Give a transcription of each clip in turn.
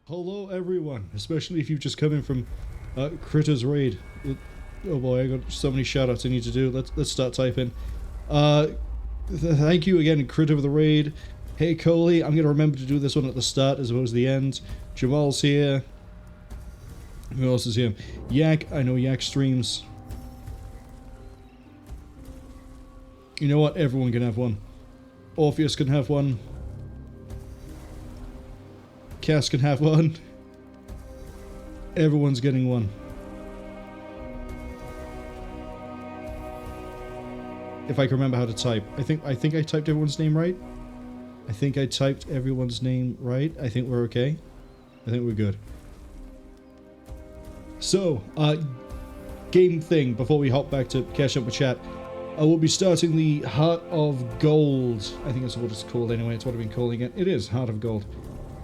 Hello everyone, especially if you've just come in from Critter's raid. Oh boy, I got so many shoutouts I need to do. Let's start typing. Thank you again, Critter, for the raid. Hey Coley, I'm gonna remember to do this one at the start as opposed to the end. Jamal's here. Who else is here? Yak, I know Yak streams. You know what? Everyone can have one. Orpheus can have one. Cass can have one. Everyone's getting one. If I can remember how to type. I think I typed everyone's name right. I think I typed everyone's name right. I think we're okay. I think we're good. So, game thing before we hop back to catch up with chat. We'll be starting the Heart of Gold. I think that's what it's called anyway. It's what I've been calling it. It is Heart of Gold.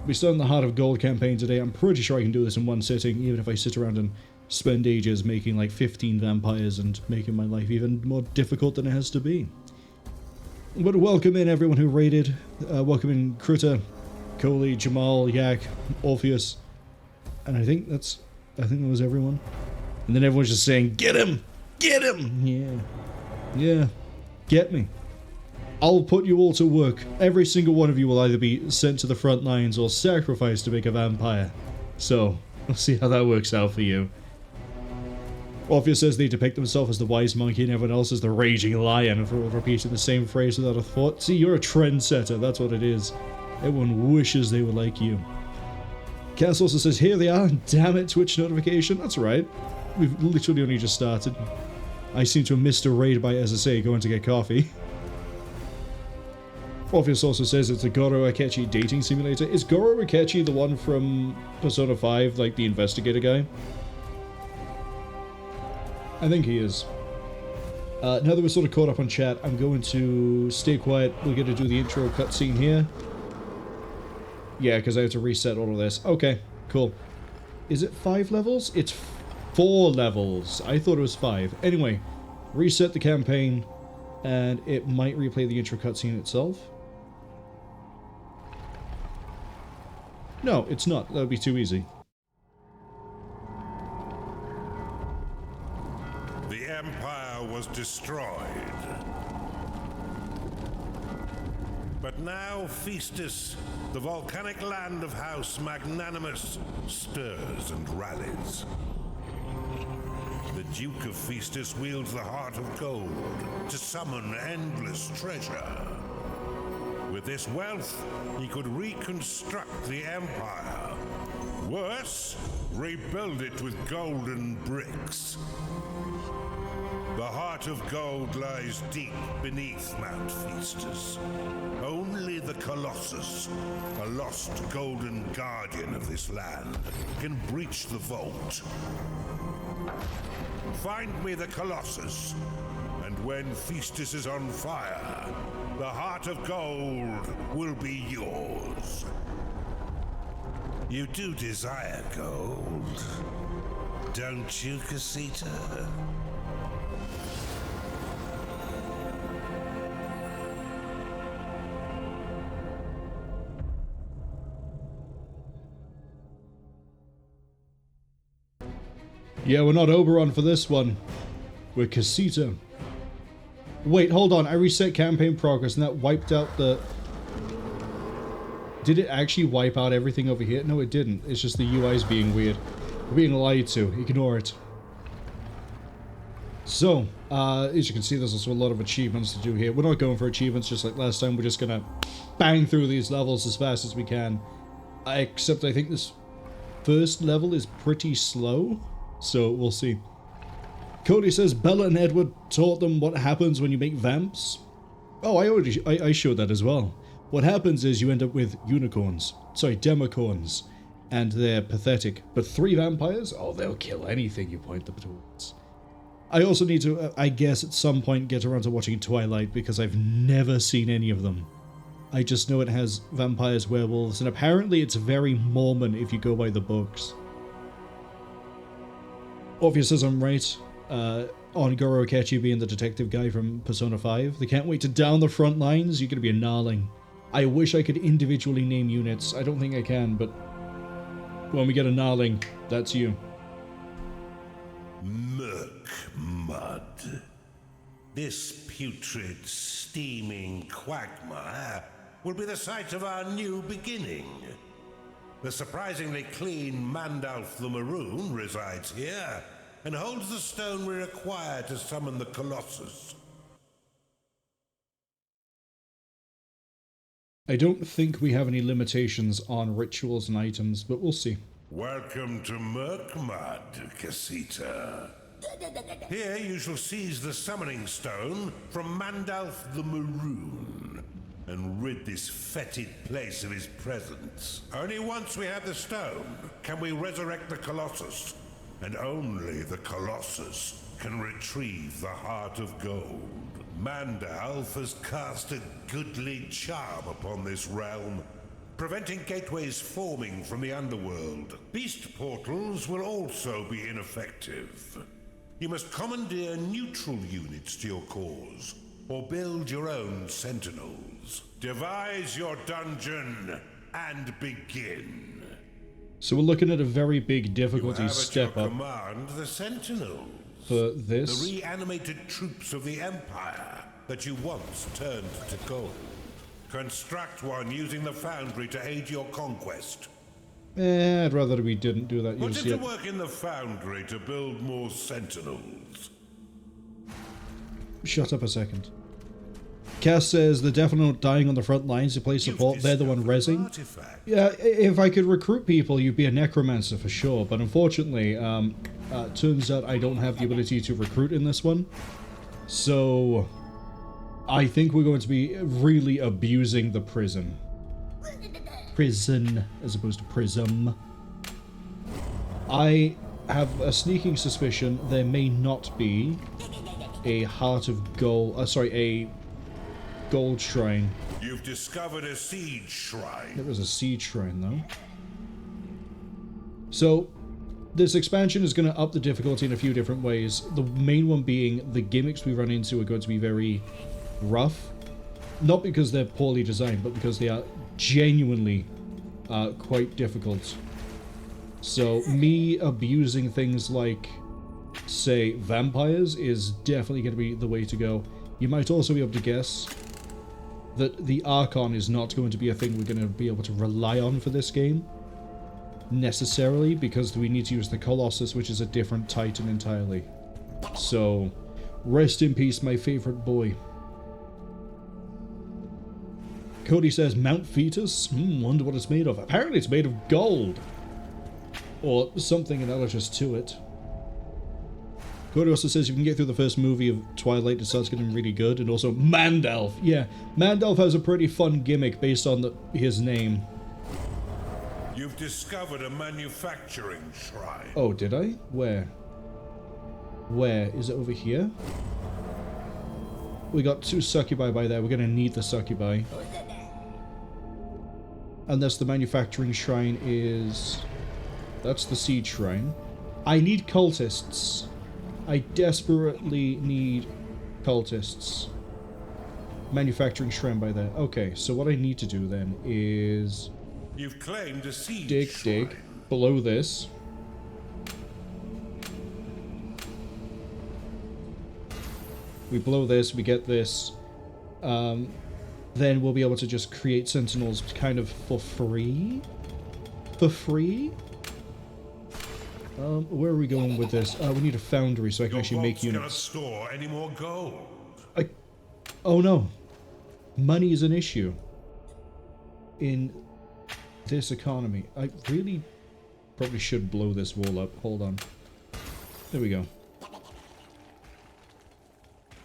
We're starting the Heart of Gold campaign today. I'm pretty sure I can do this in one sitting, even if I sit around and spend ages making like 15 vampires and making my life even more difficult than it has to be. But welcome in everyone who raided. Welcome in Critter, Coley, Jamal, Yak, Orpheus. And I think that was everyone. And then everyone's just saying, "Get him! Get him!" Yeah. Get me. I'll put you all to work. Every single one of you will either be sent to the front lines or sacrificed to make a vampire. So, we'll see how that works out for you. Orpheus says they depict themselves as the wise monkey and everyone else as the raging lion for repeating the same phrase without a thought. See, you're a trendsetter, that's what it is. Everyone wishes they were like you. Cass also says, here they are, damn it, Twitch notification. That's right. We've literally only just started. I seem to have missed a raid by SSA going to get coffee. Orpheus also says it's a Goro Akechi dating simulator. Is Goro Akechi the one from Persona 5, like the investigator guy? I think he is. Now that we're sort of caught up on chat, I'm going to stay quiet. We're going to do the intro cutscene here. Yeah, because I have to reset all of this. Okay, cool. Is it 5 levels? It's 4 levels. I thought it was 5. Anyway, reset the campaign, and it might replay the intro cutscene itself. No, it's not. That would be too easy. The Empire was destroyed. But now Festus, the volcanic land of House Magnanimous, stirs and rallies. The Duke of Festus wields the Heart of Gold to summon endless treasure. With this wealth, he could reconstruct the Empire. Worse, rebuild it with golden bricks. The Heart of Gold lies deep beneath Mount Festus. Only the Colossus, a lost golden guardian of this land, can breach the vault. Find me the Colossus, and when Festus is on fire, the Heart of Gold will be yours. You do desire gold, don't you, Kasita? Yeah, we're not Oberon for this one. We're Kasita. Wait, hold on. I reset campaign progress and that wiped out the... Did it actually wipe out everything over here? No, it didn't. It's just the UI's being weird. We're being lied to. Ignore it. So, as you can see, there's also a lot of achievements to do here. We're not going for achievements just like last time. We're just gonna bang through these levels as fast as we can. Except I think this first level is pretty slow. So, we'll see. Cody says Bella and Edward taught them what happens when you make vamps. Oh, I showed that as well. What happens is you end up with unicorns. Sorry, demicorns. And they're pathetic. But 3 vampires? Oh, they'll kill anything you point them towards. I also need to, I guess, at some point get around to watching Twilight because I've never seen any of them. I just know it has vampires, werewolves, and apparently it's very Mormon if you go by the books. Orpheus says I'm right. On Goro Akechi being the detective guy from Persona 5. They can't wait to down the front lines. You're going to be a gnarling. I wish I could individually name units. I don't think I can, but When we get a gnarling, that's you. Murkmud. This putrid, steaming quagmire will be the site of our new beginning. The surprisingly clean Mandalf the Maroon resides here and holds the stone we require to summon the Colossus. I don't think we have any limitations on rituals and items, but we'll see. Welcome to Murkmud, Kasita. Here you shall seize the summoning stone from Mandalf the Maroon and rid this fetid place of his presence. Only once we have the stone can we resurrect the Colossus, and only the Colossus can retrieve the Heart of Gold. Mandalf has cast a goodly charm upon this realm, preventing gateways forming from the Underworld. Beast portals will also be ineffective. You must commandeer neutral units to your cause, or build your own sentinels. Devise your dungeon and begin. So we're looking at a very big difficulty step up. Command the sentinels. For this. The reanimated troops of the Empire that you once turned to gold. Construct one using the foundry to aid your conquest. I'd rather we didn't do that Put just it yet. to work in the foundry to build more sentinels. Shut up a second. Cass says they're definitely not dying on the front lines to play support. They're the one rezzing. Yeah, if I could recruit people, you'd be a necromancer for sure. But unfortunately, turns out I don't have the ability to recruit in this one. So I think we're going to be really abusing the prison. Prison, as opposed to prism. I have a sneaking suspicion there may not be a Heart of Gold, a gold shrine. You've discovered a siege shrine. There was a siege shrine, though. So, this expansion is going to up the difficulty in a few different ways. The main one being the gimmicks we run into are going to be very rough. Not because they're poorly designed, but because they are genuinely quite difficult. So, me abusing things like, say, vampires is definitely going to be the way to go. You might also be able to guess that the Archon is not going to be a thing we're going to be able to rely on for this game, necessarily, because we need to use the Colossus, which is a different Titan entirely. So, rest in peace, my favorite boy. Cody says, Mount Fetus? Wonder what it's made of. Apparently it's made of gold. Or something analogous to it. Cody also says you can get through the first movie of Twilight, it starts getting really good. And also, Mandalf. Yeah, Mandalf has a pretty fun gimmick based on his name. You've discovered a manufacturing shrine. Oh, did I? Where? Where? Is it over here? We got 2 succubi by there. We're going to need the succubi. Unless the manufacturing shrine is... That's the siege shrine. I need cultists. I desperately need cultists. Manufacturing shrine by there. Okay, so what I need to do then is... You've claimed a siege dig below this. We blow this, we get this. Then we'll be able to just create sentinels kind of for free? For free? Where are we going with this? We need a foundry so I can actually make units. Cannot store any more gold. Oh no. Money is an issue in this economy. I really probably should blow this wall up. Hold on. There we go.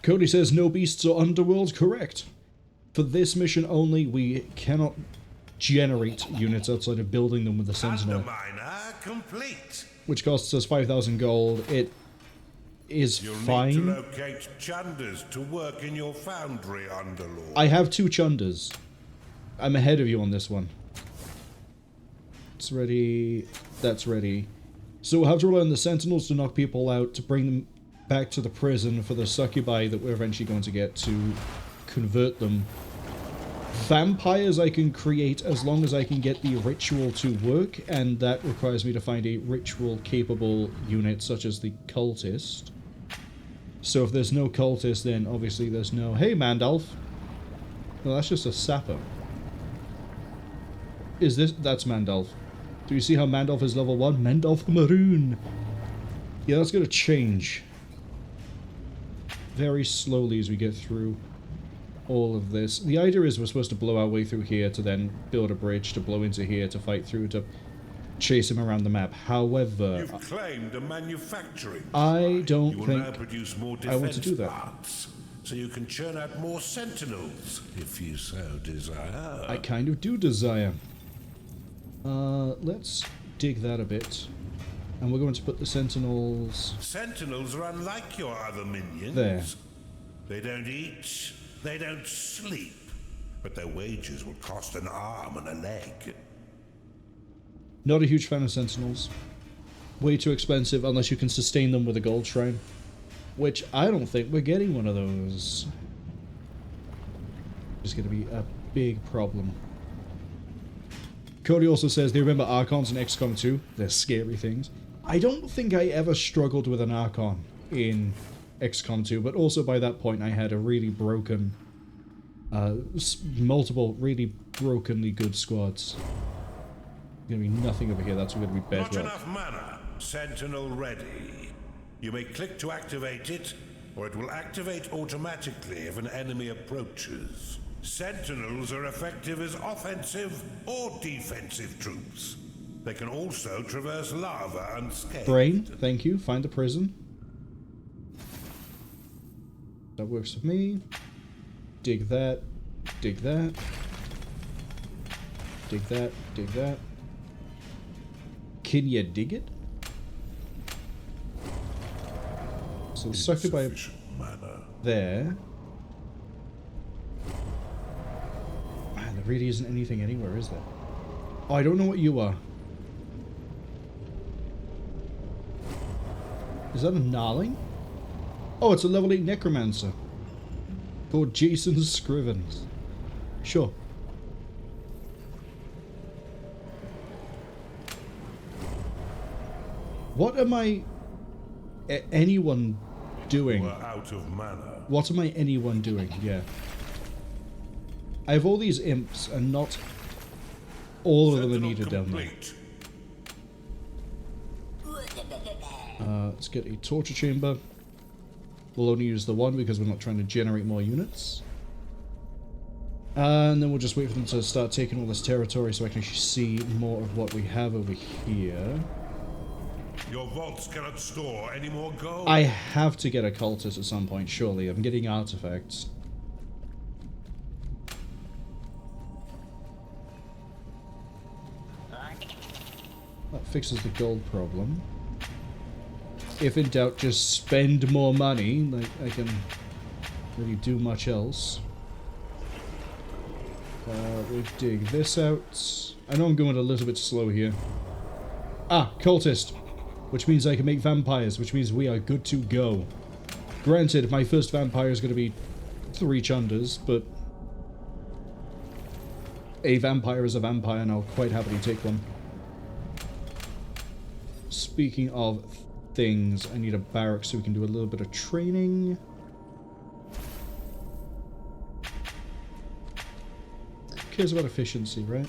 Cody says no beasts or underworlds. Correct. For this mission only, we cannot generate units outside of building them with the Sentinel. Underminer complete. Which costs us 5,000 gold. It is fine. You'll need to locate chunders to work in your foundry, Underlord. I have 2 chunders. I'm ahead of you on this one. It's ready. That's ready. So we'll have to rely on the Sentinels to knock people out, to bring them back to the prison for the succubi that we're eventually going to get to convert them. Vampires I can create as long as I can get the ritual to work, and that requires me to find a ritual-capable unit such as the cultist. So if there's no cultist, then obviously there's no... Hey, Mandalf! No, that's just a sapper. Is this... That's Mandalf. Do you see how Mandalf is level 1? Mandalf the Maroon! Yeah, that's gonna change. Very slowly as we get through all of this. The idea is we're supposed to blow our way through here to then build a bridge to blow into here to fight through to chase him around the map. However, you've claimed a manufacturing. I don't think now produce more I want to do that. Parts, so you can churn out more sentinels if you so desire. I kind of do desire. Let's dig that a bit. And we're going to put the sentinels... Sentinels are unlike your other minions. There. They don't eat, they don't sleep, but their wages will cost an arm and a leg. Not a huge fan of sentinels. Way too expensive unless you can sustain them with a gold shrine. Which I don't think we're getting one of those. It's going to be a big problem. Cody also says they remember Archons in XCOM 2. They're scary things. I don't think I ever struggled with an Archon in XCOM 2, but also by that point I had a really broken, multiple really brokenly good squads. There's gonna be nothing over here, that's gonna be bedrock. Not enough mana. Sentinel ready. You may click to activate it, or it will activate automatically if an enemy approaches. Sentinels are effective as offensive or defensive troops. They can also traverse lava unscathed. Brain, thank you. Find the prison. That works for me. Dig that. Dig that. Dig that. Dig that. Can you dig it? So sucker by there. Man, there really isn't anything anywhere, is there? Oh, I don't know what you are. Is that a gnarling? Oh, it's a level 8 necromancer. Called Jason Scrivens. Sure. What am I... anyone doing? We're out of mana. What am I anyone doing? Yeah. I have all these imps and not all of them are needed down there. Let's get a torture chamber. We'll only use the one because we're not trying to generate more units. And then we'll just wait for them to start taking all this territory so I can actually see more of what we have over here. Your vaults cannot store any more gold. I have to get a cultist at some point, surely. I'm getting artifacts. That fixes the gold problem. If in doubt, just spend more money. Like, I can really do much else. We dig this out. I know I'm going a little bit slow here. Ah, cultist. Which means I can make vampires, which means we are good to go. Granted, my first vampire is going to be 3 chunders, but a vampire is a vampire, and I'll quite happily take one. Speaking of things, I need a barracks so we can do a little bit of training. Who cares about efficiency, right?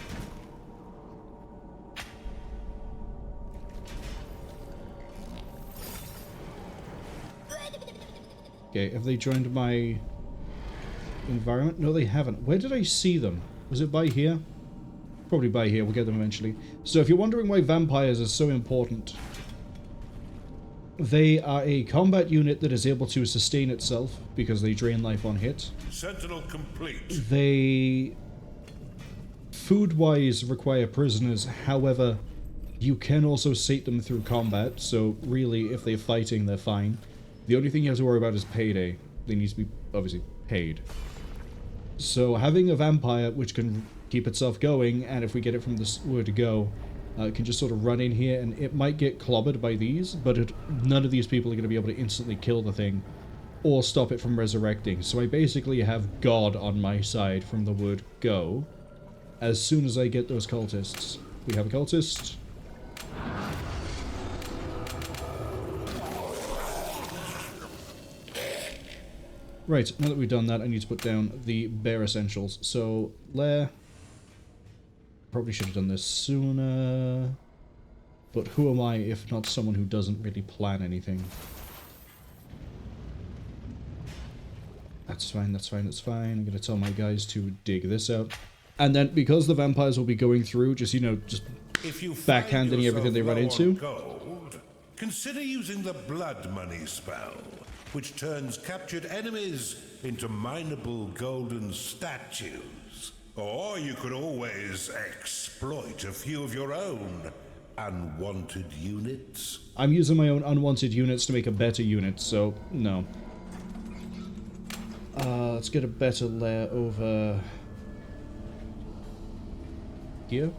Okay, have they joined my environment? No, they haven't. Where did I see them? Was it by here? Probably by here. We'll get them eventually. So if you're wondering why vampires are so important, they are a combat unit that is able to sustain itself because they drain life on hit. Sentinel complete. They, food-wise, require prisoners. However, you can also sate them through combat, so really, if they're fighting, they're fine. The only thing you have to worry about is payday. They need to be, obviously, paid. So having a vampire which can keep itself going, and if we get it from the word to go, can just sort of run in here, and it might get clobbered by these, but none of these people are going to be able to instantly kill the thing. or stop it from resurrecting. So I basically have God on my side from the word go as soon as I get those cultists. We have a cultist. Right, now that we've done that, I need to put down the bare essentials. So, lair. Probably should have done this sooner. But who am I if not someone who doesn't really plan anything? That's fine, that's fine, that's fine. I'm going to tell my guys to dig this out. And then, because the vampires will be going through, just, you know, just backhanding everything they run into. Gold, consider using the blood money spell, which turns captured enemies into mineable golden statues. Or you could always exploit a few of your own unwanted units. I'm using my own unwanted units to make a better unit, so no. Let's get a better layer over here.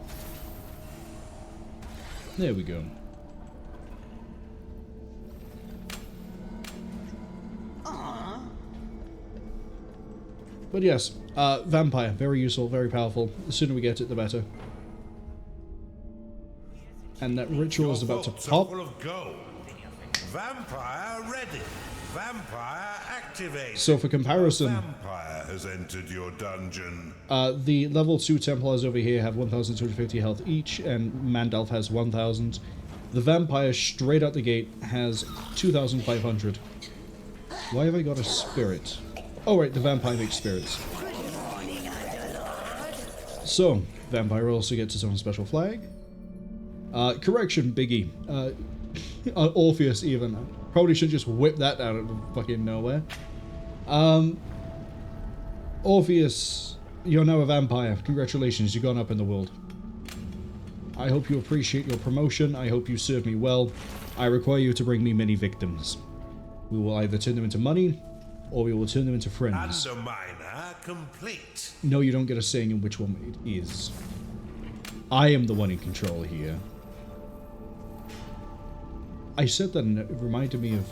There we go. But yes, vampire, very useful, very powerful. The sooner we get it, the better. And that ritual is about to pop. Full of gold. Vampire ready. Vampire activated. So for comparison, Vampire has entered your dungeon. the level 2 Templars over here have 1,250 health each, and Mandalf has 1,000. The vampire straight out the gate has 2,500. Why have I got a spirit? Oh right, the vampire makes spirits. So, vampire also gets its own special flag. Correction, Biggie. Orpheus even. Probably should just whip that out of fucking nowhere. Orpheus, you're now a vampire. Congratulations, you've gone up in the world. I hope you appreciate your promotion. I hope you serve me well. I require you to bring me many victims. We will either turn them into money, or we will turn them into friends. Underminer complete. No, you don't get a saying in which one it is. I am the one in control here. I said that and it reminded me of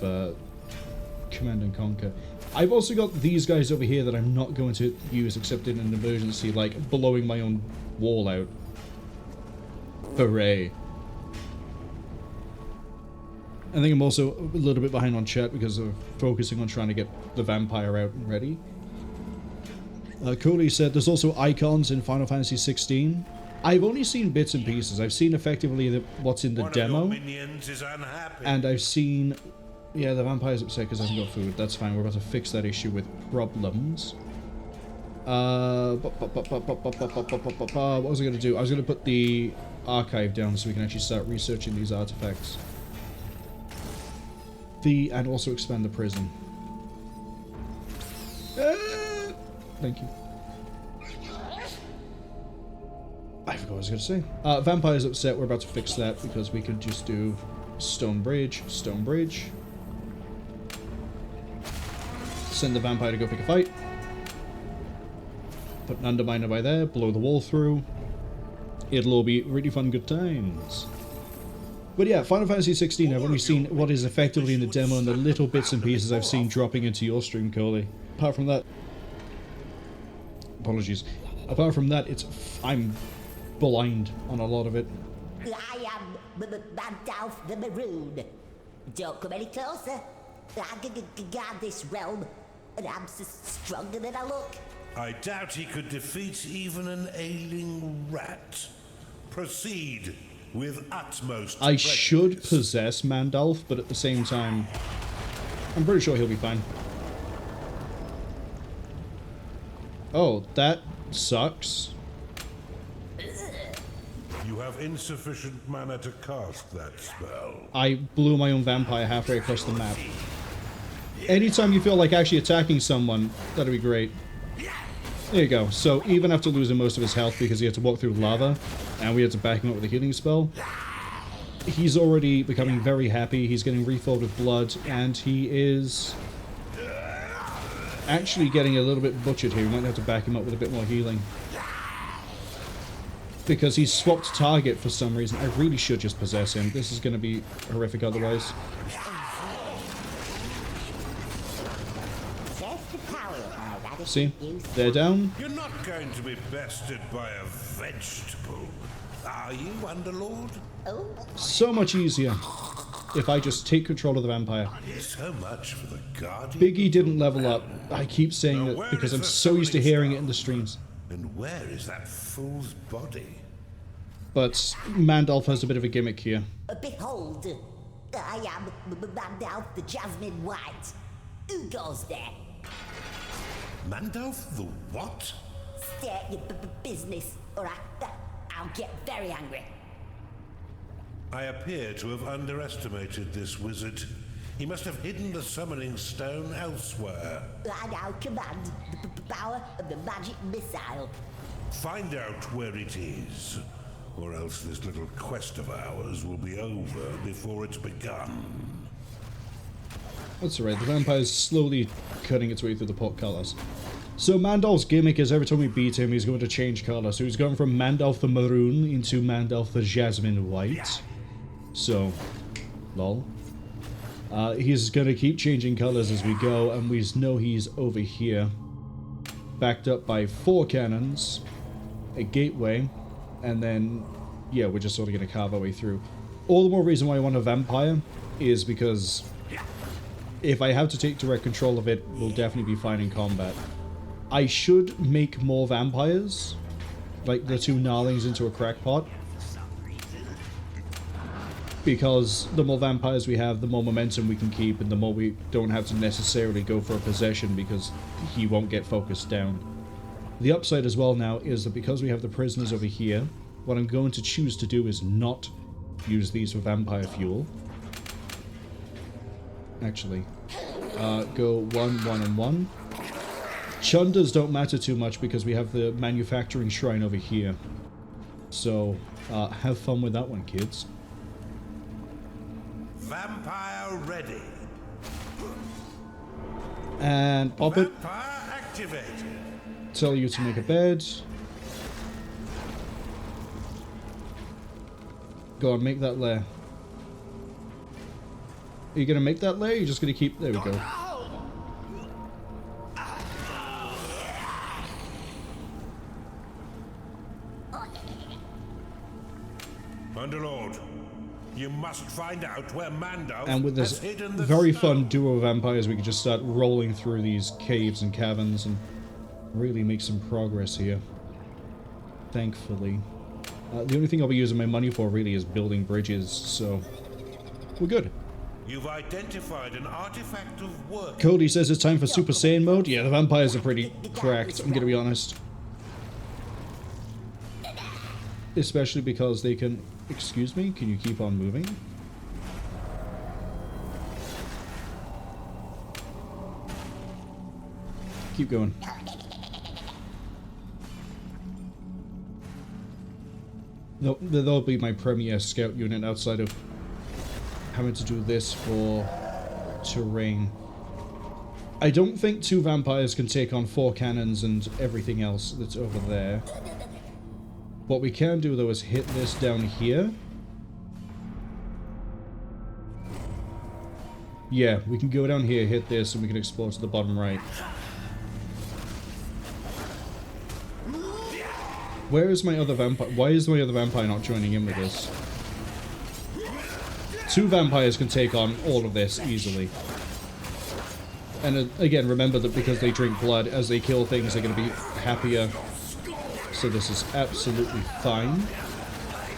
Command and Conquer. I've also got these guys over here that I'm not going to use except in an emergency, like blowing my own wall out. Hooray. I think I'm also a little bit behind on chat because of focusing on trying to get the vampire out and ready. Cody said there's also icons in Final Fantasy 16. I've only seen bits and pieces. I've seen effectively what's in the demo. And I've seen... Yeah, the vampire's upset because I haven't got food. That's fine. We're about to fix that issue with problems. What was I going to do? I was going to put the archive down so we can actually start researching these artifacts. And also expand the prison. Thank you. I forgot what I was going to say. Vampire's upset. We're about to fix that because we could just do stone bridge, stone bridge. Send the vampire to go pick a fight. Put an underminer by there, blow the wall through. It'll all be really fun good times. But yeah, Final Fantasy 16, I've only seen what is effectively in the demo and the little bits and pieces I've seen dropping into your stream, Coley. Apart from that... Apologies. Apart from that, I'm blind on a lot of it. I am Mendechaus the Maroon. Don't come any closer. I guard this realm, and I'm stronger than I look. I doubt he could defeat even an ailing rat. Proceed with utmost I should possess Mandalf, but at the same time, I'm pretty sure he'll be fine. Oh, that sucks. You have insufficient mana to cast that spell. I blew my own vampire halfway across the map. Anytime you feel like actually attacking someone, that'd be great. There you go. So even after losing most of his health because he had to walk through lava, and we had to back him up with a healing spell, he's already becoming very happy. He's getting refilled with blood, and he is actually getting a little bit butchered here. We might have to back him up with a bit more healing. Because he's swapped target for some reason. I really should just possess him. This is going to be horrific otherwise. see? They're down. You're not going to be bested by a vegetable, are you, Underlord? So much easier if I just take control of the vampire. So much for the Guardian. Biggie didn't level up. I keep saying that because I'm so used to hearing it in the streams. And where is that fool's body? But Mandolf has a bit of a gimmick here. Behold, I am Mandalf the Jasmine White. Who goes there? Mandalf the what? Stay at your business, or I'll get very angry. I appear to have underestimated this wizard. He must have hidden the summoning stone elsewhere. I now command the power of the magic missile. Find out where it is, or else this little quest of ours will be over before it's begun. That's alright, the vampire's slowly cutting its way through the portcullis. So Mandalf's gimmick is every time we beat him, he's going to change colour. So he's going from Mandalf the Maroon into Mandalf the Jasmine White. So, lol. He's going to keep changing colours as we go, and we know he's over here. Backed up by 4 cannons, a gateway, and then, yeah, we're just sort of going to carve our way through. All the more reason why I want a vampire is because if I have to take direct control of it, we'll definitely be fine in combat. I should make more vampires, like the 2 gnarlings into a crackpot. Because the more vampires we have, the more momentum we can keep, and the more we don't have to necessarily go for a possession because he won't get focused down. The upside as well now is that because we have the prisoners over here, what I'm going to choose to do is not use these for vampire fuel. Actually, go 1, 1, and 1. Chundas don't matter too much because we have the manufacturing shrine over here. So, have fun with that one, kids. Vampire ready. And pop it. Vampire activated. Tell you to make a bed. Go on, make that lair. Are you gonna make that lair? Or are you just gonna keep... There we go. Underlord, you must find out where Mandalf And with this has hidden the very stone. fun duo of vampires, we can just start rolling through these caves and caverns and really make some progress here. Thankfully. The only thing I'll be using my money for really is building bridges, so we're good. You've identified an artifact of work. Cody says it's time for Super Saiyan mode. Yeah, the vampires are pretty cracked, I'm gonna be honest. Especially because they can... Excuse me? Can you keep on moving? Keep going. That'll be my premier scout unit outside of having to do this for terrain. I don't think 2 vampires can take on 4 cannons and everything else that's over there. What we can do, though, is hit this down here. Yeah, we can go down here, hit this, and we can explore to the bottom right. Where is my other vampire? Why is my other vampire not joining in with this? 2 vampires can take on all of this easily. And again, remember that because they drink blood, as they kill things, they're going to be happier. So this is absolutely fine.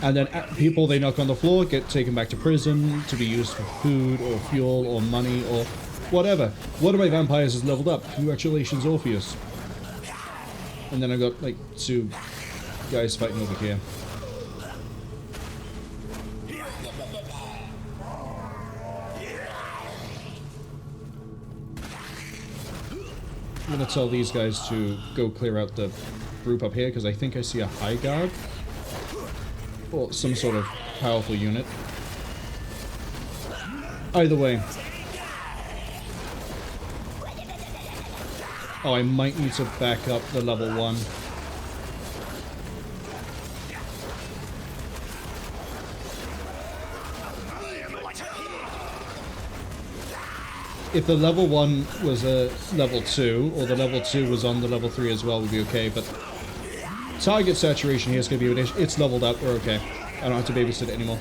And then people they knock on the floor get taken back to prison to be used for food or fuel or money or whatever. One of my vampires is leveled up. Congratulations, Orpheus. And then I've got like 2 guys fighting over here. I'm gonna tell these guys to go clear out the group up here because I think I see a high guard or some sort of powerful unit. Either way. Oh, I might need to back up the level 1. if the level 1 was a level 2, or the level 2 was on the level 3 as well, would be okay, but target saturation here is going to be an issue. It's leveled up, we're okay. I don't have to babysit it anymore.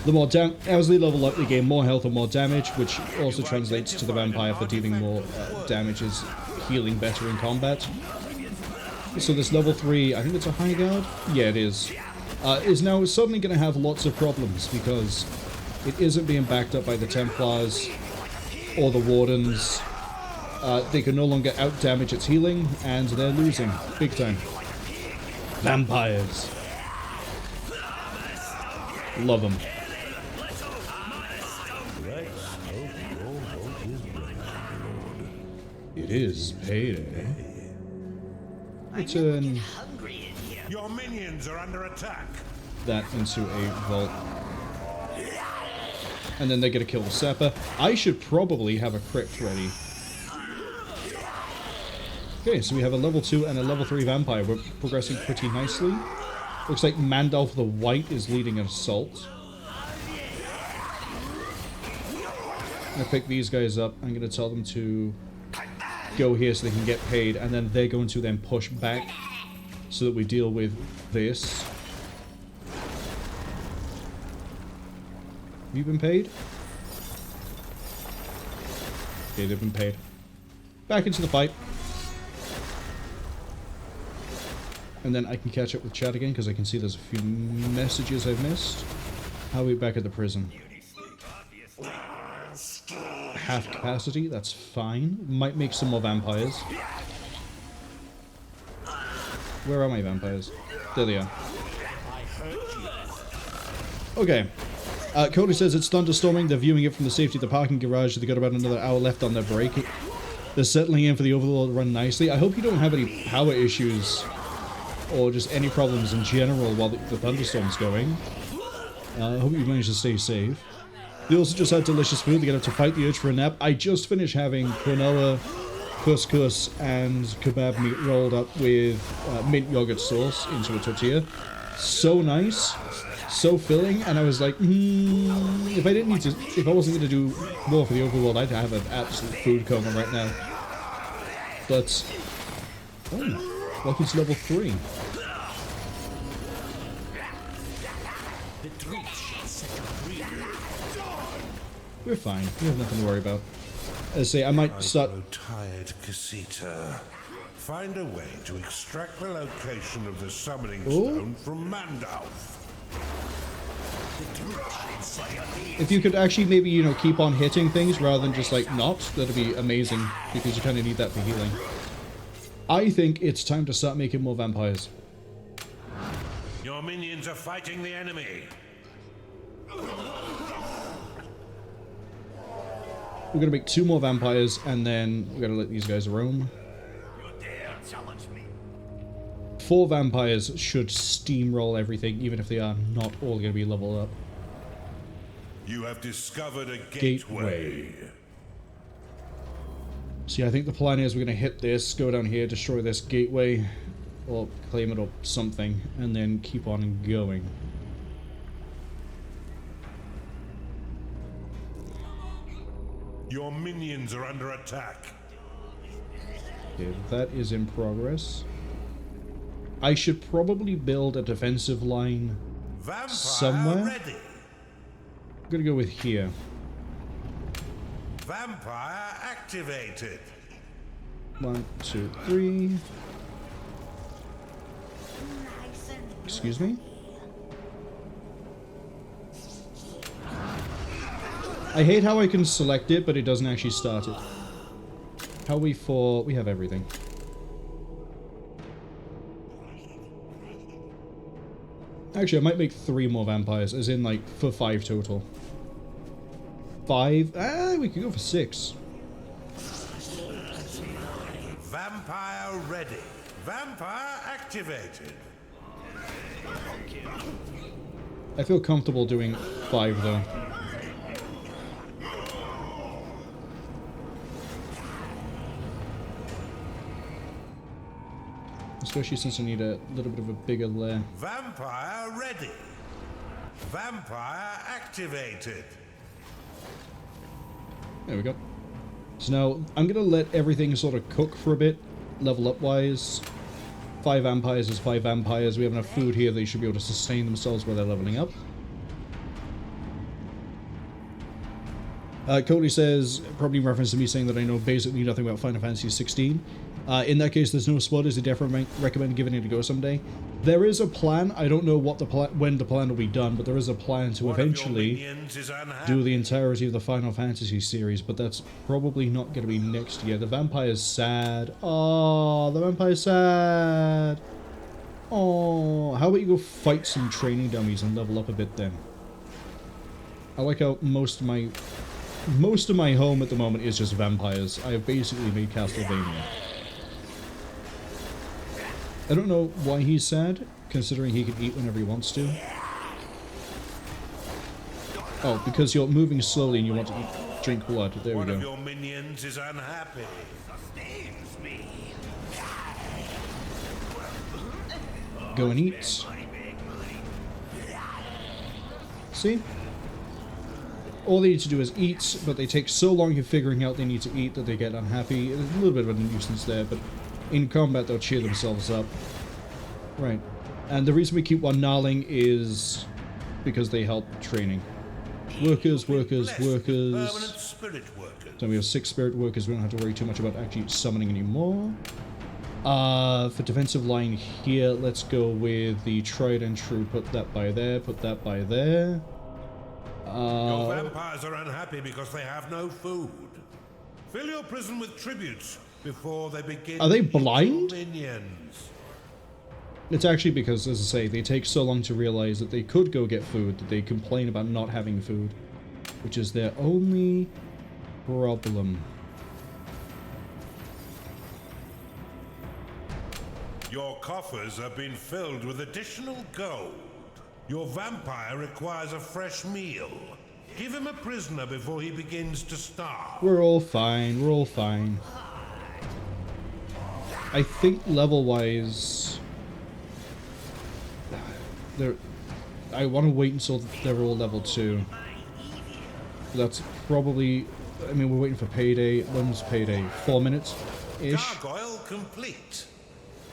The more as they level up, they gain more health and more damage, which also translates to the vampire for dealing more damage, is healing better in combat. So this level 3, I think it's a high guard? Yeah, it is now suddenly going to have lots of problems, because it isn't being backed up by the Templars or the Wardens. They can no longer out-damage its healing, and they're losing. Big time. Vampires. Love them. It is payday. Return Your minions are under attack. that into a vault. And then they're gonna kill the Sapper. I should probably have a crypt ready. Okay, so we have a level 2 and a level 3 vampire. We're progressing pretty nicely. Looks like Mandalf the White is leading an assault. I'm gonna pick these guys up. I'm gonna tell them to go here so they can get paid, and then they're going to then push back so that we deal with this. Have you been paid? Okay, they've been paid. Back into the fight. And then I can catch up with chat again, because I can see there's a few messages I've missed. How are we back at the prison? Half capacity, that's fine. Might make some more vampires. Where are my vampires? There they are. Okay. Cody says it's thunderstorming. They're viewing it from the safety of the parking garage. They've got about another hour left on their break. They're settling in for the Overlord to run nicely. I hope you don't have any power issues or just any problems in general while the thunderstorm's going. I hope you manage to stay safe. They also just had delicious food. They get up to fight the urge for a nap. I just finished having quinoa, couscous, and kebab meat rolled up with mint yogurt sauce into a tortilla. So nice, so filling, and I was like, if I wasn't going to do more for the Overworld, I'd have an absolute food coma right now. But, oh, welcome to level 3. We're fine. We have nothing to worry about. As I say, I might start... I grow tired, Kasita. Find a way to extract the location of the summoning stone from Mandalf. If you could actually maybe, you know, keep on hitting things rather than just, like, not, that'd be amazing, because you kind of need that for healing. I think it's time to start making more vampires. Your minions are fighting the enemy. We're gonna make 2 more vampires, and then we're gonna let these guys roam. 4 vampires should steamroll everything, even if they are not all gonna be leveled up. You have discovered a gateway. See, I think the plan is we're gonna hit this, go down here, destroy this gateway, or claim it or something, and then keep on going. Your minions are under attack. Okay, that is in progress. I should probably build a defensive line Vampire somewhere. ready. I'm gonna go with here. Vampire activated. 1, 2, 3. Excuse me? I hate how I can select it, but it doesn't actually start it. How are we for... We have everything. Actually, I might make 3 more vampires, as in, like, for 5 total. 5? Ah, we could go for 6. Vampire ready. Vampire activated. I feel comfortable doing 5, though. Especially since I need a little bit of a bigger lair. Vampire ready. Vampire activated. There we go. So now, I'm going to let everything sort of cook for a bit, level up wise. 5 vampires is 5 vampires. We have enough food here, they should be able to sustain themselves while they're leveling up. Cody says, probably in reference to me saying that I know basically nothing about Final Fantasy 16. In that case, there's no spoilers. I definitely recommend giving it a go someday. There is a plan. I don't know what when the plan will be done, but there is a plan to eventually do the entirety of the Final Fantasy series, but that's probably not going to be next year. The vampire's sad. Oh, the vampire's sad. Oh, how about you go fight some training dummies and level up a bit then? I like how most of my home at the moment is just vampires. I have basically made Castlevania. I don't know why he's sad, considering he can eat whenever he wants to. Oh, because you're moving slowly and you want to drink blood. There we go. One of your minions is unhappy. Go and eat. See? All they need to do is eat, but they take so long in figuring out they need to eat that they get unhappy. There's a little bit of a nuisance there, but in combat they'll cheer themselves up. Right. And the reason we keep one gnarling is because they help training. Workers, workers, workers. Permanent spirit workers. So we have 6 spirit workers, we don't have to worry too much about actually summoning anymore. For defensive line here, let's go with the tried and true. Put that by there, put that by there. Your vampires are unhappy because they have no food. Fill your prison with tributes before they begin. Are they blind? Minions. It's actually because, as I say, they take so long to realize that they could go get food that they complain about not having food, which is their only problem. Your coffers have been filled with additional gold. Your vampire requires a fresh meal. Give him a prisoner before he begins to starve. We're all fine, we're all fine. I think level-wise... I want to wait until they're all level 2. That's probably... I mean, we're waiting for payday. When's payday? 4 minutes-ish? Gargoyle complete.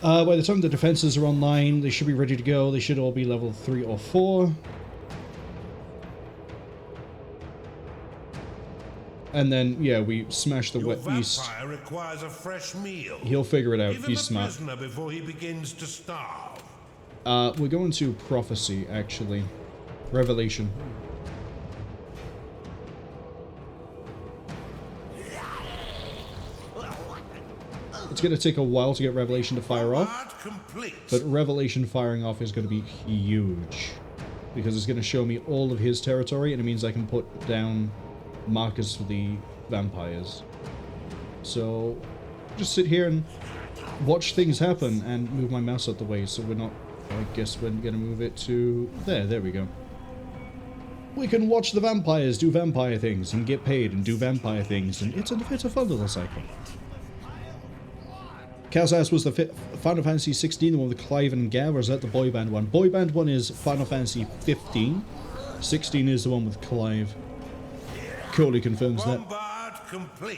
By the time the defenses are online, they should be ready to go. They should all be level 3 or 4. And then, yeah, we smash the wet beast. Your vampire requires a fresh meal. He'll figure it out. Give him He's a smart. prisoner before he begins to starve. We're going to prophecy, actually. Revelation. It's going to take a while to get Revelation to fire off, but Revelation firing off is going to be huge, because it's going to show me all of his territory, and it means I can put down markers for the vampires. So, just sit here and watch things happen, and move my mouse out the way, so we're not... I guess we're going to move it to... There we go. We can watch the vampires do vampire things, and get paid and do vampire things, and it's a fun little cycle. Kazas was the Final Fantasy 16, the one with Clive and Gav, or is that the boy band one? Boy band one is Final Fantasy 15. 16 is the one with Clive. Cody confirms that.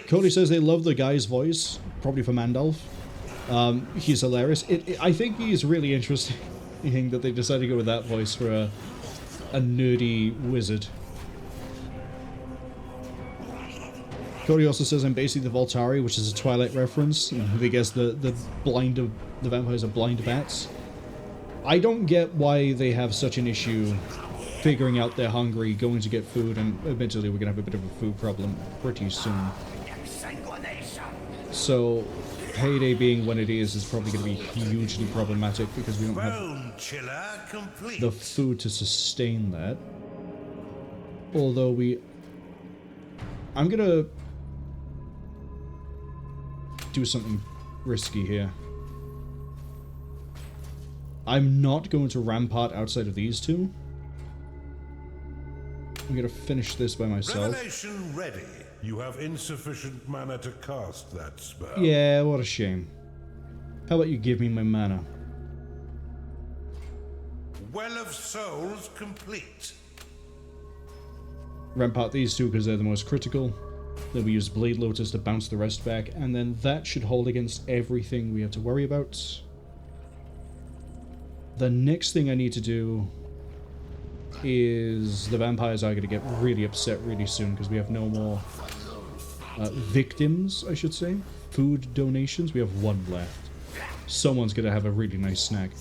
Cody says they love the guy's voice, probably for Mandalf. He's hilarious. I think he's really interesting that they decided to go with that voice for a nerdy wizard. Cody also says I'm basically the Voltari, which is a Twilight reference. I guess the vampires are blind bats. I don't get why they have such an issue figuring out they're hungry, going to get food, and eventually we're going to have a bit of a food problem pretty soon. So, payday being when it is probably going to be hugely problematic because we don't have the food to sustain that. Although I'm going to do something risky here. I'm not going to rampart outside of these two. I'm going to finish this by myself. Revelation ready. You have insufficient mana to cast that spell. Yeah, what a shame. How about you give me my mana? Well of Souls complete. Rampart these two because they're the most critical. Then we use Blade Lotus to bounce the rest back, and then that should hold against everything we have to worry about. The next thing I need to do is the vampires are going to get really upset really soon because we have no more victims, I should say. Food donations. We have one left. Someone's going to have a really nice snack.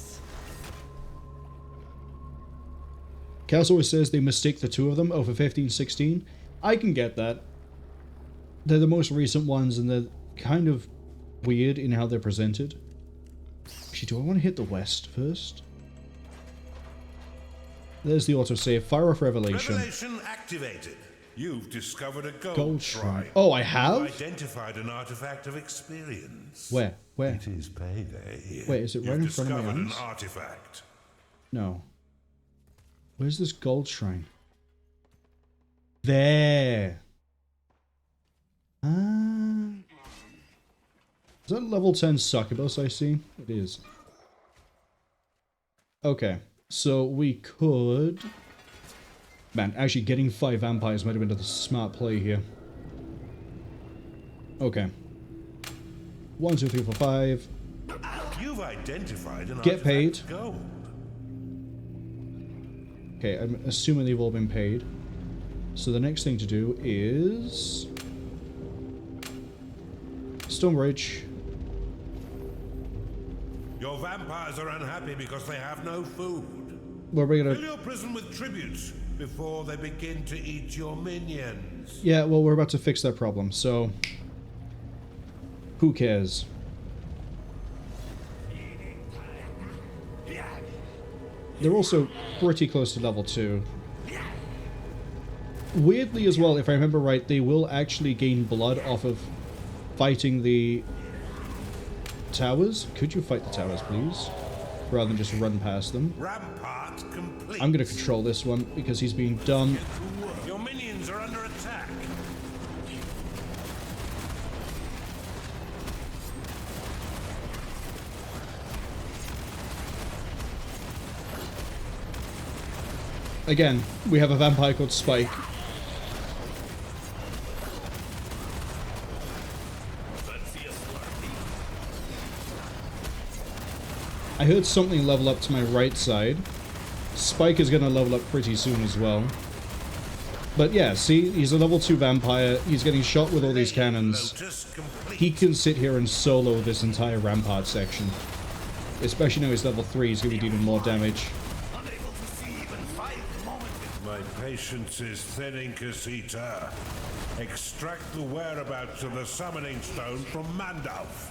Chaos always says they mistake the two of them over 15-16. I can get that. They're the most recent ones and they're kind of weird in how they're presented. Actually, do I want to hit the west first? There's the autosave. Fire off Revelation. Revelation activated. You've discovered a gold Shrine. shrine. Oh, I have? You've identified an artifact of experience. Where? Where? It is payday. Wait, is it right in front of my eyes? You've discovered an artifact. No. Where's this gold shrine? There. Ah. Is that level 10 succubus I see? It is. Okay. So we could... Man, actually getting 5 vampires might have been the smart play here. Okay. 1, 2, 3, 4, 5. You've identified an Get paid. artifact of gold. Okay, I'm assuming they've all been paid. So the next thing to do is... Stonebridge. Your vampires are unhappy because they have no food. Well, we're Fill gonna... your prison with tributes before they begin to eat your minions. Yeah, well, we're about to fix that problem, so... Who cares? They're also pretty close to level 2. Weirdly as well, if I remember right, they will actually gain blood off of fighting the towers. Could you fight the towers, please? Rather than just run past them. Rampart complete. I'm going to control this one because he's being dumb. Your minions are under attack. Again, we have a vampire called Spike. I heard something level up to my right side. Spike is going to level up pretty soon as well. But yeah, see, he's a level 2 vampire. He's getting shot with all these cannons. He can sit here and solo this entire rampart section. Especially now he's level 3, he's going to be dealing more damage. My patience is thinning, Kasita. Extract the whereabouts of the summoning stone from Mandalf.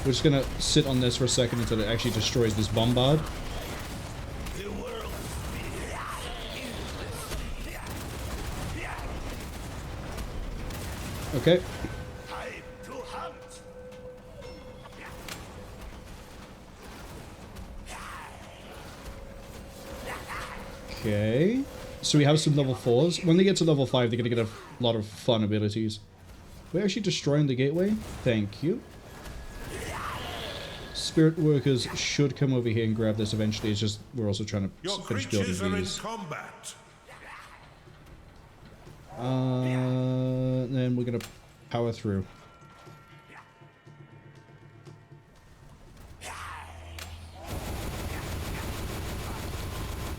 We're just gonna sit on this for a second until it actually destroys this bombard. Okay. Okay. So we have some level 4s. When they get to level 5, they're gonna get a lot of fun abilities. We're actually destroying the gateway. Thank you. Spirit workers should come over here and grab this eventually. It's just we're also trying to finish building these. Your creatures are in combat. Then we're gonna power through.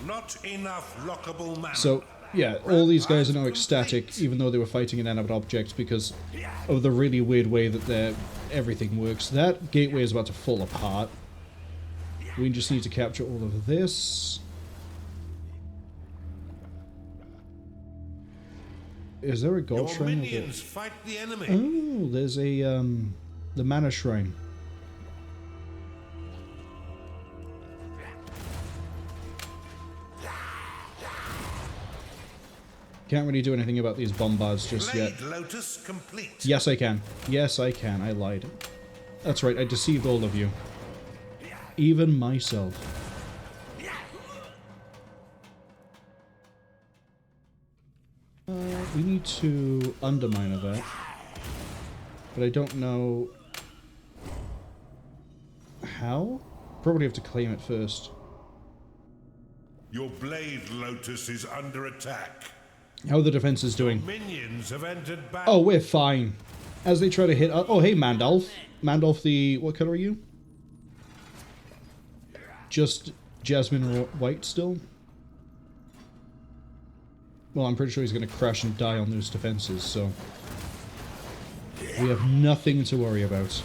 Not enough lockable mana. So yeah, all these guys are now ecstatic, even though they were fighting inanimate objects because of the really weird way that everything works. That gateway is about to fall apart. We just need to capture all of this. Is there a gold Your shrine? minions fight the enemy. Oh, there's a the mana shrine. Can't really do anything about these bombards just yet. Blade Lotus complete. Yes, I can. Yes, I can. I lied. That's right, I deceived all of you. Even myself. We need to undermine that. But I don't know... how? Probably have to claim it first. Your blade lotus is under attack. How are the defenses doing? Minions have entered back. Oh, we're fine. As they try to hit... oh, hey, Mandalf. Mandalf the... What color are you? Just Jasmine White still? Well, I'm pretty sure he's going to crash and die on those defenses, so... we have nothing to worry about.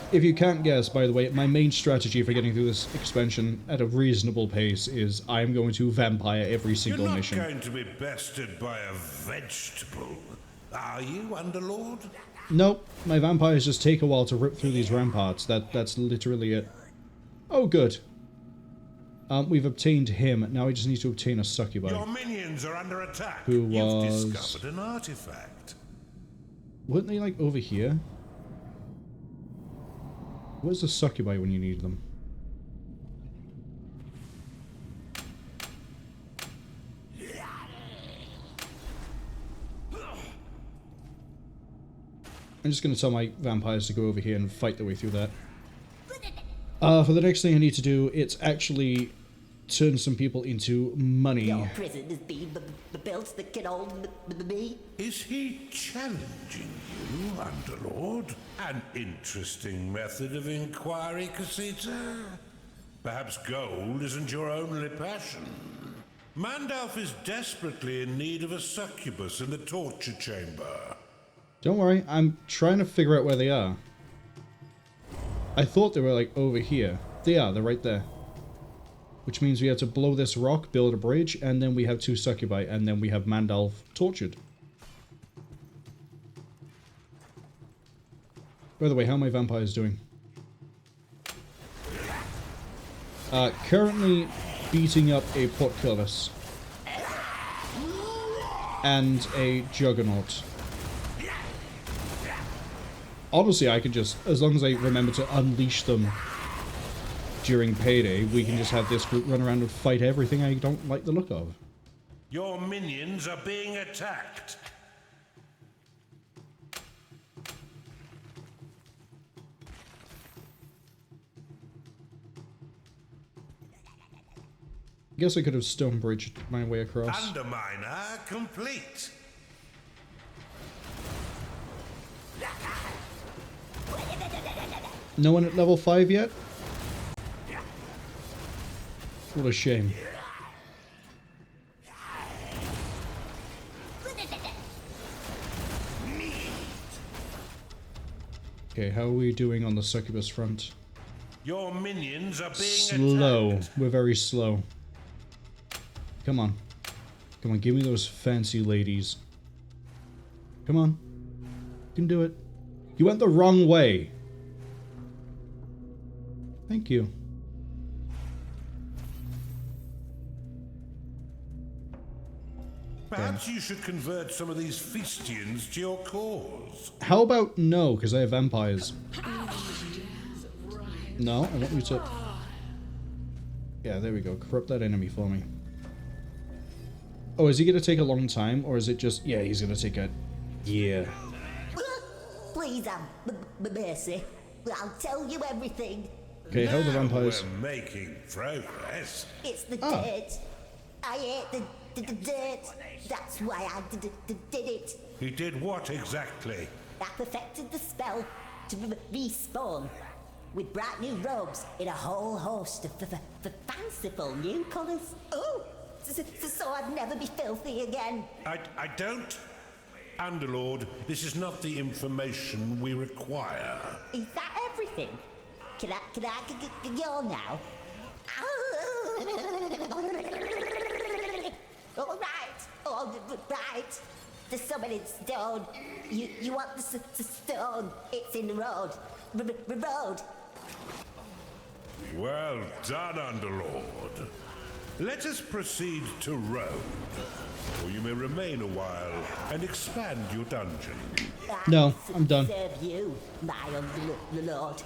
If you can't guess, by the way, my main strategy for getting through this expansion at a reasonable pace is I'm going to vampire every single mission. You're not going to be bested by a vegetable, are you, Underlord? Nope, my vampires just take a while to rip through these ramparts. That's literally it. Oh, good. We've obtained him. Now we just need to obtain a succubi. Your minions are under attack. Who was... You've discovered an artifact. Weren't they, like, over here? Where's the succubi when you need them? I'm just going to tell my vampires to go over here and fight their way through that. For the next thing I need to do, it's actually turn some people into money. Your prison has been built that can hold me. Is he challenging you, Underlord? An interesting method of inquiry, Kasita. Perhaps gold isn't your only passion. Mandalf is desperately in need of a succubus in the torture chamber. Don't worry, I'm trying to figure out where they are. I thought they were, like, over here. They are, they're right there. Which means we have to blow this rock, build a bridge, and then we have 2 succubi, and then we have Mandalf tortured. By the way, how are my vampires doing? Currently beating up a portcullis. And a juggernaut. Honestly, I could just, as long as I remember to unleash them during payday, we can just have this group run around and fight everything I don't like the look of. Your minions are being attacked. I guess I could have stone bridged my way across. Underminer complete. No one at level 5 yet? What a shame. Okay, how are we doing on the succubus front? Your minions are being Slow. attacked. We're very slow. Come on. Come on, give me those fancy ladies. Come on. You can do it. You went the wrong way. Thank you. Perhaps you should convert some of these Feastians to your cause. How about no, because I have vampires. No, I want you to... Yeah, there we go. Corrupt that enemy for me. Oh, is he going to take a long time, or is it just... Yeah, he's going to take a... Yeah. Please have mercy. I'll tell you everything. Okay, how are the Now vampires? we're making progress. It's the dirt. I ate the dirt. That's why I did it. He did what exactly? I perfected the spell to respawn with bright new robes in a whole host of fanciful new colours. Oh, so I'd never be filthy again. I don't. Underlord, this is not the information we require. Is that everything? Can I go now? All right. The summon in stone. You want the stone? It's in the road. Road. Well done, Underlord. Let us proceed to Rhoad, or you may remain a while and expand your dungeon. No, I'm done. Serve you, my Underlord.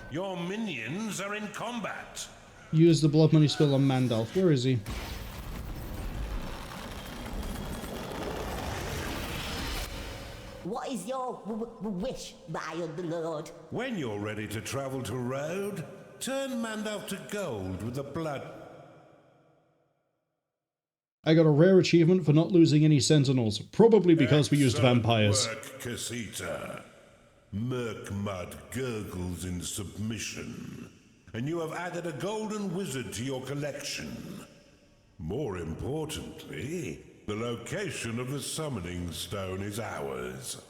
Your minions are in combat. Use the blood money spell on Mandalf. Where is he? What is your your wish, my Underlord. When you're ready to travel to Rhoad, turn Mandalf to gold with the blood. I got a rare achievement for not losing any sentinels, probably because we used vampires. Work, Kasita. Murkmud gurgles in submission, and you have added a golden wizard to your collection. More importantly, the location of the summoning stone is ours.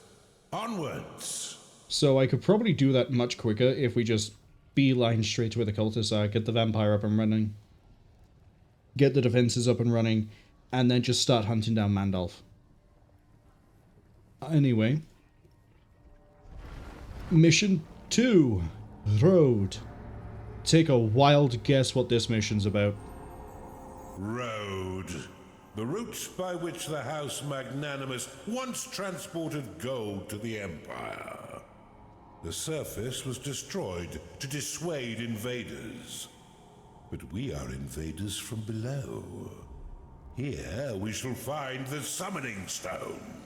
Onwards! So I could probably do that much quicker if we just beeline straight to where the cultists are, get the vampire up and running, get the defenses up and running, and then just start hunting down Mandalf. Anyway. Mission 2. Rhoad. Take a wild guess what this mission's about. Rhoad. The route by which the House Magnanimous once transported gold to the Empire. The surface was destroyed to dissuade invaders. But we are invaders from below. Here we shall find the Summoning Stone.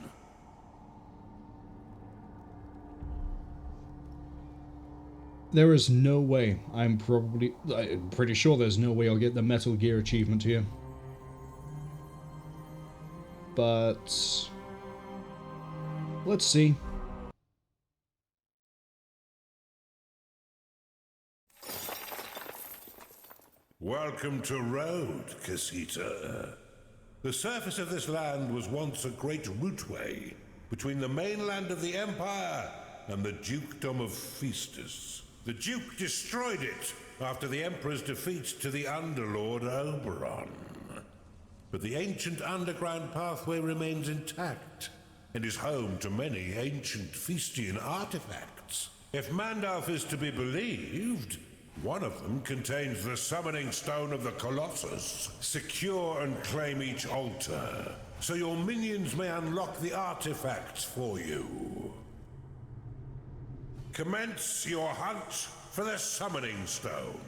There is no way, I'm pretty sure there's no way I'll get the Metal Gear achievement here. But let's see. Welcome to Rhoad, Kasita. The surface of this land was once a great routeway between the mainland of the Empire and the Dukedom of Festus. The Duke destroyed it after the Emperor's defeat to the Underlord Oberon. But the ancient underground pathway remains intact and is home to many ancient Festian artifacts. If Mandalf is to be believed, one of them contains the summoning stone of the Colossus. Secure and claim each altar, so your minions may unlock the artifacts for you. Commence your hunt for the summoning stone.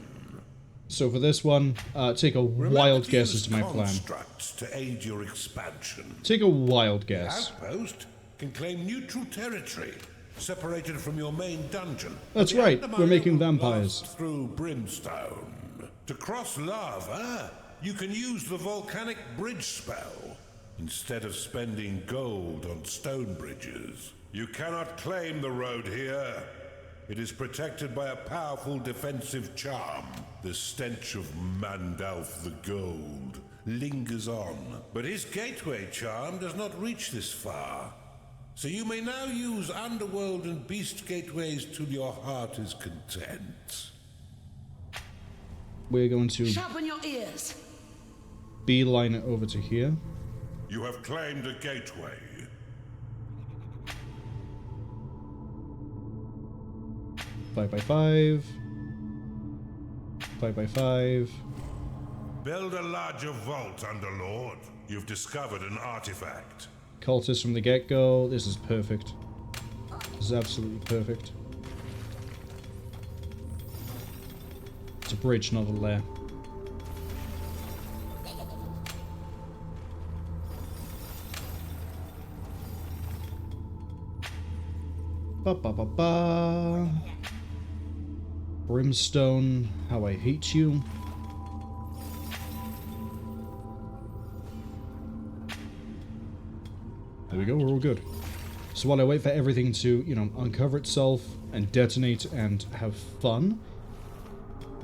So for this one, take a wild guess as to my plan. Constructs to aid your expansion. Take a wild guess. The outpost can claim neutral territory, separated from your main dungeon. That's right, we're making vampires. Through brimstone. To cross lava, you can use the volcanic bridge spell, instead of spending gold on stone bridges. You cannot claim the road here. It is protected by a powerful defensive charm. The stench of Mandalf the Gold lingers on, but his gateway charm does not reach this far. So you may now use Underworld and Beast gateways till your heart is content. We're going to sharpen your ears. Beeline it over to here. You have claimed a gateway. 5x5. 5x5. Build a larger vault, Underlord. You've discovered an artifact. Cultists from the get-go. This is perfect. This is absolutely perfect. It's a bridge, not a lair. Ba ba ba ba. Brimstone, how I hate you. There we go, we're all good. So while I wait for everything to, you know, uncover itself and detonate and have fun,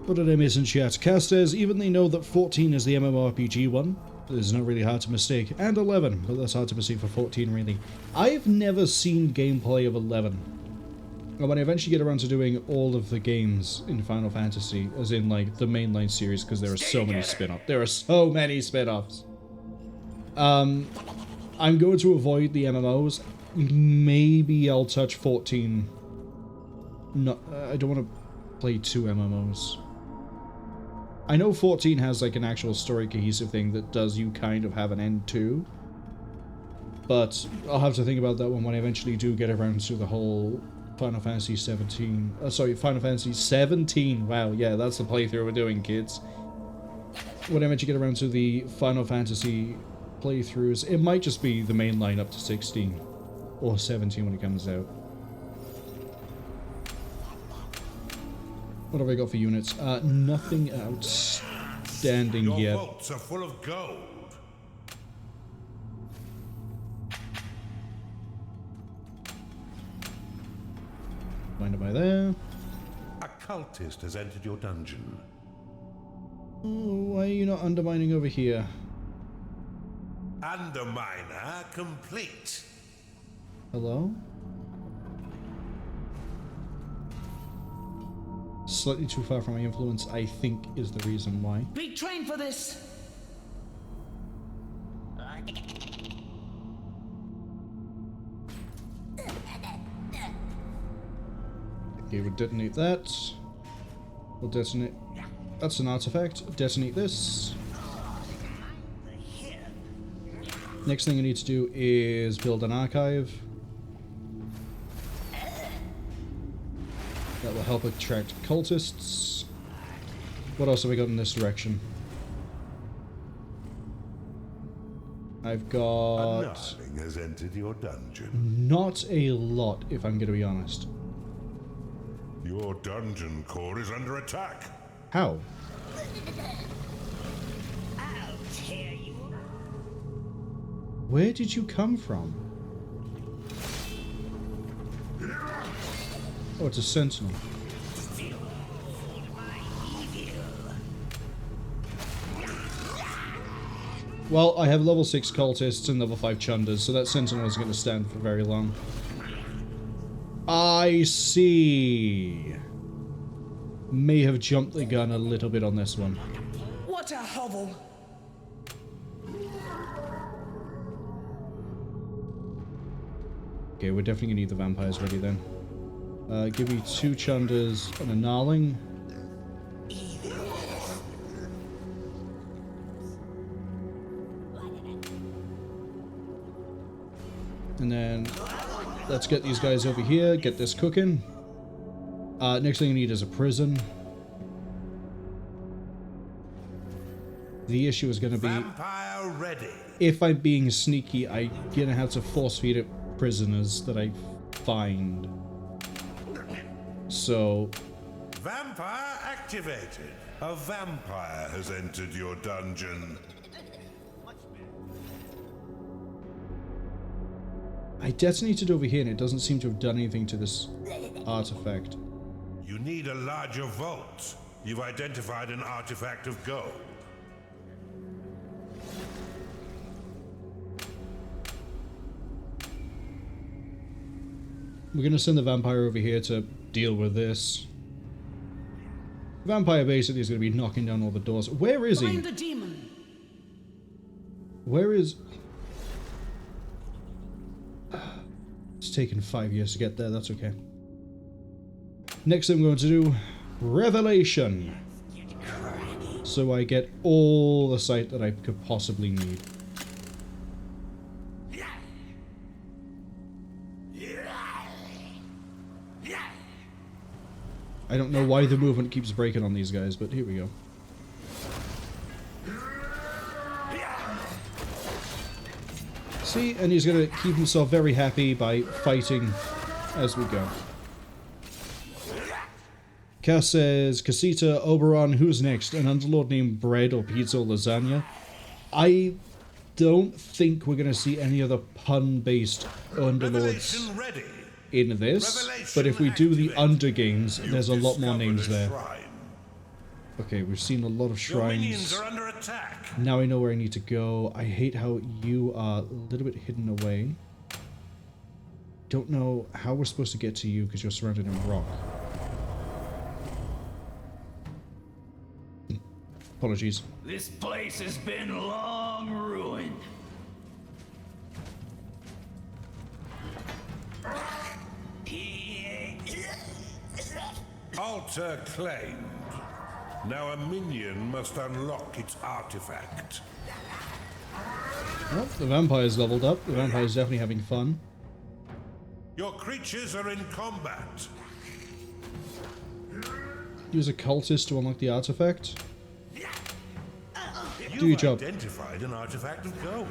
what did I miss in chat? Casters, even they know that 14 is the MMORPG one, it's not really hard to mistake. And 11, but that's hard to mistake for 14 really. I've never seen gameplay of 11. And when I eventually get around to doing all of the games in Final Fantasy, as in like the mainline series, because there are so many spin-offs. There are so many spin-offs. I'm going to avoid the MMOs. Maybe I'll touch 14. No, I don't want to play 2 MMOs. I know 14 has like an actual story cohesive thing that does you kind of have an end too. But I'll have to think about that one when I eventually do get around to the whole Final Fantasy 17. Final Fantasy 17. Wow, yeah, that's the playthrough we're doing, kids. When I eventually get around to the Final Fantasy playthroughs, it might just be the main line up to 16. Or 17 when it comes out. What have I got for units? Nothing outstanding Your yet. vaults are full of gold. Find it by there. A cultist has entered your dungeon. Oh, why are you not undermining over here? Underminer complete. Hello? Slightly too far from my influence, I think, is the reason why. Be trained for this. Okay, we'll detonate that. We'll detonate... That's an artifact. Detonate this. Next thing I need to do is build an archive. That will help attract cultists. What else have we got in this direction? I've got... A Gnarling has entered your dungeon. not a lot, if I'm going to be honest. Your dungeon core is under attack. How? I'll tear you. Where did you come from? Oh, it's a sentinel. Well, I have level 6 cultists and level 5 chunders, so that sentinel isn't going to stand for very long. I see. May have jumped the gun a little bit on this one. What a hovel. Okay, we're definitely going to need the vampires ready then. Give me 2 chunders and a gnarling. And then let's get these guys over here, get this cooking. Next thing I need is a prison. The issue is going to be, Vampire ready. if I'm being sneaky, I'm going to have to force feed it prisoners that I find. So... Vampire activated. A vampire has entered your dungeon. I detonated over here and it doesn't seem to have done anything to this artifact. You need a larger vault. You've identified an artifact of gold. We're going to send the vampire over here to deal with this. Vampire basically is going to be knocking down all the doors. Where is he? Find the demon. Where is... It's taken 5 years to get there, that's okay. Next thing I'm going to do, Revelation. So I get all the sight that I could possibly need. I don't know why the movement keeps breaking on these guys, but here we go. See, and he's going to keep himself very happy by fighting as we go. Cass says, Kasita, Oberon, who's next? An underlord named Bread or Pizza or Lasagna? I don't think we're going to see any other pun-based underlords Revelation ready. in this, but if we do the undergames, there's a lot more names there. Okay, we've seen a lot of Your minions shrines. are under attack. Now I know where I need to go. I hate how you are a little bit hidden away. Don't know how we're supposed to get to you because you're surrounded in rock. Apologies. This place has been long ruined. Altar claimed. Now a minion must unlock its artifact. Well, the vampire's leveled up. The vampire's definitely having fun. Your creatures are in combat. Use a cultist to unlock the artifact. You've Do your job. identified an artifact of gold.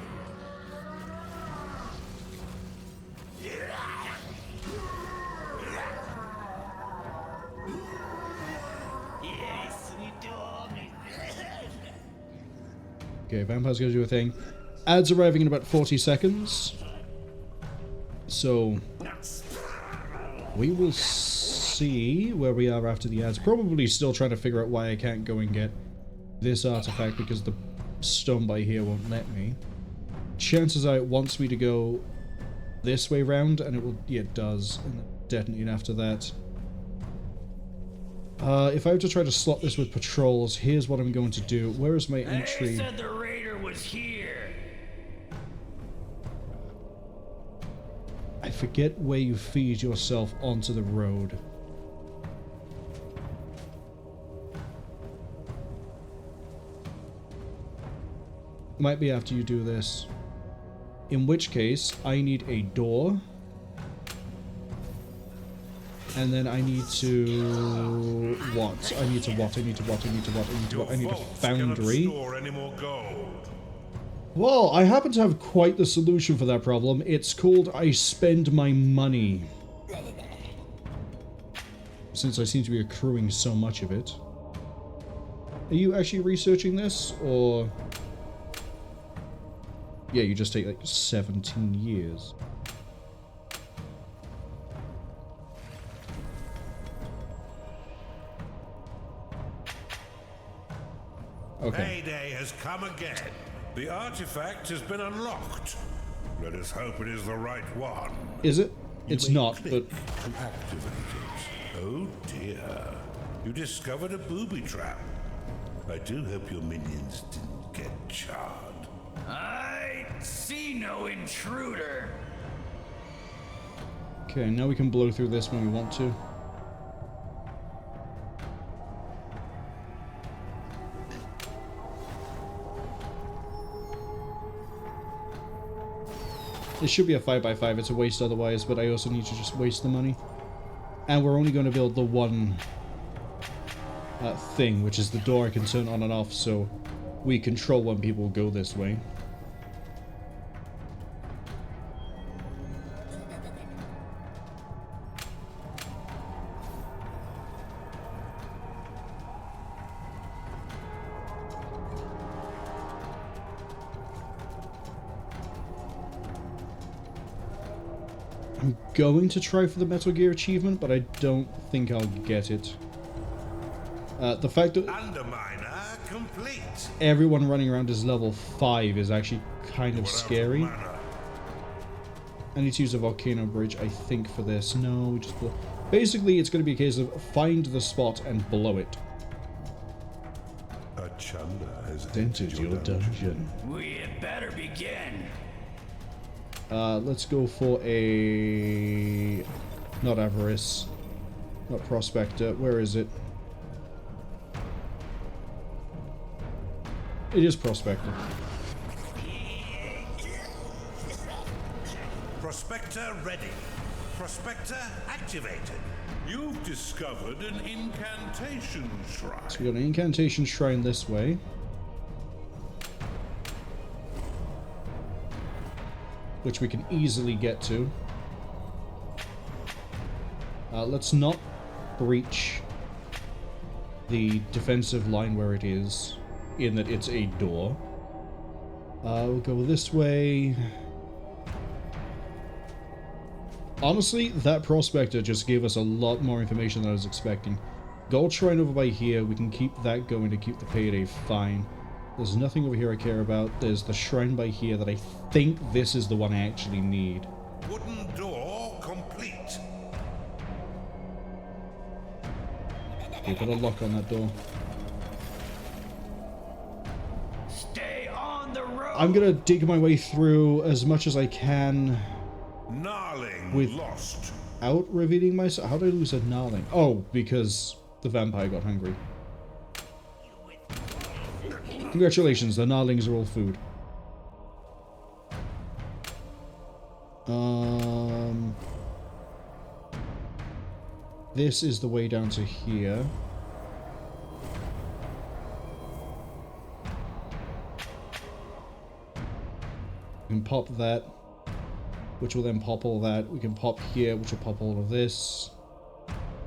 Okay, vampire's gonna do a thing. Ads arriving in about 40 seconds. So we will see where we are after the ads. Probably still trying to figure out why I can't go and get this artifact because the stone by here won't let me. Chances are it wants me to go this way round, and it will. Yeah, it does. And detonate after that. If I were to try to slot this with patrols, here's what I'm going to do. Where is my entry? They said the raider was here. I forget where you feed yourself onto the road. Might be after you do this. In which case, I need a door. And then I need to... what? I need to what? I need to what? I need to what? I need to what? I need a foundry. Well, I happen to have quite the solution for that problem. It's called I spend my money. Since I seem to be accruing so much of it. Are you actually researching this, or... yeah, you just take like 17 years. Okay. Payday has come again. The artifact has been unlocked. Let us hope it is the right one. Is it? It's not, but... activate it. Oh dear. You discovered a booby trap. I do hope your minions didn't get charred. I see no intruder. Okay, now we can blow through this when we want to. It should be a 5x5, it's a waste otherwise, but I also need to just waste the money. And we're only going to build the one thing, which is the door I can turn on and off, so we control when people go this way. I'm going to try for the Metal Gear achievement, but I don't think I'll get it. The fact that Underminer complete. everyone running around is level 5 is actually kind of scary. I need to use a volcano bridge, I think, for this. No, we just blow. Basically, it's going to be a case of find the spot and blow it. A Chunder has Entered your dungeon. We had better begin. Let's go for a... not Avarice. Not Prospector. Where is it? It is Prospector. Prospector ready. Prospector activated. You've discovered an incantation shrine. So we got an incantation shrine this way. Which we can easily get to. Let's not breach the defensive line where it is, in that it's a door. We'll go this way. Honestly, that Prospector just gave us a lot more information than I was expecting. Gold Shrine over by here, we can keep that going to keep the payday fine. There's nothing over here I care about. There's the shrine by here that I think this is the one I actually need. Wooden door complete. Okay, put a lock on that door. Stay on the road. I'm gonna dig my way through as much as I can Gnarling With- lost. without revealing myself. How did I lose a gnarling? Oh, because the vampire got hungry. Congratulations, the gnarlings are all food. This is the way down to here. We can pop that, which will then pop all that. We can pop here, which will pop all of this.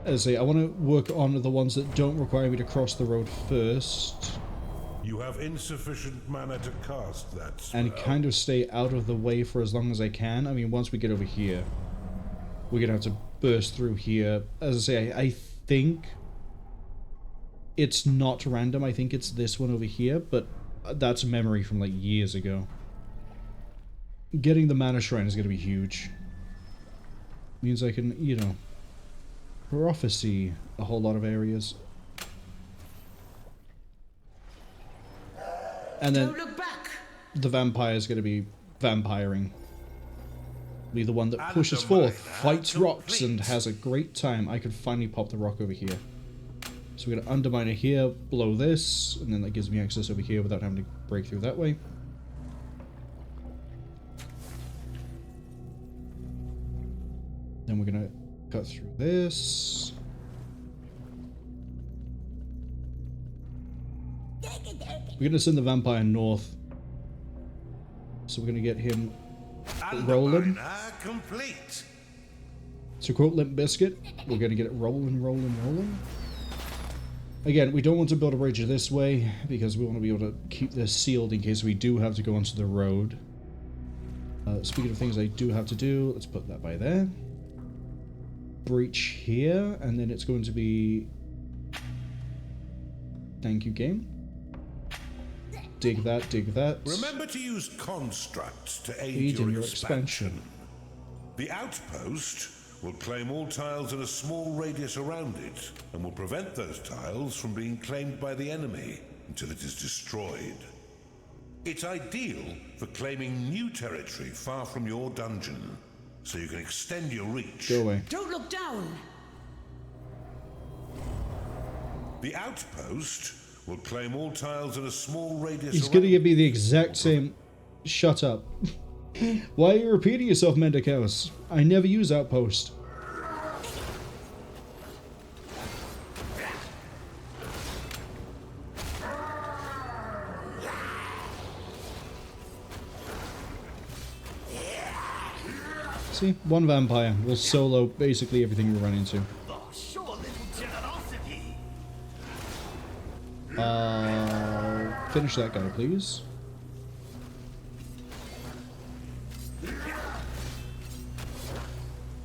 As I say, I want to work on the ones that don't require me to cross the road first. You have insufficient mana to cast that spell. and kind of stay out of the way for as long as I can. I mean, once we get over here, we're gonna have to burst through here. As I say, I think it's not random. I think it's this one over here, but that's memory from like years ago. Getting the mana shrine is gonna be huge. Means I can, you know, prophecy a whole lot of areas. And then Don't look back. the vampire is going to be vampiring. Be the one that pushes forth, fights rocks, and has a great time. I could finally pop the rock over here. So we're going to undermine it here, blow this, and then that gives me access over here without having to break through that way. Then we're going to cut through this. We're going to send the vampire north. So we're going to get him rolling. Complete. To quote Limp Bizkit, we're going to get it rolling, rolling, rolling. Again, we don't want to build a bridge this way, because we want to be able to keep this sealed in case we do have to go onto the road. Speaking of things I do have to do, let's put that by there. Breach here, and then it's going to be... Thank you, game. Dig that, dig that. Remember to use constructs to aid in your expansion. The outpost will claim all tiles in a small radius around it, and will prevent those tiles from being claimed by the enemy until it is destroyed. It's ideal for claiming new territory far from your dungeon, so you can extend your reach. Go away. Don't look down. The outpost will claim all tiles in a small radius He's around. gonna give me the exact same... Shut up. Why are you repeating yourself, Mendechaus? I never use outpost. See? One vampire will solo basically everything we run into. Show a little generosity. Finish that guy, please.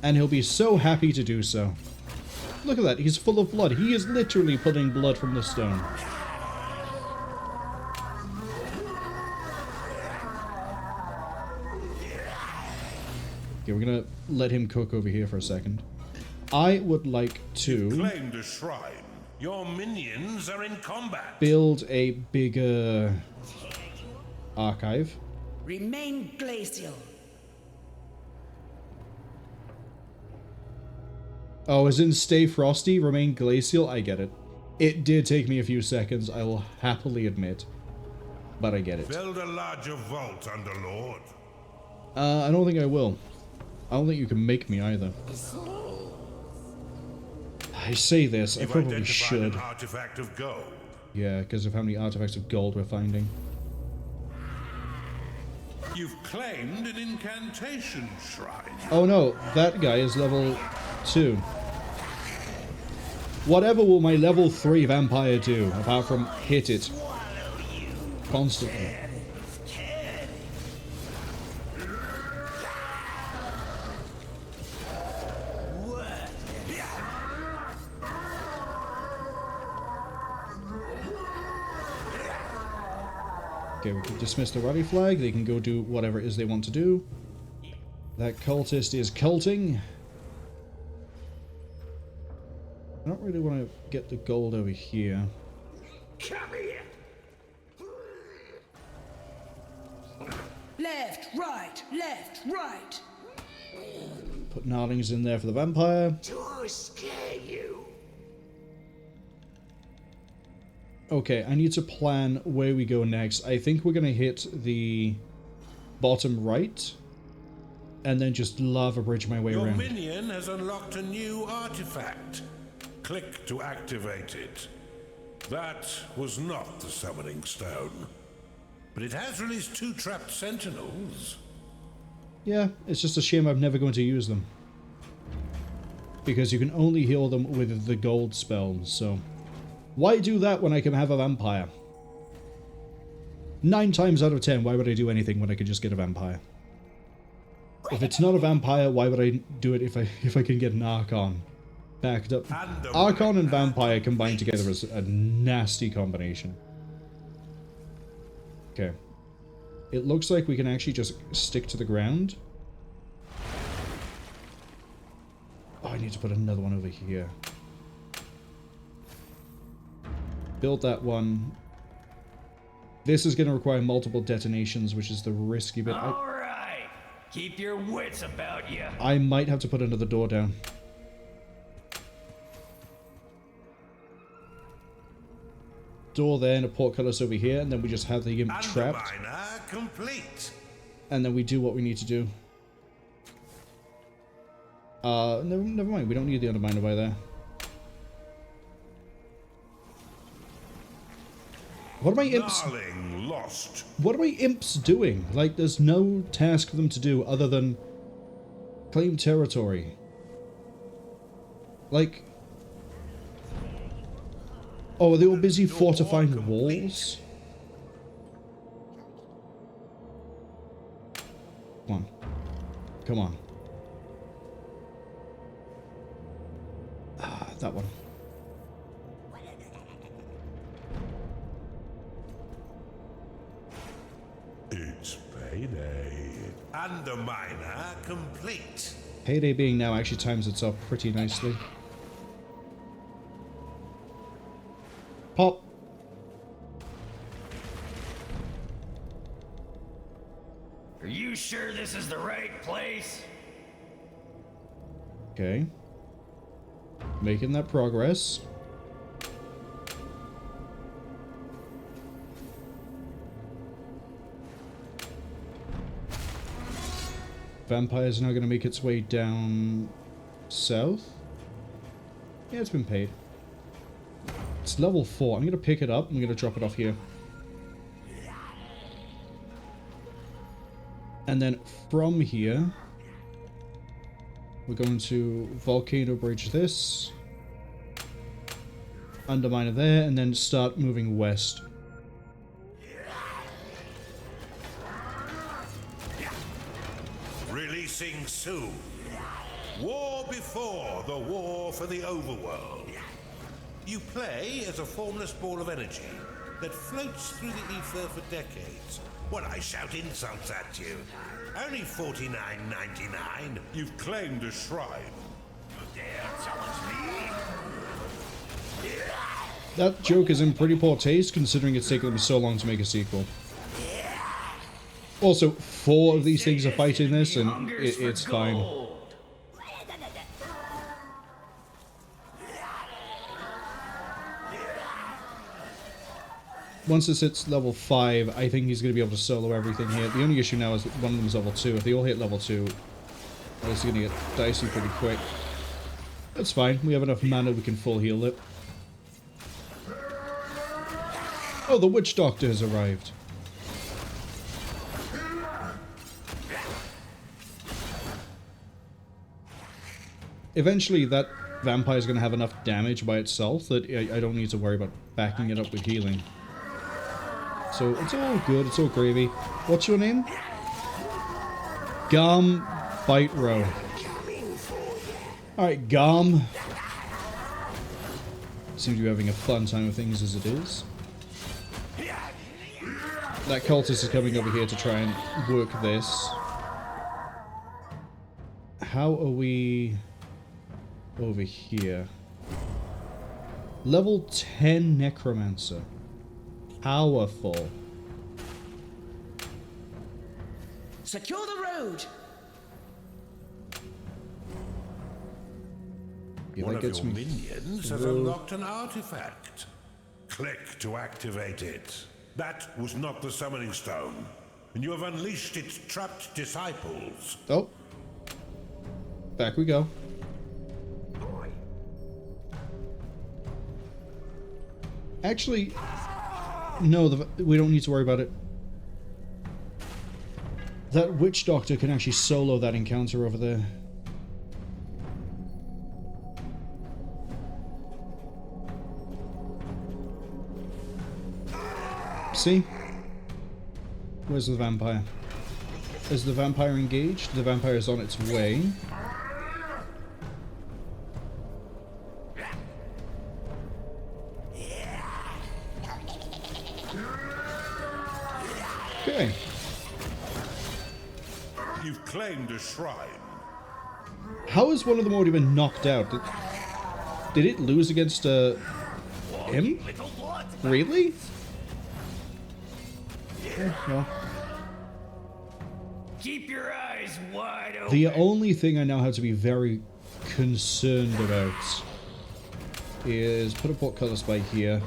And he'll be so happy to do so. Look at that, he's full of blood. He is literally pulling blood from the stone. Okay, we're gonna let him cook over here for a second. I would like to Claimed a shrine. Your minions are in combat. build a bigger archive. Remain glacial. Oh, as in stay frosty, remain glacial? I get it. It did take me a few seconds, I will happily admit. But I get it. Build a larger vault, Underlord. I don't think I will. I don't think you can make me either. I say this, I You've probably identified should. an artifact of gold. Yeah, because of how many artifacts of gold we're finding. You've claimed an incantation shrine. Oh no, that guy is level 2. Whatever will my level 3 vampire do, apart from hit it constantly? Okay, we can dismiss the rally flag. They can go do whatever it is they want to do. That cultist is culting. I don't really want to get the gold over here. Come here. Left, right. Put gnarlings in there for the vampire. To scare you. Okay, I need to plan where we go next. I think we're going to hit the bottom right. And then just lava bridge my way Your around. minion has unlocked a new artifact. Click to activate it. That was not the summoning stone. But it has released 2 trapped sentinels. Yeah, it's just a shame I'm never going to use them. Because you can only heal them with the gold spells, so... Why do that when I can have a vampire? 9 times out of 10, why would I do anything when I could just get a vampire? If it's not a vampire, why would I do it if I can get an Archon backed up? Archon and vampire combined together is a nasty combination. Okay. It looks like we can actually just stick to the ground. Oh, I need to put another one over here. Build that one. This is going to require multiple detonations, which is the risky bit. Alright, keep your wits about you. I might have to put another door down. Door there and a portcullis over here, and then we just have the imp trapped. Underminer complete. And then we do what we need to do. Never mind, we don't need the Underminer by there. What are my imps? Darling lost. What are my imps doing? Like, there's no task for them to do other than claim territory. Like, oh, are they all busy fortifying the walls? Come on. Come on. Ah, that one. It's payday. Underminer complete. Payday being now actually times itself pretty nicely. Pop. Are you sure this is the right place? Okay. Making that progress. Vampire's now going to make its way down south. Yeah, it's been paid. It's level 4. I'm going to pick it up. I'm going to drop it off here. And then from here, we're going to Volcano Bridge this. Underminer there, and then start moving west. Releasing soon. War before the war for the Overworld. You play as a formless ball of energy that floats through the ether for decades. When I shout insults at you, only $49.99. You've claimed a shrine. You dare challenge me? That joke is in pretty poor taste, considering it's taken them so long to make a sequel. Also, 4 of these things are fighting this, and it's fine. Once this hits level 5, I think he's going to be able to solo everything here. The only issue now is that one of them is level 2. If they all hit level 2, it's going to get dicey pretty quick. That's fine. We have enough mana, we can full heal it. Oh, the Witch Doctor has arrived. Eventually, that vampire is going to have enough damage by itself that I don't need to worry about backing it up with healing. So, it's all good, it's all gravy. What's your name? Gum Bite Row. Alright, Gum. Seem to be having a fun time with things as it is. That cultist is coming over here to try and work this. How are we over here? Level 10 Necromancer. Powerful. Secure the road. Yeah, One that of gets your me minions has unlocked an artifact. Click to activate it. That was not the summoning stone, and you have unleashed its trapped disciples. Oh. Back we go. Actually, no, we don't need to worry about it. That Witch Doctor can actually solo that encounter over there. See? Where's the vampire? Is the vampire engaged? The vampire is on its way. Okay. You've claimed a shrine. How has one of them already been knocked out? Did it lose against him? Really? Well. Keep your eyes wide open. The only thing I now have to be very concerned about is put a portcullis by here.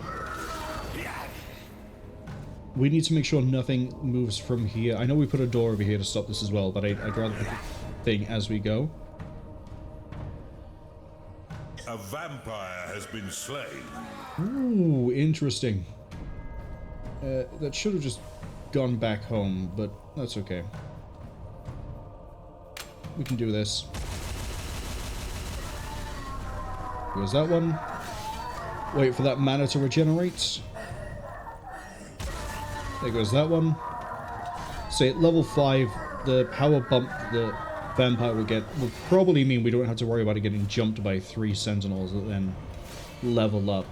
We need to make sure nothing moves from here. I know we put a door over here to stop this as well, but I'd rather put the thing as we go. A vampire has been slain. Ooh, interesting. That should have just gone back home, but that's okay. We can do this. Here's that one. Wait for that mana to regenerate. There goes that one. So at level 5, the power bump the vampire will get will probably mean we don't have to worry about it getting jumped by 3 sentinels that then level up.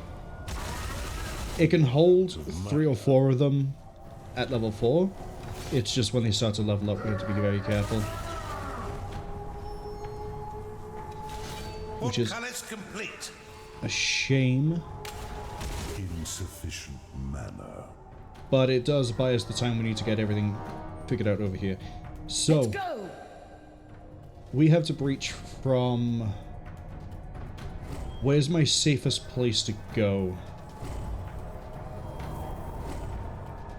It can hold 3 or 4 of them at level 4. It's just when they start to level up we have to be very careful. Which is complete. a shame. Insufficient mana. But it does buy us the time we need to get everything figured out over here. So, Let's go. we have to breach from... Where's my safest place to go?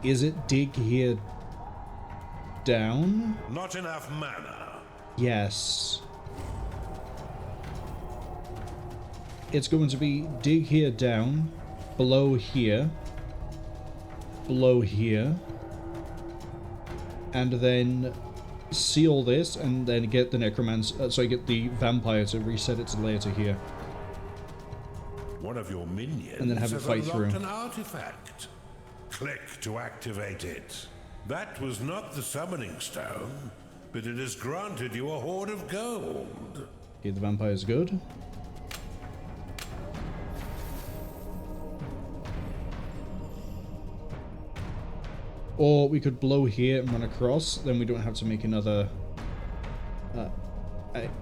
Is it dig here down? Not enough mana. Yes. It's going to be dig here down, below here, and then seal this, and then get the necromancer, get the vampire to reset its layer to here. One of your minions And then have it has fight through. unlocked an artifact. Click to activate it. That was not the summoning stone, but it has granted you a hoard of gold. Okay, the vampire's good. Or we could blow here and run across, then we don't have to make another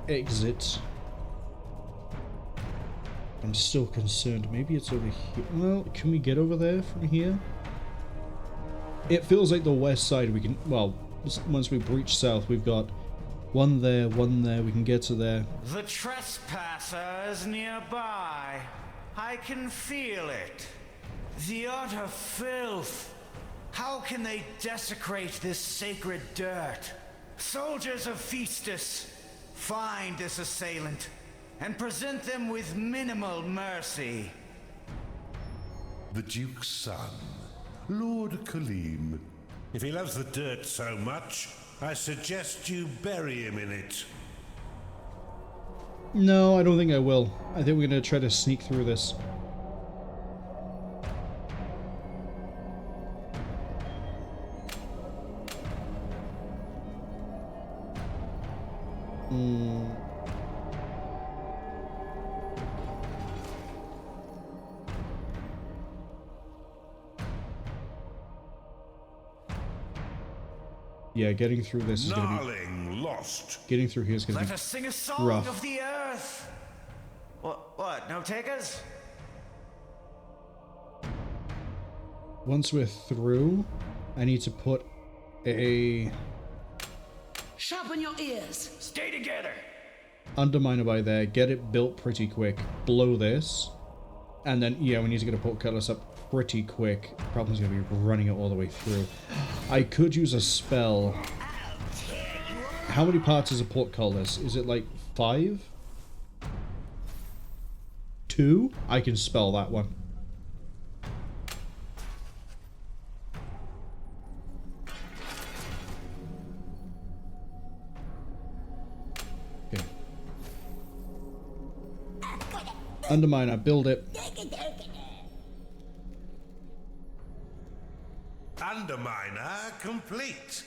exit. I'm still concerned. Maybe it's over here. Well, can we get over there from here? It feels like the west side we can... Well, once we breach south, we've got one there, we can get to there. The trespasser is nearby. I can feel it. The utter filth. How can they desecrate this sacred dirt? Soldiers of Festus, find this assailant and present them with minimal mercy. The Duke's son, Lord Kalim. If he loves the dirt so much, I suggest you bury him in it. No, I don't think I will. I think we're going to try to sneak through this. Yeah, getting through this is going to be... lost. Getting through here is going to Let be us sing a song rough. of the earth. What? No takers? Once we're through, I need to put a Sharpen your ears. Stay together. underminer by there, get it built pretty quick, blow this, and then, yeah, we need to get a portcullis up pretty quick. Problem's going to be running it all the way through. I could use a spell. How many parts is a portcullis? Is it like 5? 2? I can spell that one. Okay. Underminer, build it. Underminer complete.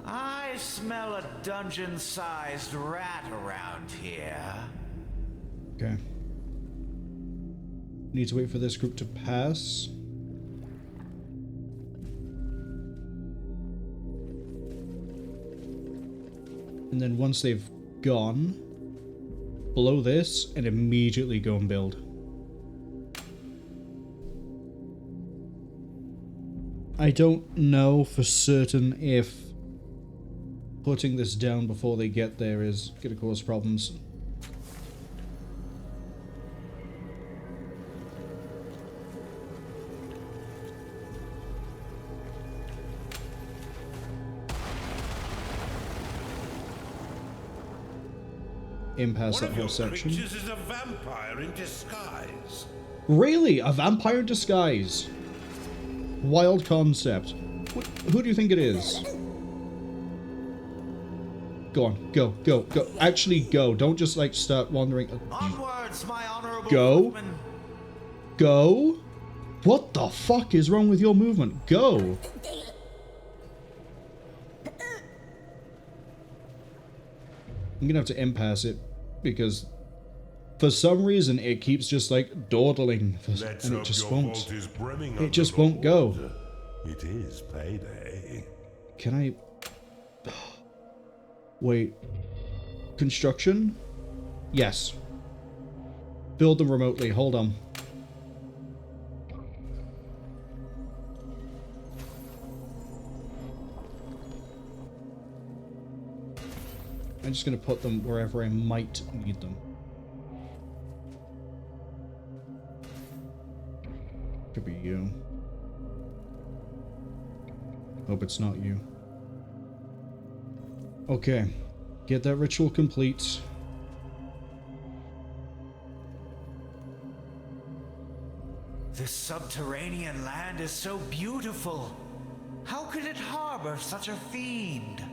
I smell a dungeon-sized rat around here. Okay. Need to wait for this group to pass. And then once they've gone, blow this and immediately go and build. I don't know for certain if putting this down before they get there is going to cause problems. Impasse that whole section. One of your creatures is a vampire in disguise. Really? A vampire in disguise? Wild concept. Who do you think it is? Go on. Go. Go. Go. Actually, go. Don't just, like, start wandering. Onwards, my honorable Go. footman. Go? What the fuck is wrong with your movement? Go. I'm gonna have to impasse it, because for some reason it keeps just like dawdling, and it just won't. It just won't go. It is payday. Can I... Wait. Construction? Yes. Build them remotely. Hold on. I'm just going to put them wherever I might need them. Could be you. Hope it's not you. Okay. Get that ritual complete. This subterranean land is so beautiful. How could it harbor such a fiend?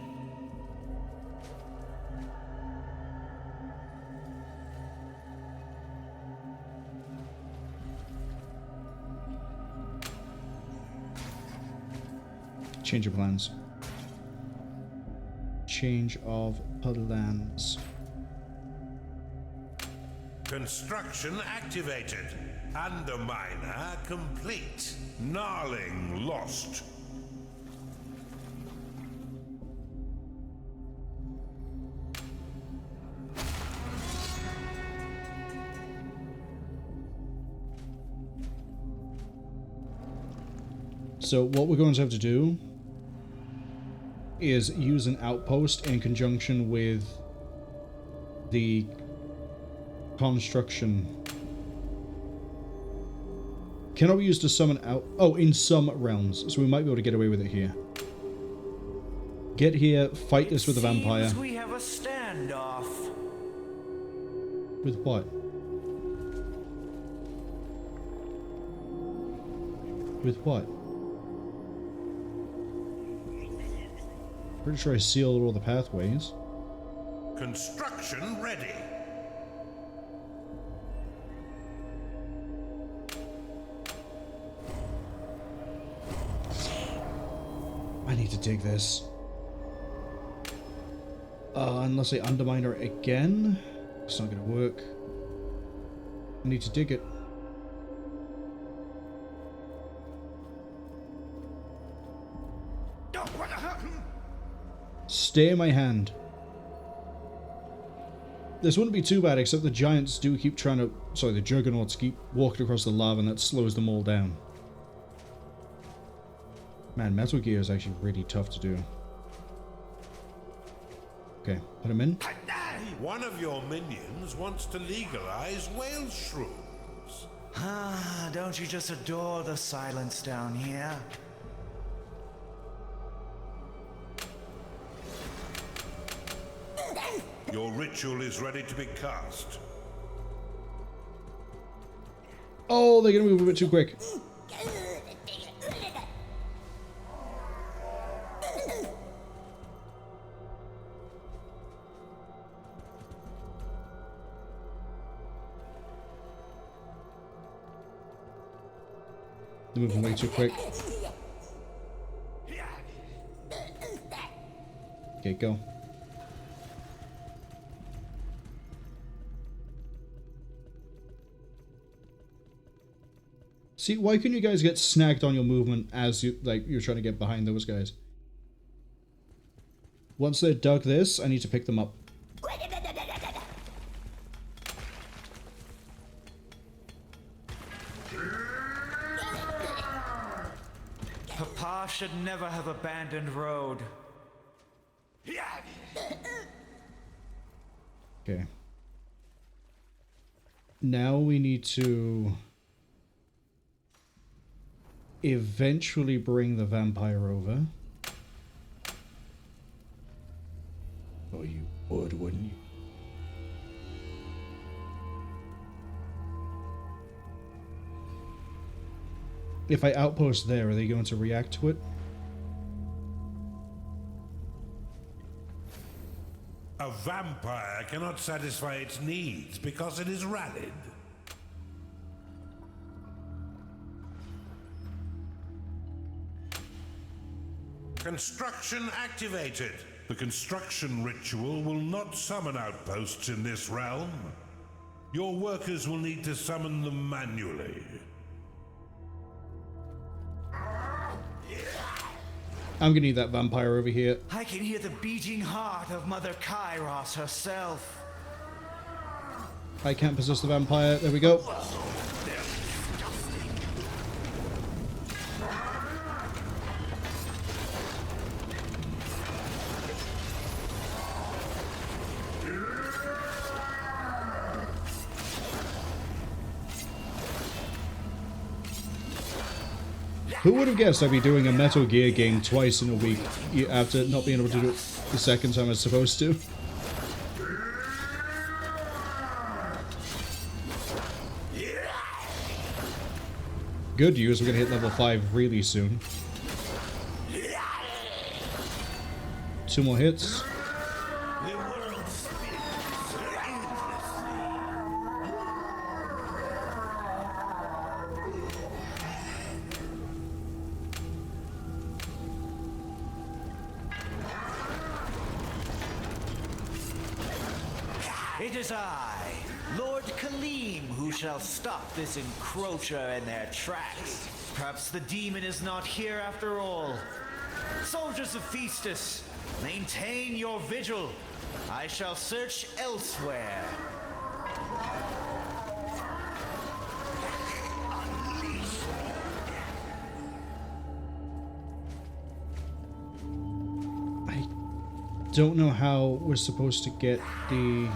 Change of plans. Change of plans. Construction activated. Underminer complete. Gnarling lost. So what we're going to have to do is use an outpost in conjunction with the construction. Cannot be used to summon out... Oh, in some realms. So we might be able to get away with it here. Get here, fight this with the vampire. Seems we have a standoff. With what? With what? Pretty sure I sealed all the pathways. Construction ready. I need to dig this. Unless I underminer it again. It's not gonna work. I need to dig it. Stay in my hand. This wouldn't be too bad, except the giants do keep trying to... Sorry, the juggernauts keep walking across the lava, and that slows them all down. Man, Metal Gear is actually really tough to do. Okay, put him in. One of your minions wants to legalize whale shrooms. Ah, don't you just adore the silence down here? Your ritual is ready to be cast. Oh, they're gonna move a bit too quick. moving way too quick. Okay, go. See, why couldn't you guys get snagged on your movement as you're trying to get behind those guys? Once they're dug this, I need to pick them up. Papa should never have abandoned Rhoad. Okay. Now we need to eventually bring the vampire over. Oh, you would, wouldn't you? If I outpost there, are they going to react to it? A vampire cannot satisfy its needs because it is rallied. Construction activated. The construction ritual will not summon outposts in this realm. Your workers will need to summon them manually. I'm gonna need that vampire over here. I can hear the beating heart of Mother Kairos herself. I can't possess the vampire. There we go. Who would have guessed I'd be doing a Metal Gear game twice in a week after not being able to do it the second time I was supposed to? Good news, we're gonna hit level 5 really soon. 2 more hits. It is I, Lord Kaleem, who shall stop this encroacher in their tracks. Perhaps the demon is not here after all. Soldiers of Festus, maintain your vigil. I shall search elsewhere. I don't know how we're supposed to get the...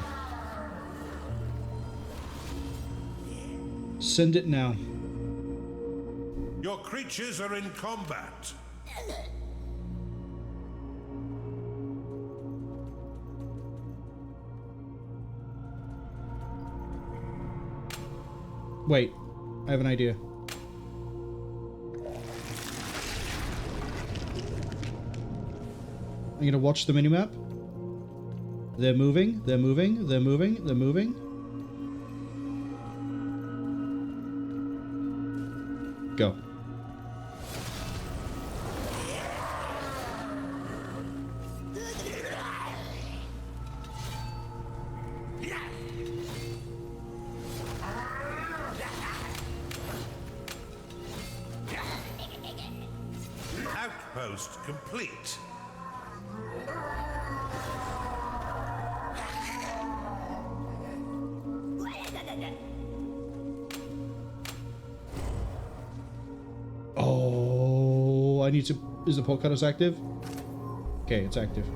Send it now. Your creatures are in combat. Wait, I have an idea. I'm gonna watch the minimap. They're moving, they're moving, they're moving, they're moving. Go. Outpost complete. Oh, I need to... Is the portcullis active? Okay, it's active.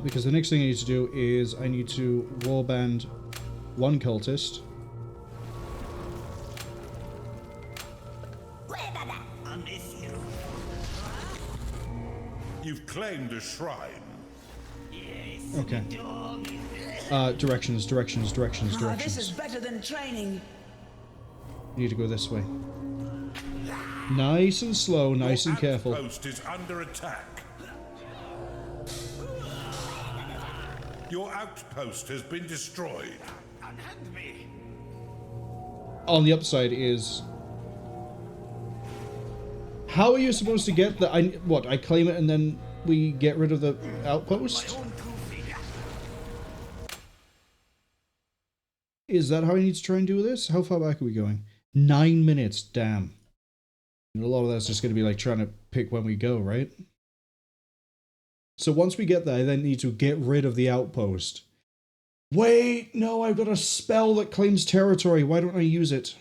Because the next thing I need to do is I need to warband one cultist. You've claimed a shrine. Okay. Directions, directions, directions, Ah, this directions. is better than training. I need to go this way. Nice and slow, nice and careful. Your outpost is under attack. Your outpost has been destroyed. On the upside is How are you supposed to get the... what, I claim it and then we get rid of the outpost? Is that how I need to try and do this? How far back are we going? 9 minutes, damn. And a lot of that's just going to be like trying to pick when we go, right? So once we get there, I then need to get rid of the outpost. Wait, no, I've got a spell that claims territory. Why don't I use it?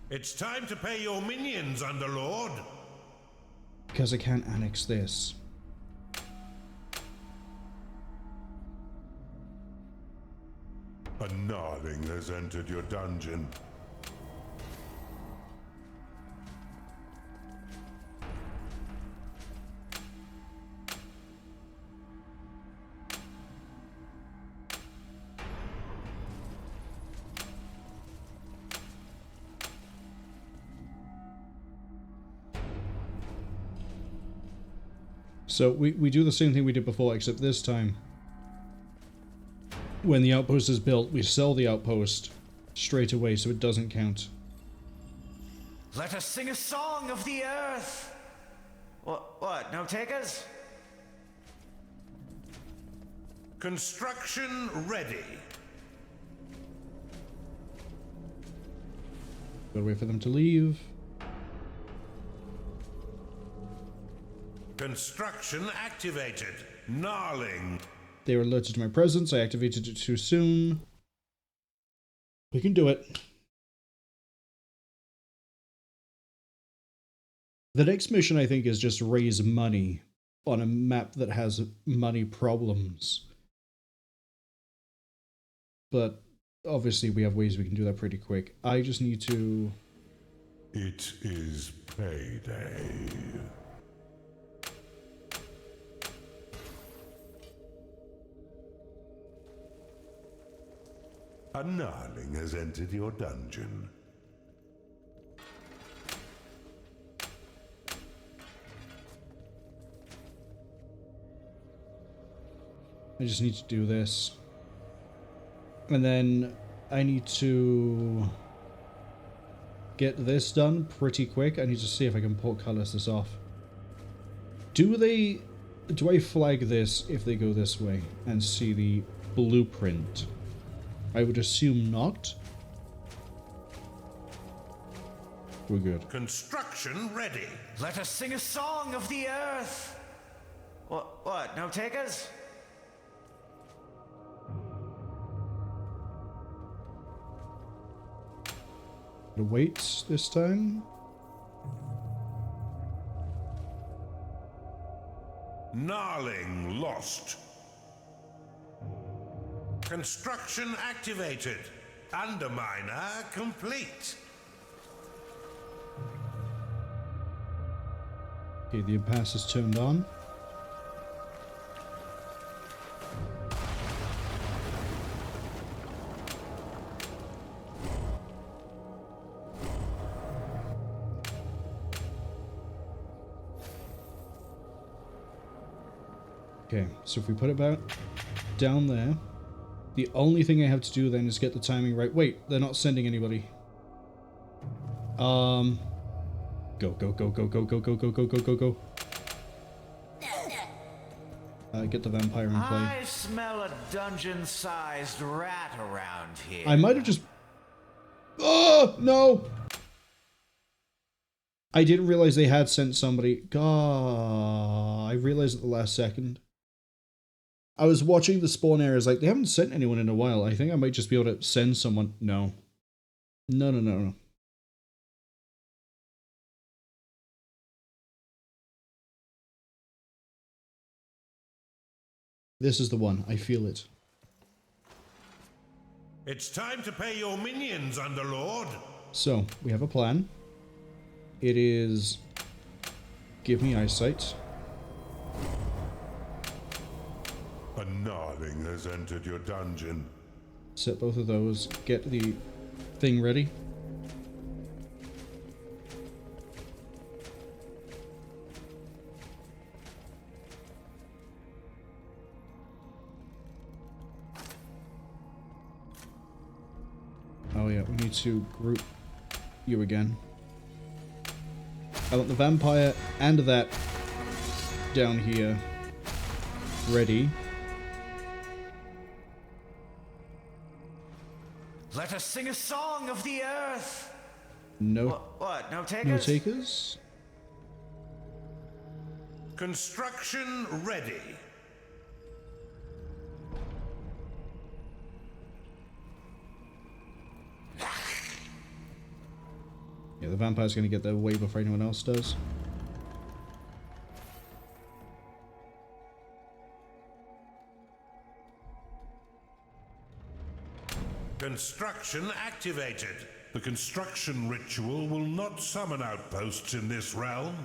It's time to pay your minions, Underlord. Because I can't annex this. A gnarling has entered your dungeon. So we do the same thing we did before, except this time, when the outpost is built, we sell the outpost straight away so it doesn't count. Let us sing a song of the earth. What? No takers? Construction ready. Gotta wait for them to leave. Construction activated. Gnarling. They were alerted to my presence. I activated it too soon. We can do it. The next mission, I think, is just raise money on a map that has money problems. But obviously we have ways we can do that pretty quick. I just need to... It is payday. A gnarling has entered your dungeon. I just need to do this. And then I need to get this done pretty quick. I need to see if I can portcullis this off. Do I flag this if they go this way and see the blueprint? I would assume not. We're good. Construction ready. Let us sing a song of the earth. What? No takers? The weights this time. Gnarling lost. Construction activated. Underminer complete. Okay, the impasse is turned on. Okay, so if we put it back down there, the only thing I have to do then is get the timing right. Wait, they're not sending anybody. Go. Get the vampire in play. I smell a dungeon-sized rat around here. I might have just... Oh, no! I didn't realize they had sent somebody. God, I realized at the last second. I was watching the spawn areas like, they haven't sent anyone in a while. I think I might just be able to send someone. No. No. This is the one. I feel it. It's time to pay your minions, Underlord. So, we have a plan. It is... Give me eyesight. A gnarling has entered your dungeon. Set both of those. Get the thing ready. Oh yeah, we need to group you again. I want the vampire and that down here ready. Let us sing a song of the earth. No. What? No takers? No takers? Construction ready. Yeah, the vampire's going to get there way before anyone else does. Construction activated. The construction ritual will not summon outposts in this realm.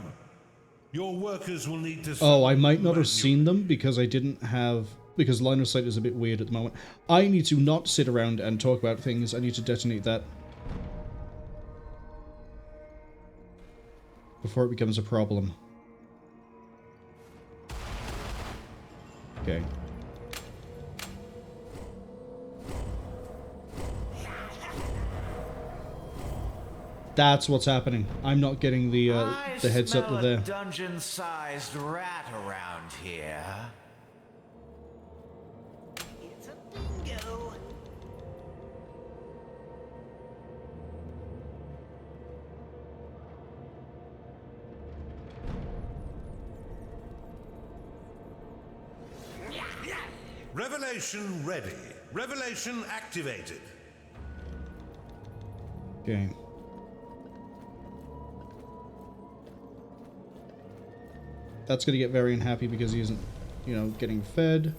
Your workers will need to... Oh, I might not have seen them because I didn't have... Because line of sight is a bit weird at the moment. I need to not sit around and talk about things. I need to detonate that before it becomes a problem. Okay. That's what's happening. I'm not getting the heads up that they're... dungeon-sized rat around here. It's a bingo. Revelation ready. Revelation activated. Okay. That's going to get very unhappy because he isn't, you know, getting fed.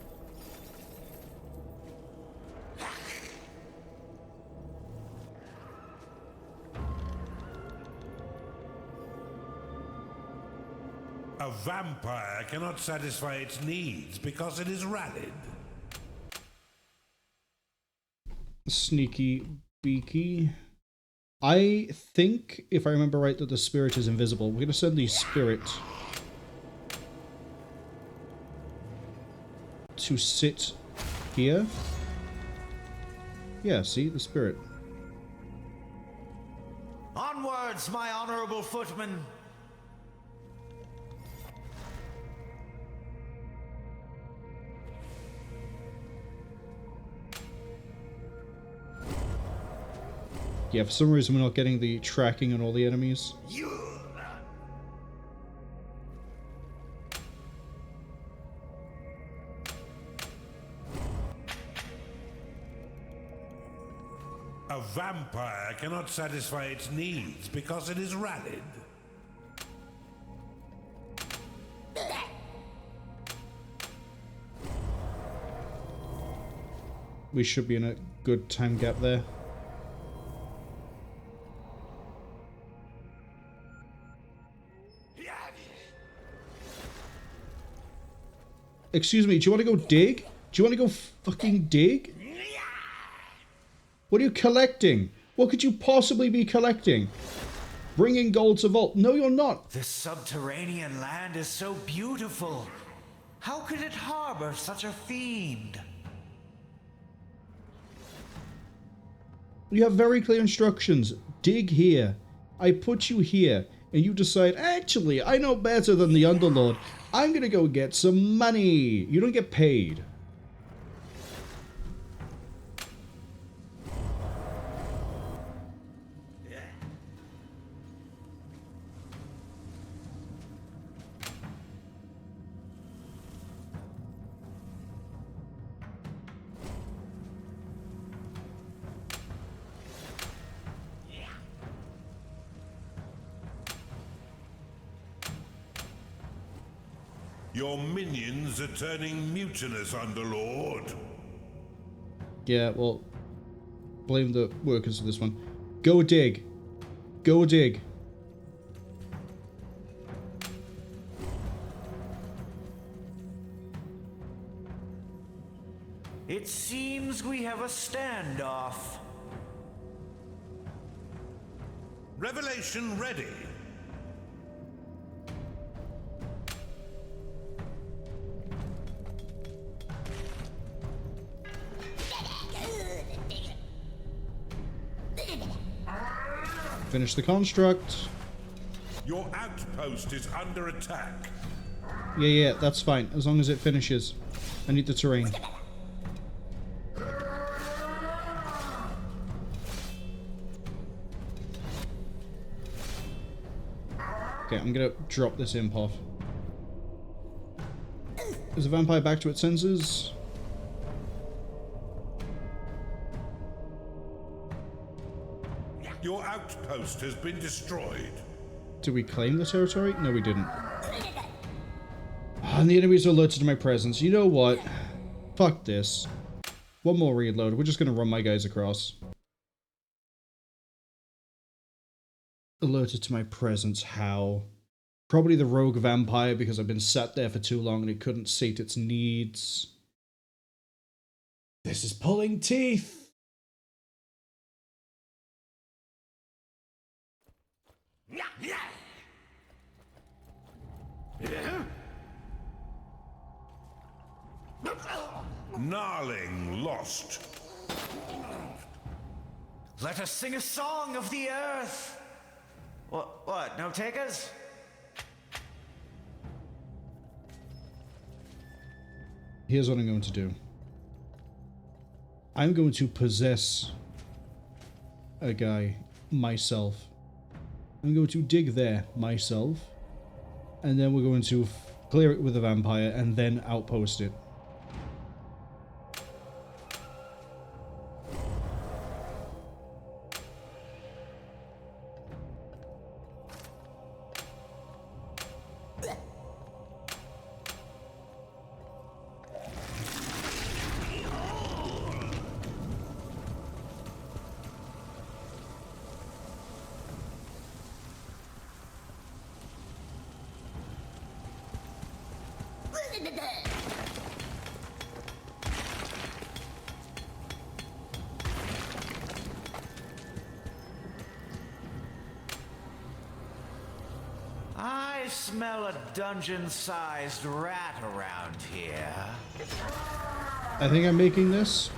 A vampire cannot satisfy its needs because it is rallied. Sneaky beaky. I think, if I remember right, that the spirit is invisible. We're going to send the spirit to sit here. Yeah, see? The spirit. Onwards, my honorable footman. Yeah, for some reason we're not getting the tracking on all the enemies. A vampire cannot satisfy its needs because it is rallied. We should be in a good time gap there. Excuse me, do you want to go dig? Do you want to go fucking dig? What are you collecting? What could you possibly be collecting? Bringing gold to vault. No, you're not. This subterranean land is so beautiful. How could it harbor such a fiend? You have very clear instructions. Dig here. I put you here. And you decide, actually, I know better than the Underlord. I'm gonna go get some money. You don't get paid. Your minions are turning mutinous, Underlord. Yeah, well, blame the workers for this one. Go dig. Go dig. It seems we have a standoff. Revelation ready. Finish the construct. Your outpost is under attack. Yeah, that's fine. As long as it finishes. I need the terrain. Okay, I'm gonna drop this imp off. Is the vampire back to its senses? Your outpost has been destroyed. Did we claim the territory? No, we didn't. And the enemies are alerted to my presence. You know what? Fuck this. One more reload. We're just gonna run my guys across. Alerted to my presence. How? Probably the rogue vampire because I've been sat there for too long and it couldn't sate its needs. This is pulling teeth. Gnarling lost. Let us sing a song of the earth. What? No takers? Here's what I'm going to do. I'm going to possess a guy myself. I'm going to dig there myself. And then we're going to clear it with a vampire and then outpost it. I smell a dungeon-sized rat around here. I think I'm making this.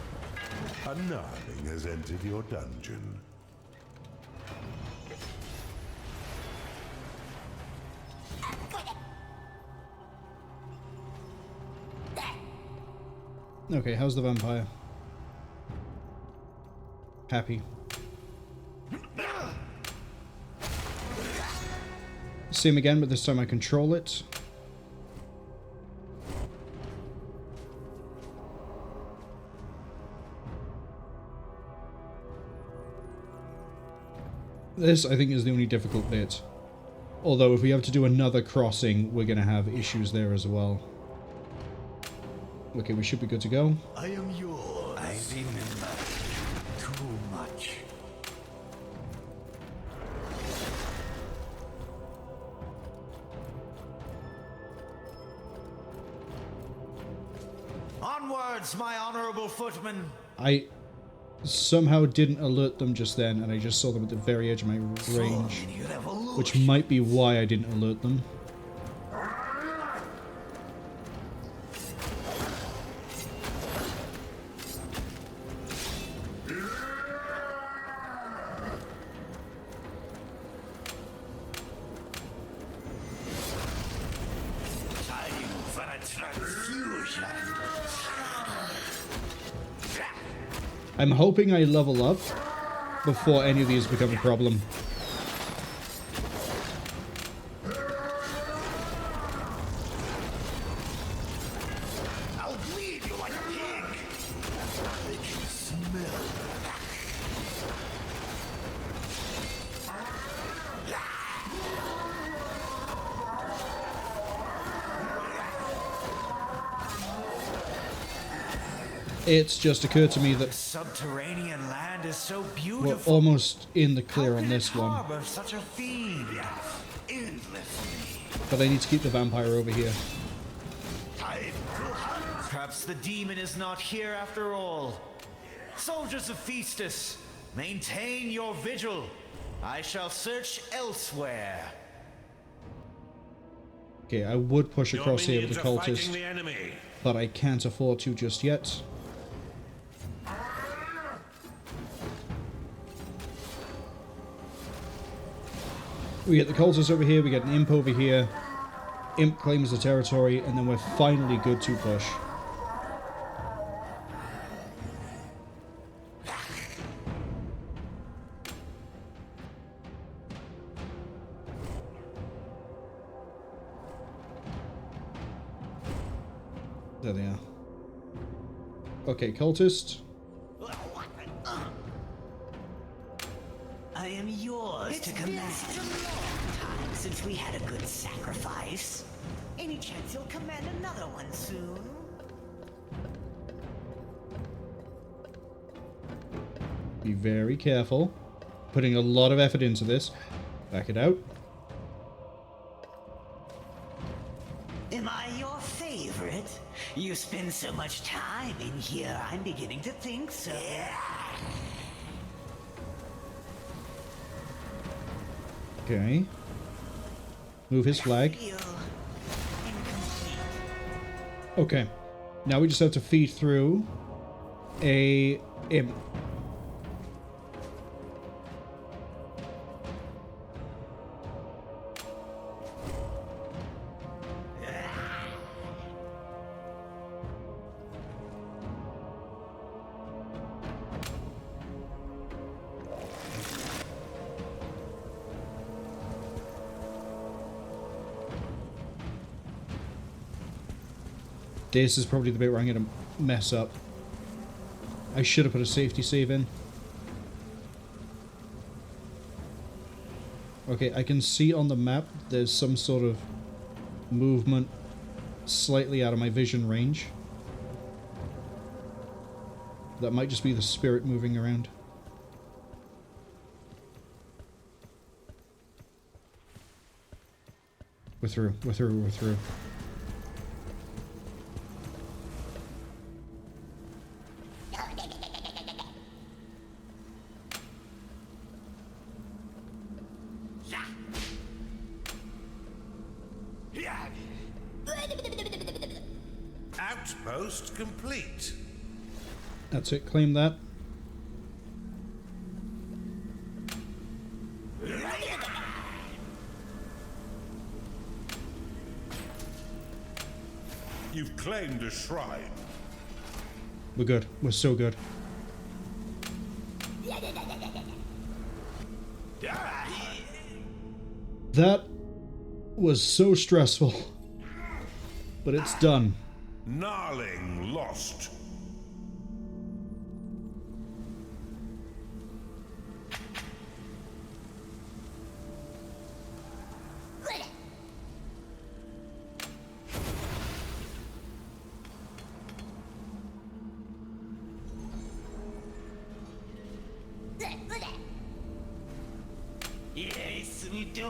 A gnarling has entered your dungeon. Okay, how's the vampire? Happy. Same again, but this time I control it. This, I think, is the only difficult bit. Although, if we have to do another crossing, we're going to have issues there as well. Okay, we should be good to go. I am yours. I remember too much. Onwards, my honorable footman. I somehow didn't alert them just then, and I just saw them at the very edge of my range. Which might be why I didn't alert them. I'm hoping I level up before any of these become a problem. I'll bleed you like a pig. I can smell. It's just occurred to me that Subterranean land is so we're beautiful. almost in the clear on this one. Harbor such a fiend endlessly. But I need to keep the vampire over here. Perhaps the demon is not here after all. Soldiers of Festus, maintain your vigil. I shall search elsewhere. Okay, I would push Your across here with minions the are fighting cultist, the enemy. but I can't afford to just yet. We get the cultists over here, we get an imp over here. Imp claims the territory, and then we're finally good to push. There they are. Okay, cultist. I am yours to command. Such a long time since we had a good sacrifice. Any chance you'll command another one soon? Be very careful. Putting a lot of effort into this. Back it out. Am I your favorite? You spend so much time in here, I'm beginning to think so. Okay. Move his flag. Feel incomplete. Okay. Now we just have to feed through a imp. This is probably the bit where I'm going to mess up. I should have put a safety save in. Okay, I can see on the map there's some sort of movement slightly out of my vision range. That might just be the spirit moving around. We're through, we're through, we're through. Outpost complete. That's it, claim that. You've claimed a shrine. We're good. We're so good. That was so stressful. But it's done. Gnarling lost. Yes, we do.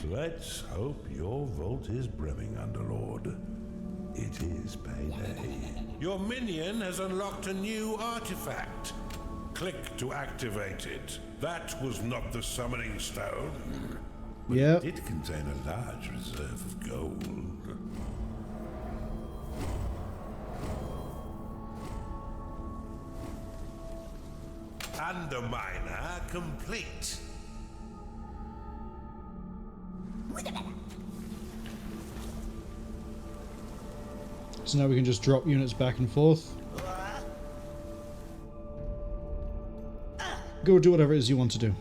Let's hope your vault is brimming, Underlord. It is payday. Your minion has unlocked a new artifact. Click to activate it. That was not the summoning stone. But Yeah. it did contain a large reserve of gold. Underminer complete. So now we can just drop units back and forth. Go do whatever it is you want to do.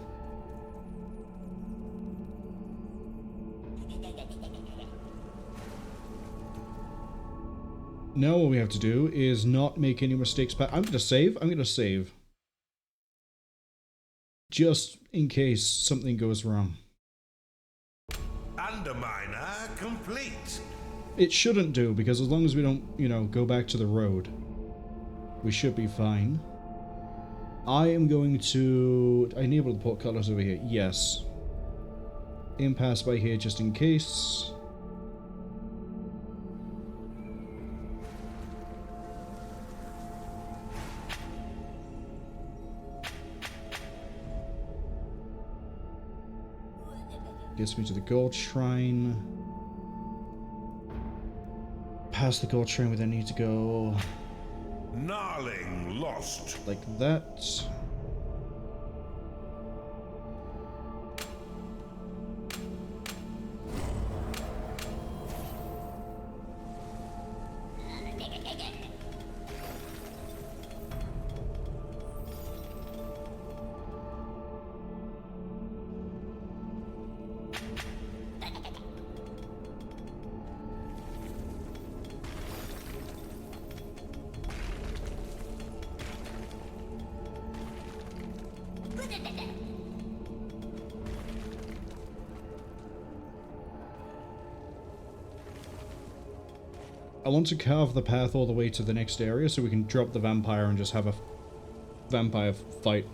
Now what we have to do is not make any mistakes. I'm going to save. I'm going to save. Just in case something goes wrong. Underminer complete. It shouldn't do, because as long as we don't, you know, go back to the road, we should be fine. I am going to enable the portcullis over here. Yes. Impasse by here just in case. Gets me to the gold shrine. Past the gold shrine, we then need to go Gnarling lost. like that. I want to carve the path all the way to the next area so we can drop the vampire and just have a vampire fight.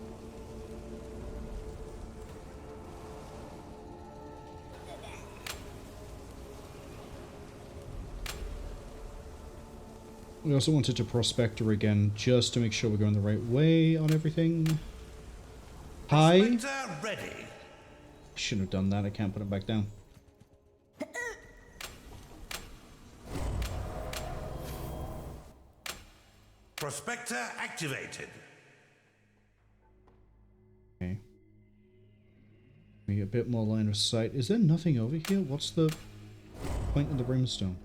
We also wanted to prospect her again just to make sure we're going the right way on everything. Hi. Ready. Shouldn't have done that. I can't put it back down. Prospector activated. Okay. Maybe a bit more line of sight. Is there nothing over here? What's the point of the brimstone?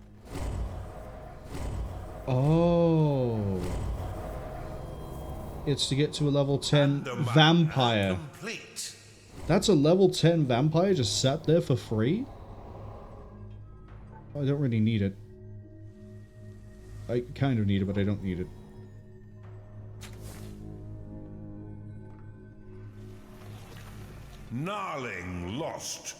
Oh. It's to get to a level 10 vampire. Complete. That's a level 10 vampire just sat there for free? I don't really need it. I kind of need it, but I don't need it. Gnarling lost.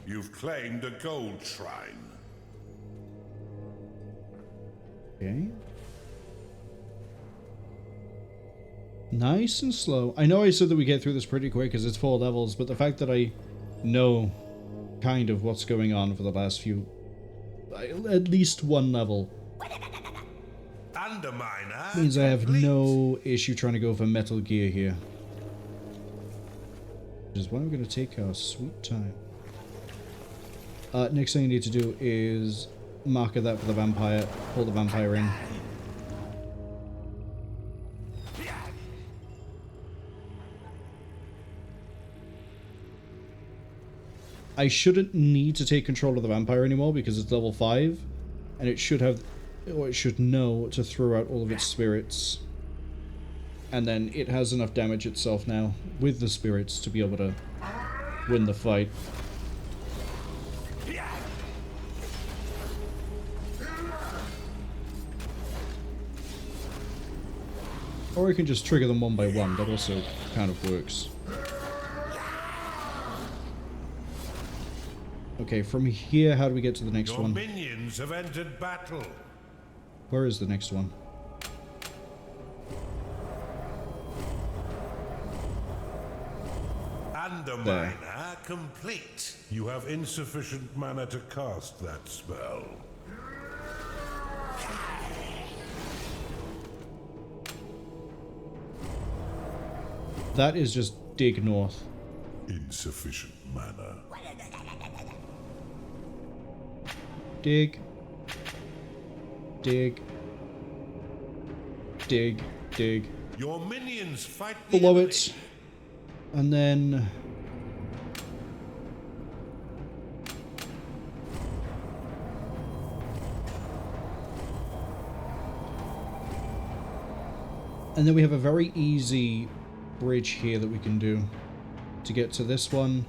You've claimed a gold shrine. Okay. Nice and slow. I know I said that we get through this pretty quick because it's 4 levels, but the fact that I know kind of what's going on for the last few... at least 1 level. Underminer Means I have complete. no issue trying to go for Metal Gear here. Which is why we're going to take our sweet time. Next thing I need to do is marker that for the vampire, pull the vampire in. I shouldn't need to take control of the vampire anymore because it's level 5, and it should have, or it should know to throw out all of its spirits. And then it has enough damage itself now with the spirits to be able to win the fight. Or I can just trigger them one by one, that also kind of works. Okay, from here, how do we get to the next Your one? minions have entered battle. Where is the next one? Underminer complete. You have insufficient mana to cast that spell. That is just dig north. Insufficient mana. Dig. Dig. Dig. Dig. Your minions fight the Below enemy. it. And then... and then we have a very easy bridge here that we can do to get to this one.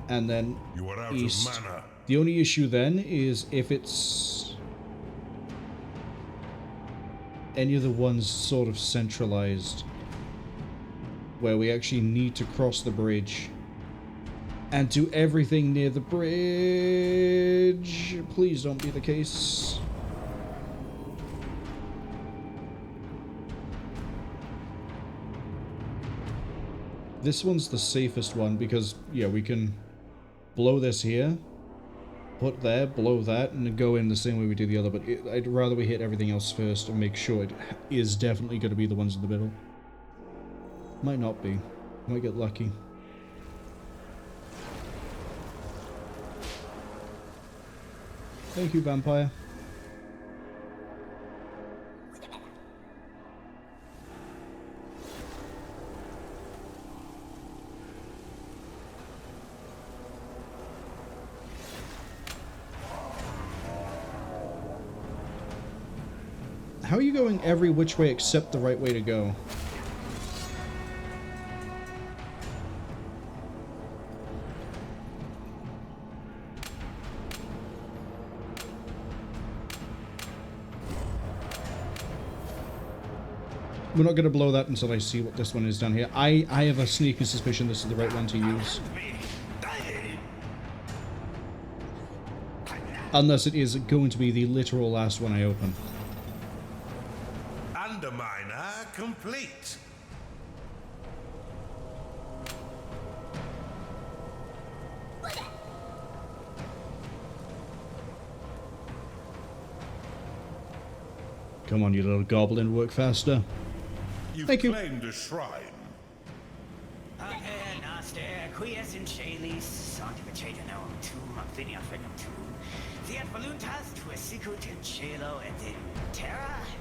And then You are out east. of mana. The only issue then is if it's any of the ones sort of centralized where we actually need to cross the bridge and do everything near the bridge. Please don't be the case. This one's the safest one because, yeah, we can blow this here, put there, blow that, and go in the same way we do the other, but I'd rather we hit everything else first and make sure it is definitely going to be the ones in the middle. Might not be. Might get lucky. Thank you, vampire. How are you going every which way except the right way to go? We're not going to blow that until I see what this one is down here. I have a sneaking suspicion this is the right one to use. Unless it is going to be the literal last one I open. Underminer complete. Come on, you little goblin, work faster. You've Thank you. claimed a shrine.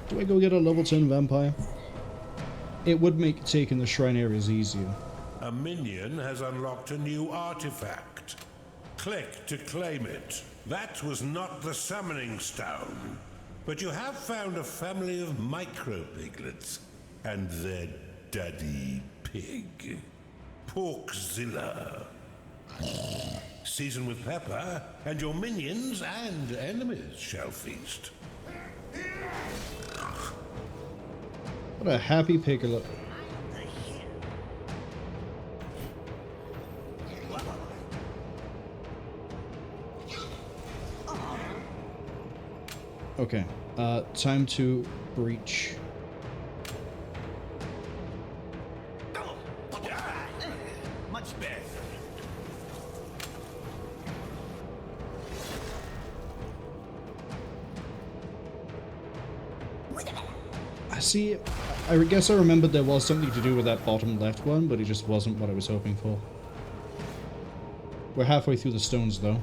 Do I go get a level 10 vampire? It would make taking the shrine areas easier. A minion has unlocked a new artifact. Click to claim it. That was not the summoning stone. But you have found a family of micro-piglets. And their daddy pig. Porkzilla. Season with pepper, and your minions and enemies shall feast. What a happy piglet. Okay, time to breach. Much better. I see. I guess I remembered there was something to do with that bottom left one, but it just wasn't what I was hoping for. We're halfway through the stones, though.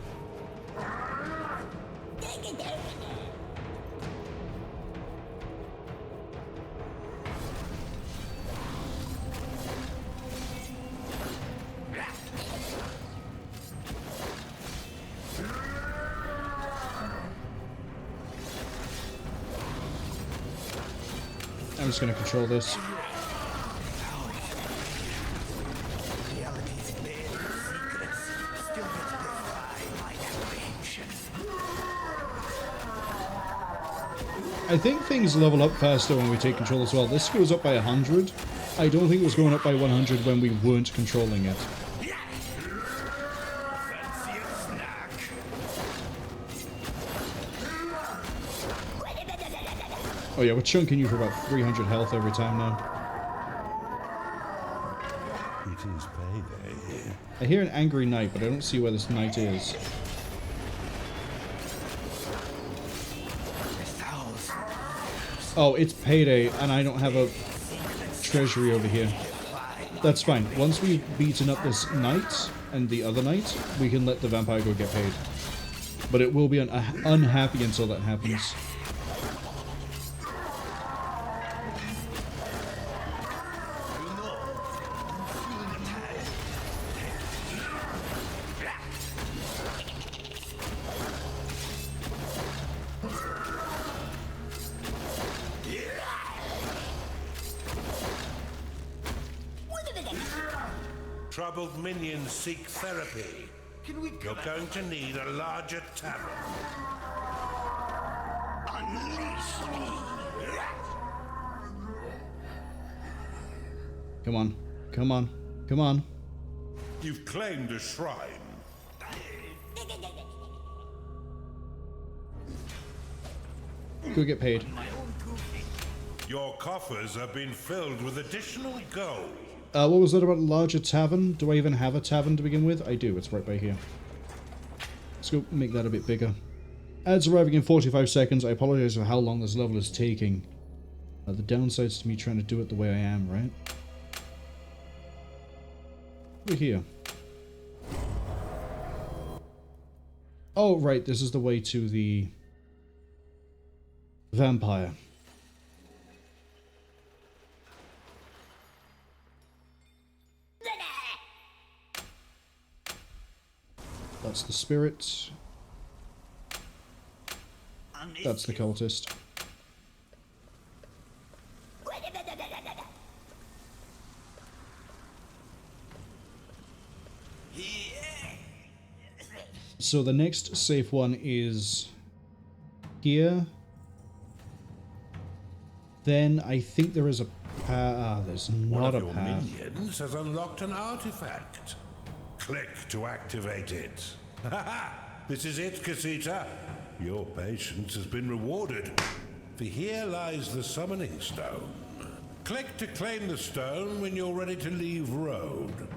I'm just going to control this. I think things level up faster when we take control as well. This goes up by 100. I don't think it was going up by 100 when we weren't controlling it. Oh yeah, we're chunking you for about 300 health every time now. It is payday here. I hear an angry knight, but I don't see where this knight is. Oh, it's payday, and I don't have a treasury over here. That's fine. Once we've beaten up this knight and the other knight, we can let the vampire go get paid. But it will be unhappy until that happens. Troubled minions seek therapy. You're going to need a larger tavern. Unleash me. Come on. Come on. Come on. You've claimed a shrine. Go get paid. Your coffers have been filled with additional gold. What was that about a larger tavern? Do I even have a tavern to begin with? I do, it's right by here. Let's go make that a bit bigger. Ads arriving in 45 seconds. I apologize for how long this level is taking. The downsides to me trying to do it the way I am, right? Over here. Oh, right, this is the way to the vampire. That's the spirit. That's the cultist. So the next safe one is here. Then I think there is a path. There's One not of a your path. minions has unlocked an artifact. Click to activate it. This is it, Kasita. Your patience has been rewarded. For here lies the summoning stone. Click to claim the stone when you're ready to leave Rhoad.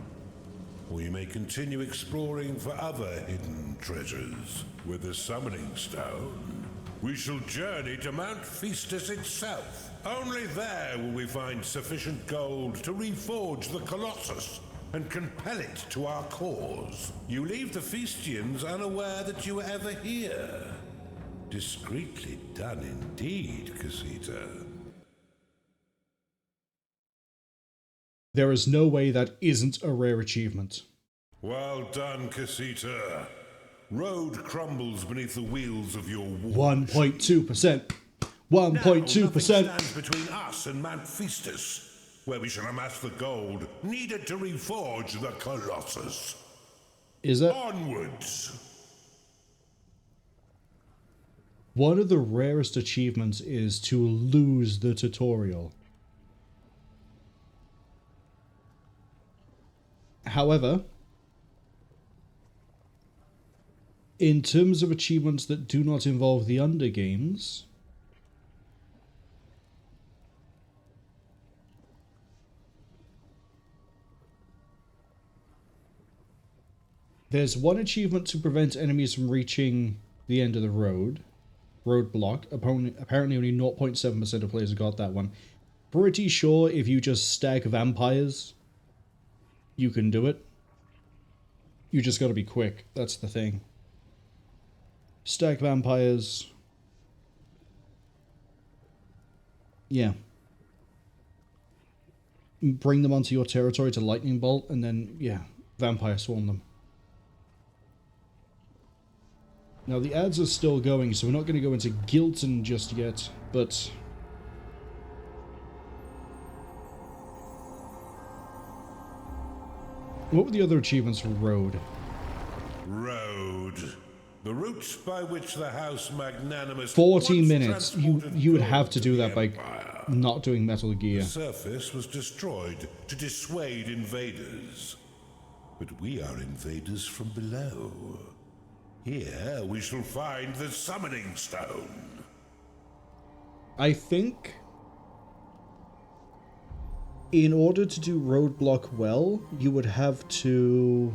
Or you may continue exploring for other hidden treasures. With the summoning stone, we shall journey to Mount Festus itself. Only there will we find sufficient gold to reforge the Colossus and compel it to our cause. You leave the Festians unaware that you were ever here. Discreetly done indeed, Kasita. There is no way that isn't a rare achievement. Well done, Kasita. Rhoad crumbles beneath the wheels of your war. 1.2%. Now, 1.2%. nothing stands between us and Mount Festus, where we shall amass the gold needed to reforge the Colossus. Is it? Onwards! One of the rarest achievements is to lose the tutorial. However, in terms of achievements that do not involve the undergames, there's one achievement to prevent enemies from reaching the end of the roadblock. Apparently only 0.7% of players got that one. Pretty sure if you just stack vampires, you can do it. You just gotta be quick, that's the thing. Stack vampires. Yeah. Bring them onto your territory to lightning bolt, and then, yeah, vampire swarm them. Now the ads are still going, so we're not going to go into Gilton just yet, but... what were the other achievements for Rhoad? Rhoad. The route by which the House Magnanimous 14 once minutes. transported You would gold have to do the that by Empire. not doing Metal Gear. The surface was destroyed to dissuade invaders. But we are invaders from below. Here we shall find the summoning stone. I think in order to do Roadblock well, you would have to...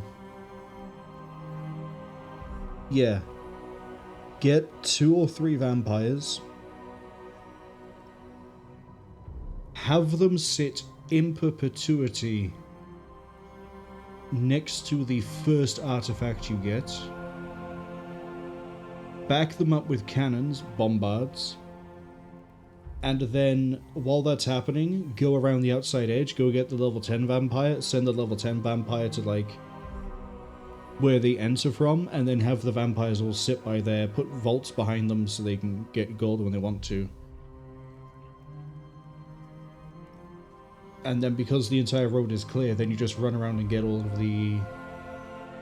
yeah. Get 2 or 3 vampires. Have them sit in perpetuity next to the first artifact you get. Back them up with cannons, bombards. And then, while that's happening, go around the outside edge, go get the level 10 vampire, send the level 10 vampire to, like, where they enter from, and then have the vampires all sit by there, put vaults behind them so they can get gold when they want to. And then, because the entire road is clear, then you just run around and get all of the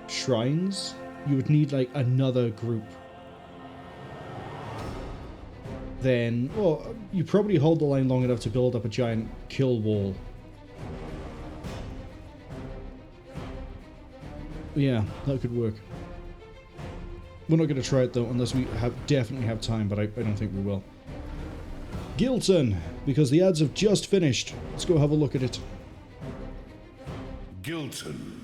shrines. You would need, like, another group. Then, well, you probably hold the line long enough to build up a giant kill wall. Yeah, that could work. We're not going to try it though, unless we definitely have time, but I don't think we will. Gilton, because the ads have just finished. Let's go have a look at it. Gilton,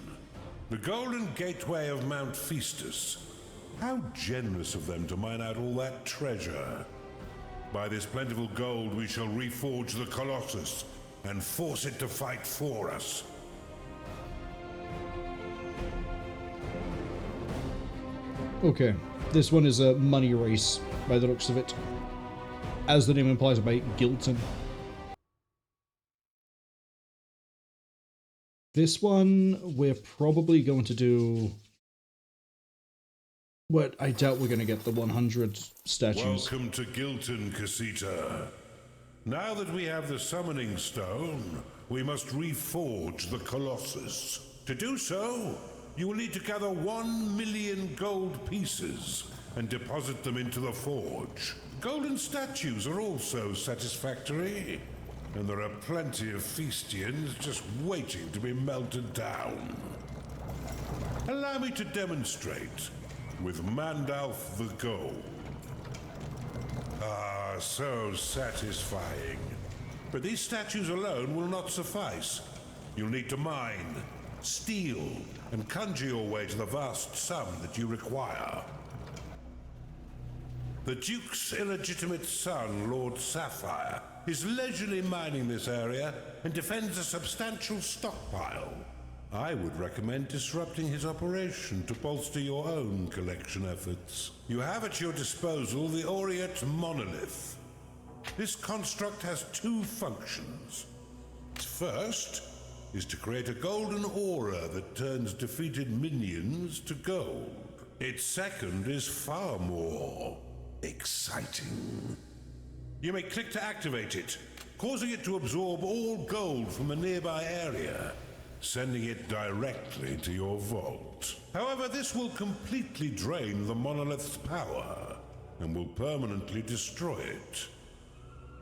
the golden gateway of Mount Festus. How generous of them to mine out all that treasure. By this plentiful gold we shall reforge the Colossus and force it to fight for us. Okay, this one is a money race, by the looks of it. As the name implies, by Gilton. This one, we're probably going to do... but I doubt we're going to get the 100 statues. Welcome to Gilton, Kasita. Now that we have the summoning stone, we must reforge the Colossus. To do so, you will need to gather 1 million gold pieces and deposit them into the forge. Golden statues are also satisfactory. And there are plenty of Feastians just waiting to be melted down. Allow me to demonstrate with Mandalf the Gold. Ah, so satisfying. But these statues alone will not suffice. You'll need to mine, steal, and conjure your way to the vast sum that you require. The Duke's illegitimate son, Lord Sapphire, is leisurely mining this area and defends a substantial stockpile. I would recommend disrupting his operation to bolster your own collection efforts. You have at your disposal the Aureate Monolith. This construct has two functions. Its first is to create a golden aura that turns defeated minions to gold. Its second is far more exciting. You may click to activate it, causing it to absorb all gold from a nearby area, sending it directly to your vault. However, this will completely drain the monolith's power and will permanently destroy it.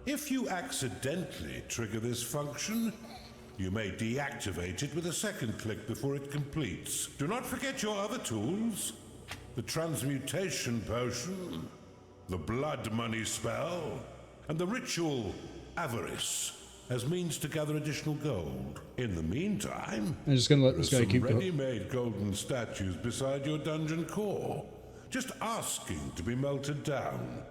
If you accidentally trigger this function, you may deactivate it with a second click before it completes. Do not forget your other tools: the transmutation potion, the blood money spell, and the ritual avarice, as means to gather additional gold. In the meantime, I'm just gonna let this guy keep going. ready-made golden statues beside your dungeon core, just asking to be melted down.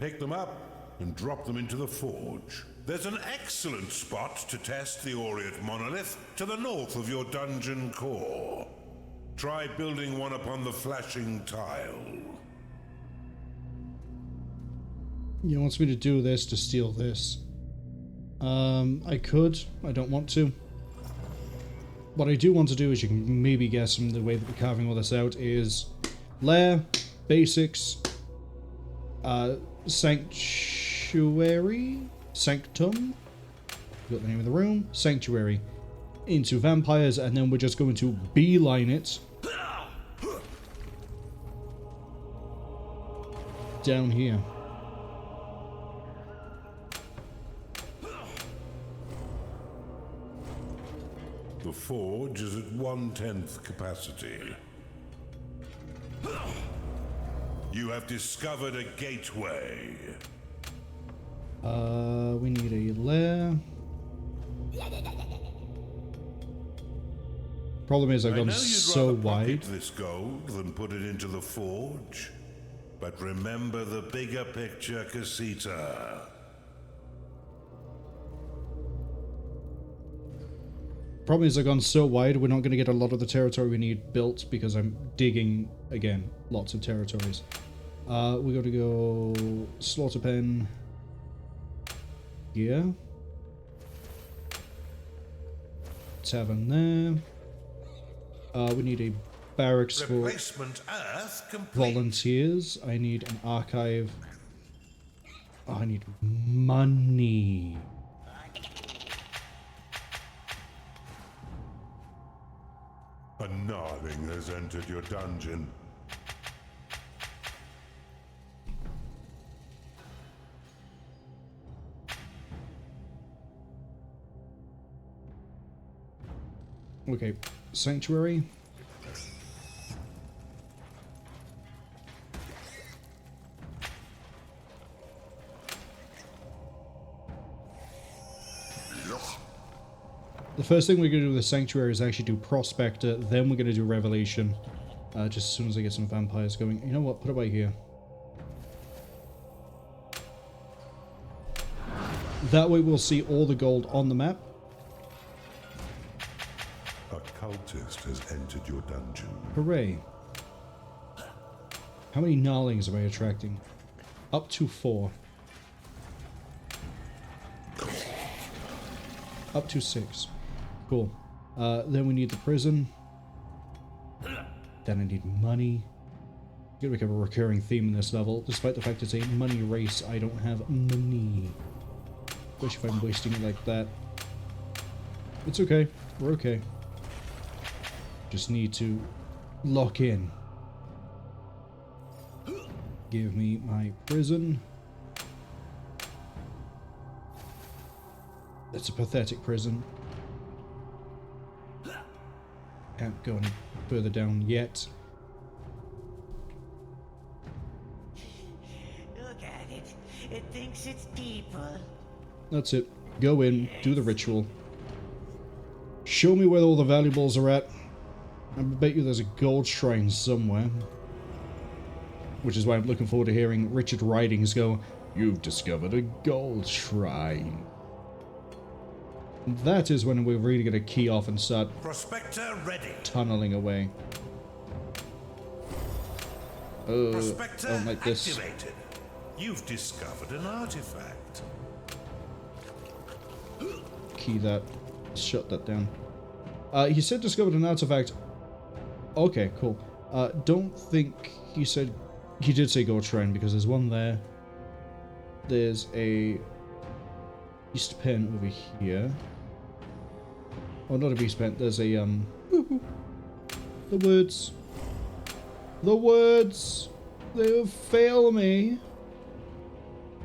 Pick them up and drop them into the forge. There's an excellent spot to test the Aureate Monolith to the north of your dungeon core. Try building one upon the flashing tile. He wants me to do this to steal this. I could. I don't want to. What I do want to do, as you can maybe guess from the way that we're carving all this out, is lair, basics, sanctuary, sanctum, got the name of the room, sanctuary, into vampires, and then we're just going to beeline it down here. The forge is at 1/10 capacity. You have discovered a gateway. We need a lair. Problem is, I've gone so wide. This gold than put it into the forge. But remember the bigger picture, Kasita. Problem is, I've gone so wide, we're not going to get a lot of the territory we need built because I'm digging, again, lots of territories. We got to go slaughter pen here. Tavern there. We need a barracks for Replacement Earth complete. volunteers. I need an archive. Oh, I need money. A gnarling has entered your dungeon. Okay, sanctuary. The first thing we're going to do with the sanctuary is actually do prospector, then we're going to do revelation. Just as soon as I get some vampires going. You know what? Put it right here. That way we'll see all the gold on the map. A cultist has entered your dungeon. Hooray. How many gnarlings am I attracting? Up to 4. Up to 6. Cool. Then we need the prison. Then I need money. Gonna become a recurring theme in this level. Despite the fact it's a money race, I don't have money. Especially if I'm wasting it like that. It's okay. We're okay. Just need to lock in. Give me my prison. That's a pathetic prison. Can't go any further down yet. Look at it. It thinks it's people. That's it. Go in, do the ritual. Show me where all the valuables are at. I bet you there's a gold shrine somewhere. Which is why I'm looking forward to hearing Richard Ridings go, "You've discovered a gold shrine." That is when we're really going to key off and start Prospector ready. tunneling away. Prospector I don't like this. activated. You've discovered an artifact. Key that. Shut that down. He said discovered an artifact. Okay, cool. Don't think he said... He did say gold shrine because there's one there. There's a beast pen over here. Oh, not a beast pen. There's a the words. The words. They fail me.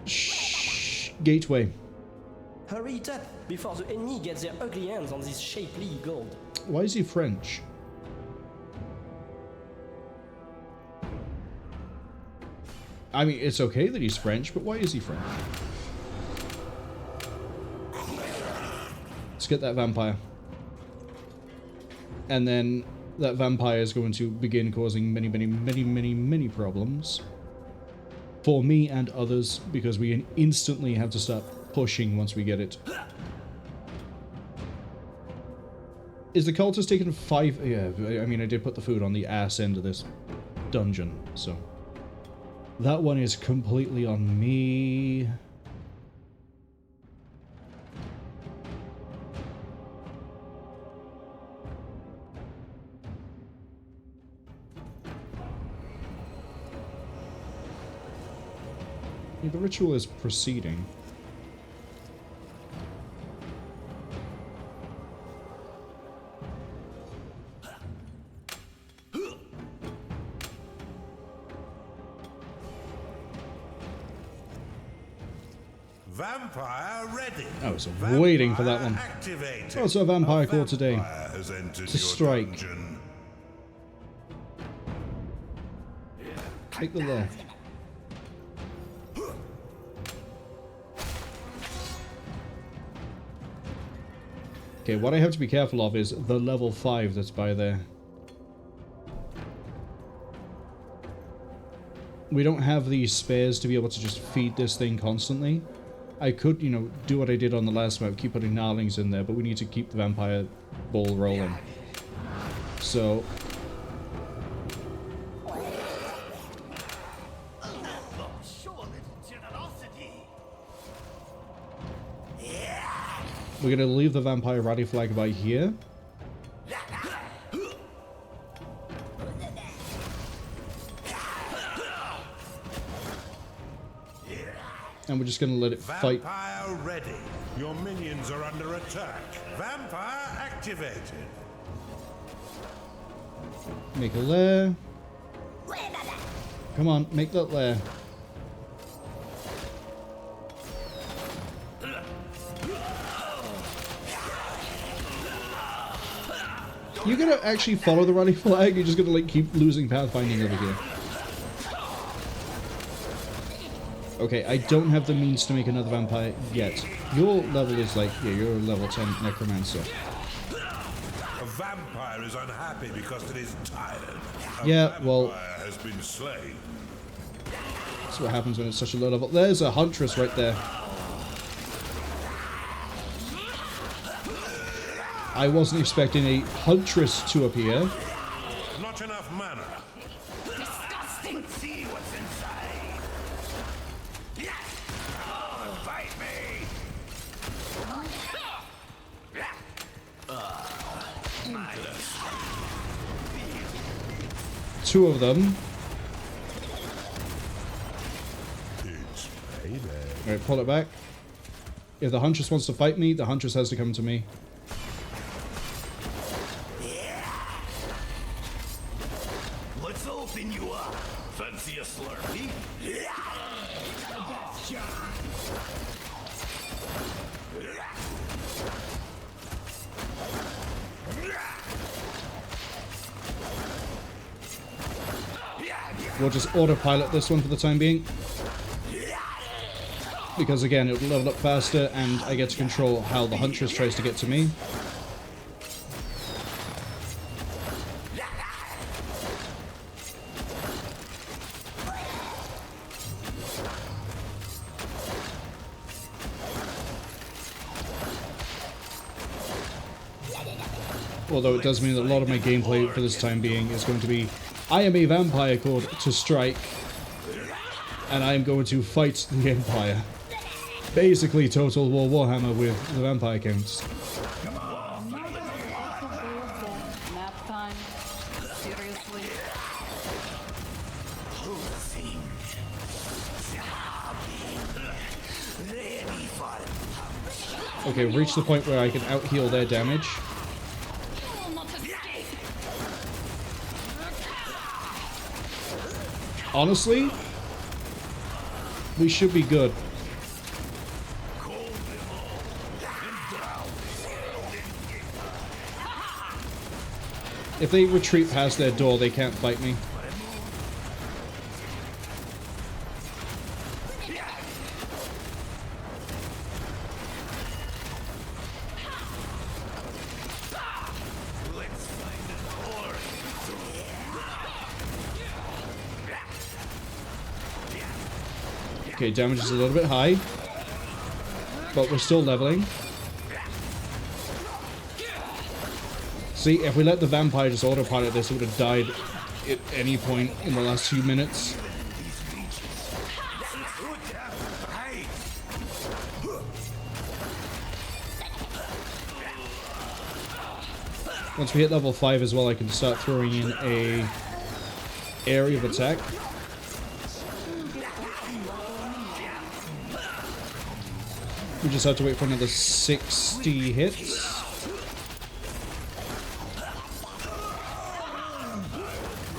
Shh. Gateway. Hurry it up before the enemy gets their ugly hands on this shapely gold. Why is he French? I mean, it's okay that he's French, but why is he French? Let's get that vampire. And then that vampire is going to begin causing many problems. For me and others, because we instantly have to start pushing once we get it. Is the cultist taking 5... Yeah, I mean, I did put the food on the ass end of this dungeon, so... That one is completely on me. Yeah, the ritual is proceeding. Vampire ready. I was waiting for that one. Activated. What's our vampire called today? Has entered To your strike. dungeon. Take the left. Okay, what I have to be careful of is the level 5 that's by there. We don't have these spares to be able to just feed this thing constantly. I could, you know, do what I did on the last map, keep putting gnarlings in there, but we need to keep the vampire ball rolling. So... we're gonna leave the vampire rally flag by here. And we're just gonna let it fight. Vampire ready. Your minions are under attack. Vampire activated. Make a lair. Come on, make that lair. You're gonna actually follow the rally flag? You're just gonna like keep losing pathfinding over here. Okay, I don't have the means to make another vampire yet. Your level is like, yeah, you're a level 10 necromancer. A vampire is unhappy because it is tired. Yeah, well, Vampire has been slain. that's what happens when it's such a low level. There's a huntress right there. I wasn't expecting a huntress to appear. Not enough mana. Disgusting! See what's inside! Oh, bite me! Two of them. It's payday. Alright, pull it back. If the huntress wants to fight me, the huntress has to come to me. Let's open you up! Fancy a slurpee? We'll just autopilot this one for the time being. Because again, it'll level up faster and I get to control how the Huntress tries to get to me. Although it does mean that a lot of my gameplay for this time being is going to be, I am a vampire called to strike, and I am going to fight the Empire. Basically Total War Warhammer with the vampire counts. Nap time? Seriously? Okay, reach the point where I can out-heal their damage. Honestly, we should be good. If they retreat past their door, they can't fight me. Okay, damage is a little bit high, but we're still leveling. See, if we let the vampire just autopilot this, it would have died at any point in the last few minutes. Once we hit level 5 as well, I can start throwing in a area of attack. We just have to wait for another 60 hits.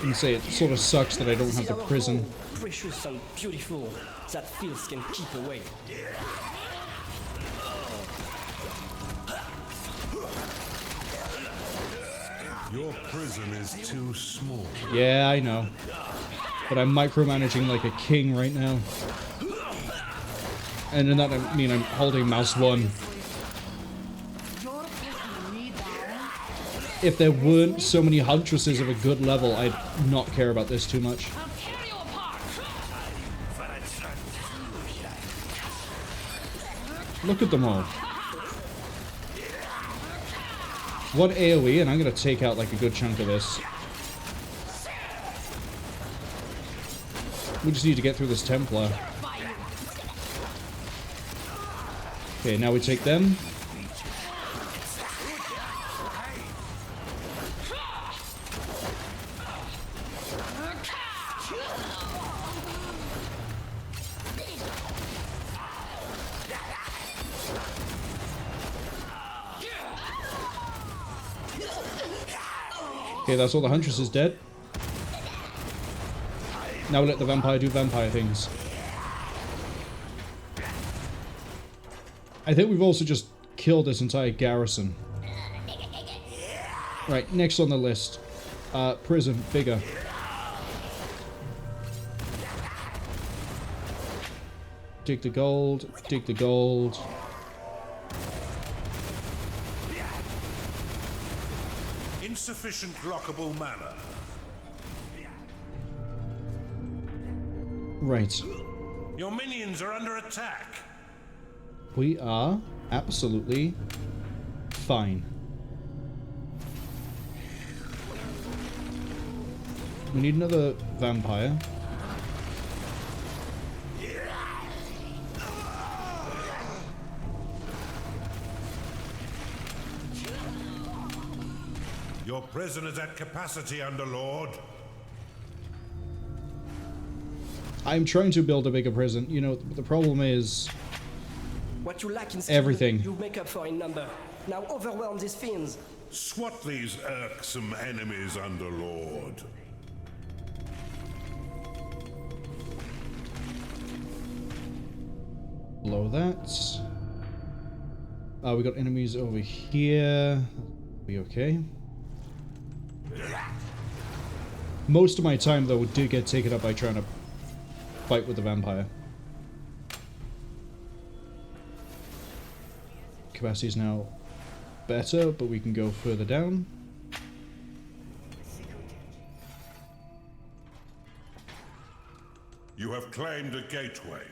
And say it sort of sucks that I don't have the prison. Precious and beautiful that fields can keep away. Your prison is too small. Yeah, I know. But I'm micromanaging like a king right now. And in that I mean I'm holding mouse 1. If there weren't so many Huntresses of a good level, I'd not care about this too much. Look at them all. One AoE and I'm going to take out like a good chunk of this. We just need to get through this Templar. Okay, now we take them. Okay, that's all the Huntress is dead. Now we let the vampire do vampire things. I think we've also just killed this entire garrison. Right, next on the list. Prison, bigger. Dig the gold, dig the gold. Insufficient lockable mana. Right. Your minions are under attack. We are absolutely fine. We need another vampire. Your prison is at capacity, Underlord. I'm trying to build a bigger prison. You know, the problem is What you lack in skill, everything. you make up for in number. Now overwhelm these fiends. Swat these irksome enemies, Underlord. Blow that. We got enemies over here. Be okay. Most of my time, though, did get taken up by trying to fight with the vampire. Capacity is now better, but we can go further down. You have claimed a gateway.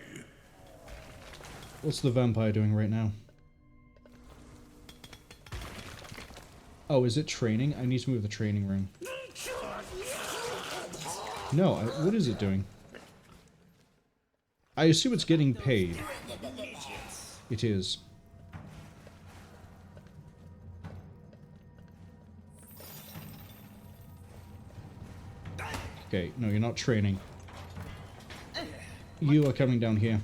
What's the vampire doing right now? Oh, is it training? I need to move the training ring. No, what is it doing? I assume it's getting paid. It is. Okay, no, you're not training. You are coming down here.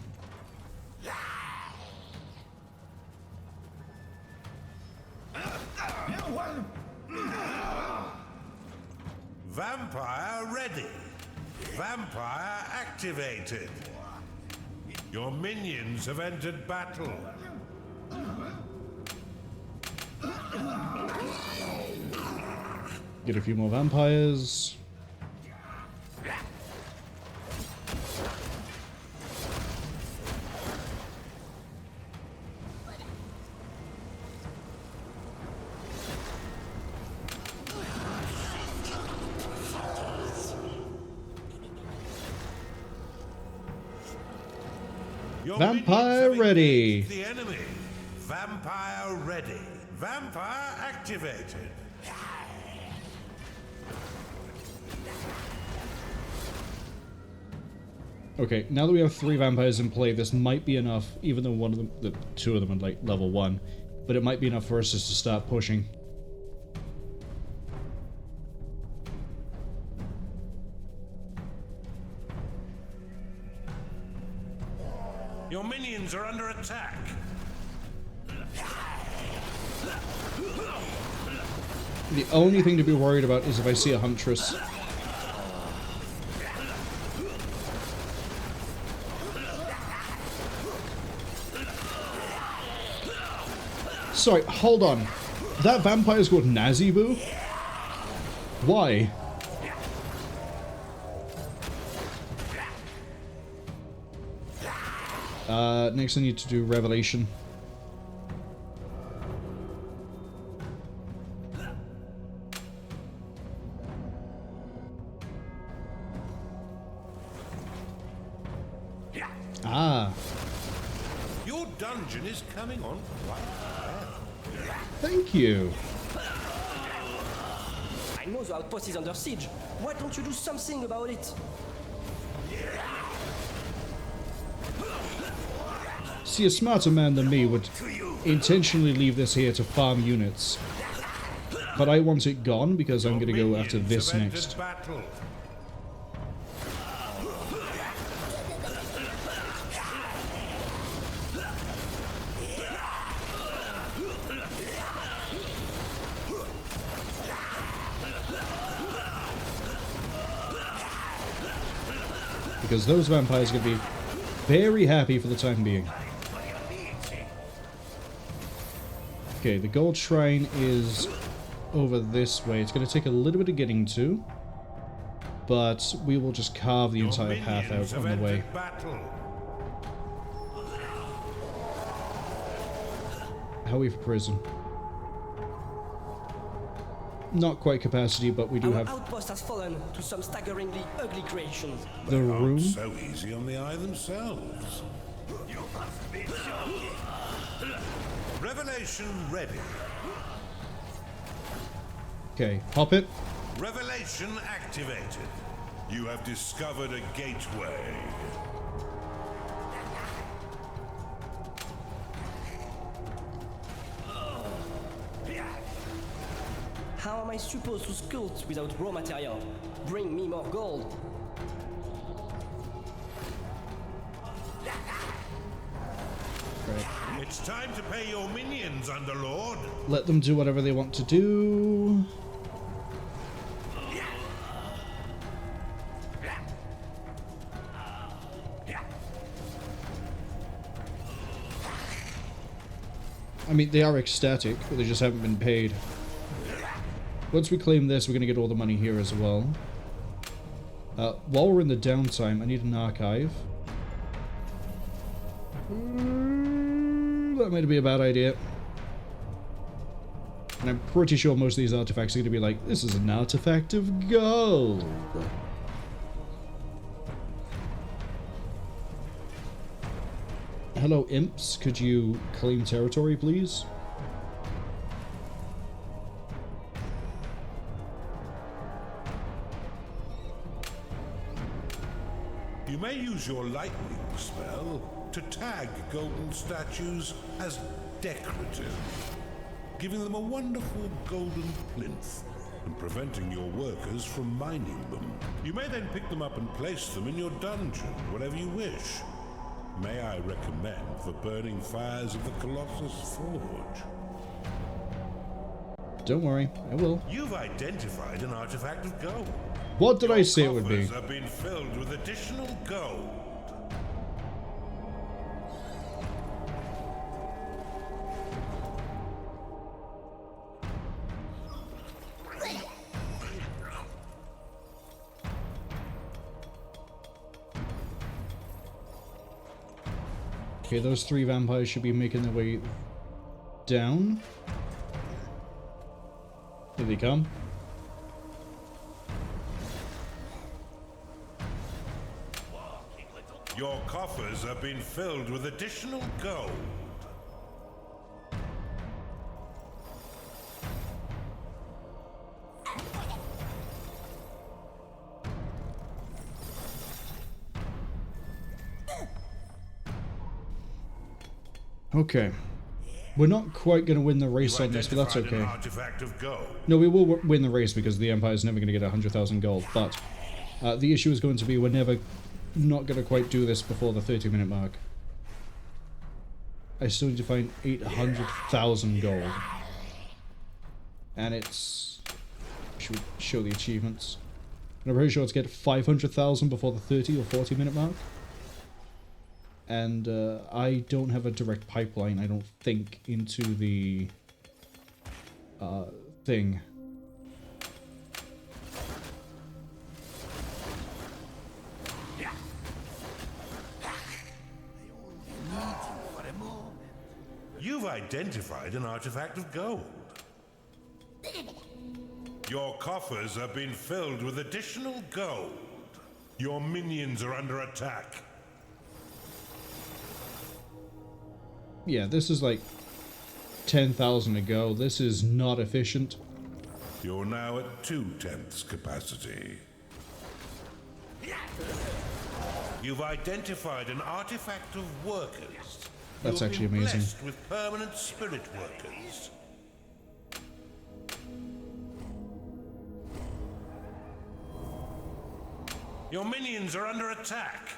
Vampire ready. Vampire activated. Your minions have entered battle. Get a few more vampires. Your Vampire minions have ready. engaged the enemy. Vampire ready. Vampire activated. Okay, now that we have 3 vampires in play, this might be enough, even though one of them, 2 of them are like level 1, but it might be enough for us just to start pushing. Your minions are under attack. The only thing to be worried about is if I see a huntress. Sorry, hold on. That vampire's called Nazi-Boo? Why? Next I need to do Revelation. Ah. Your dungeon is coming on quite well. Thank you. I know the outpost is under siege. Why don't you do something about it? See, a smarter man than me would intentionally leave this here to farm units. But I want it gone because I'm going to go after this next. Battle. Because those vampires are going to be very happy for the time being. Okay, the gold shrine is over this way. It's going to take a little bit of getting to, but we will just carve the entire path out on the way. How are we for prison? Not quite capacity, but we do have... Our outpost has fallen to some staggeringly ugly creations. The room? So easy on the eye themselves. Revelation ready. Okay, pop it. Revelation activated. You have discovered a gateway. How am I supposed to sculpt without raw material? Bring me more gold. Right. It's time to pay your minions, Underlord. Let them do whatever they want to do. I mean, they are ecstatic, but they just haven't been paid. Once we claim this, we're going to get all the money here as well. While we're in the downtime, I need an archive. That might be a bad idea. And I'm pretty sure most of these artifacts are going to be like, this is an artifact of gold. Hello, imps. Could you claim territory, please? You may use your lightning spell to tag golden statues as decorative, giving them a wonderful golden plinth and preventing your workers from mining them. You may then pick them up and place them in your dungeon, whatever you wish. May I recommend the burning fires of the Colossus Forge? Don't worry, I will. You've identified an artifact of gold. What did I say it would be? Your coffers have been filled with additional gold. Okay, those 3 vampires should be making their way down. Here they come. Your coffers have been filled with additional gold. Okay. We're not quite going to win the race on this, but that's okay. An artifact of gold. No, we will win the race because the Empire's never going to get 100,000 gold, but the issue is going to be we're never not going to quite do this before the 30-minute mark. I still need to find 800,000 gold. And it's... should show the achievements. And I'm pretty sure it's get 500,000 before the 30 or 40-minute mark. And I don't have a direct pipeline, I don't think, into the thing. You've identified an artifact of gold. Your coffers have been filled with additional gold. Your minions are under attack. Yeah, this is like 10,000 to go. This is not efficient. You're now at 2/10 capacity. You've identified an artifact of workers. That's You've actually been amazing. blessed with permanent spirit workers. Your minions are under attack.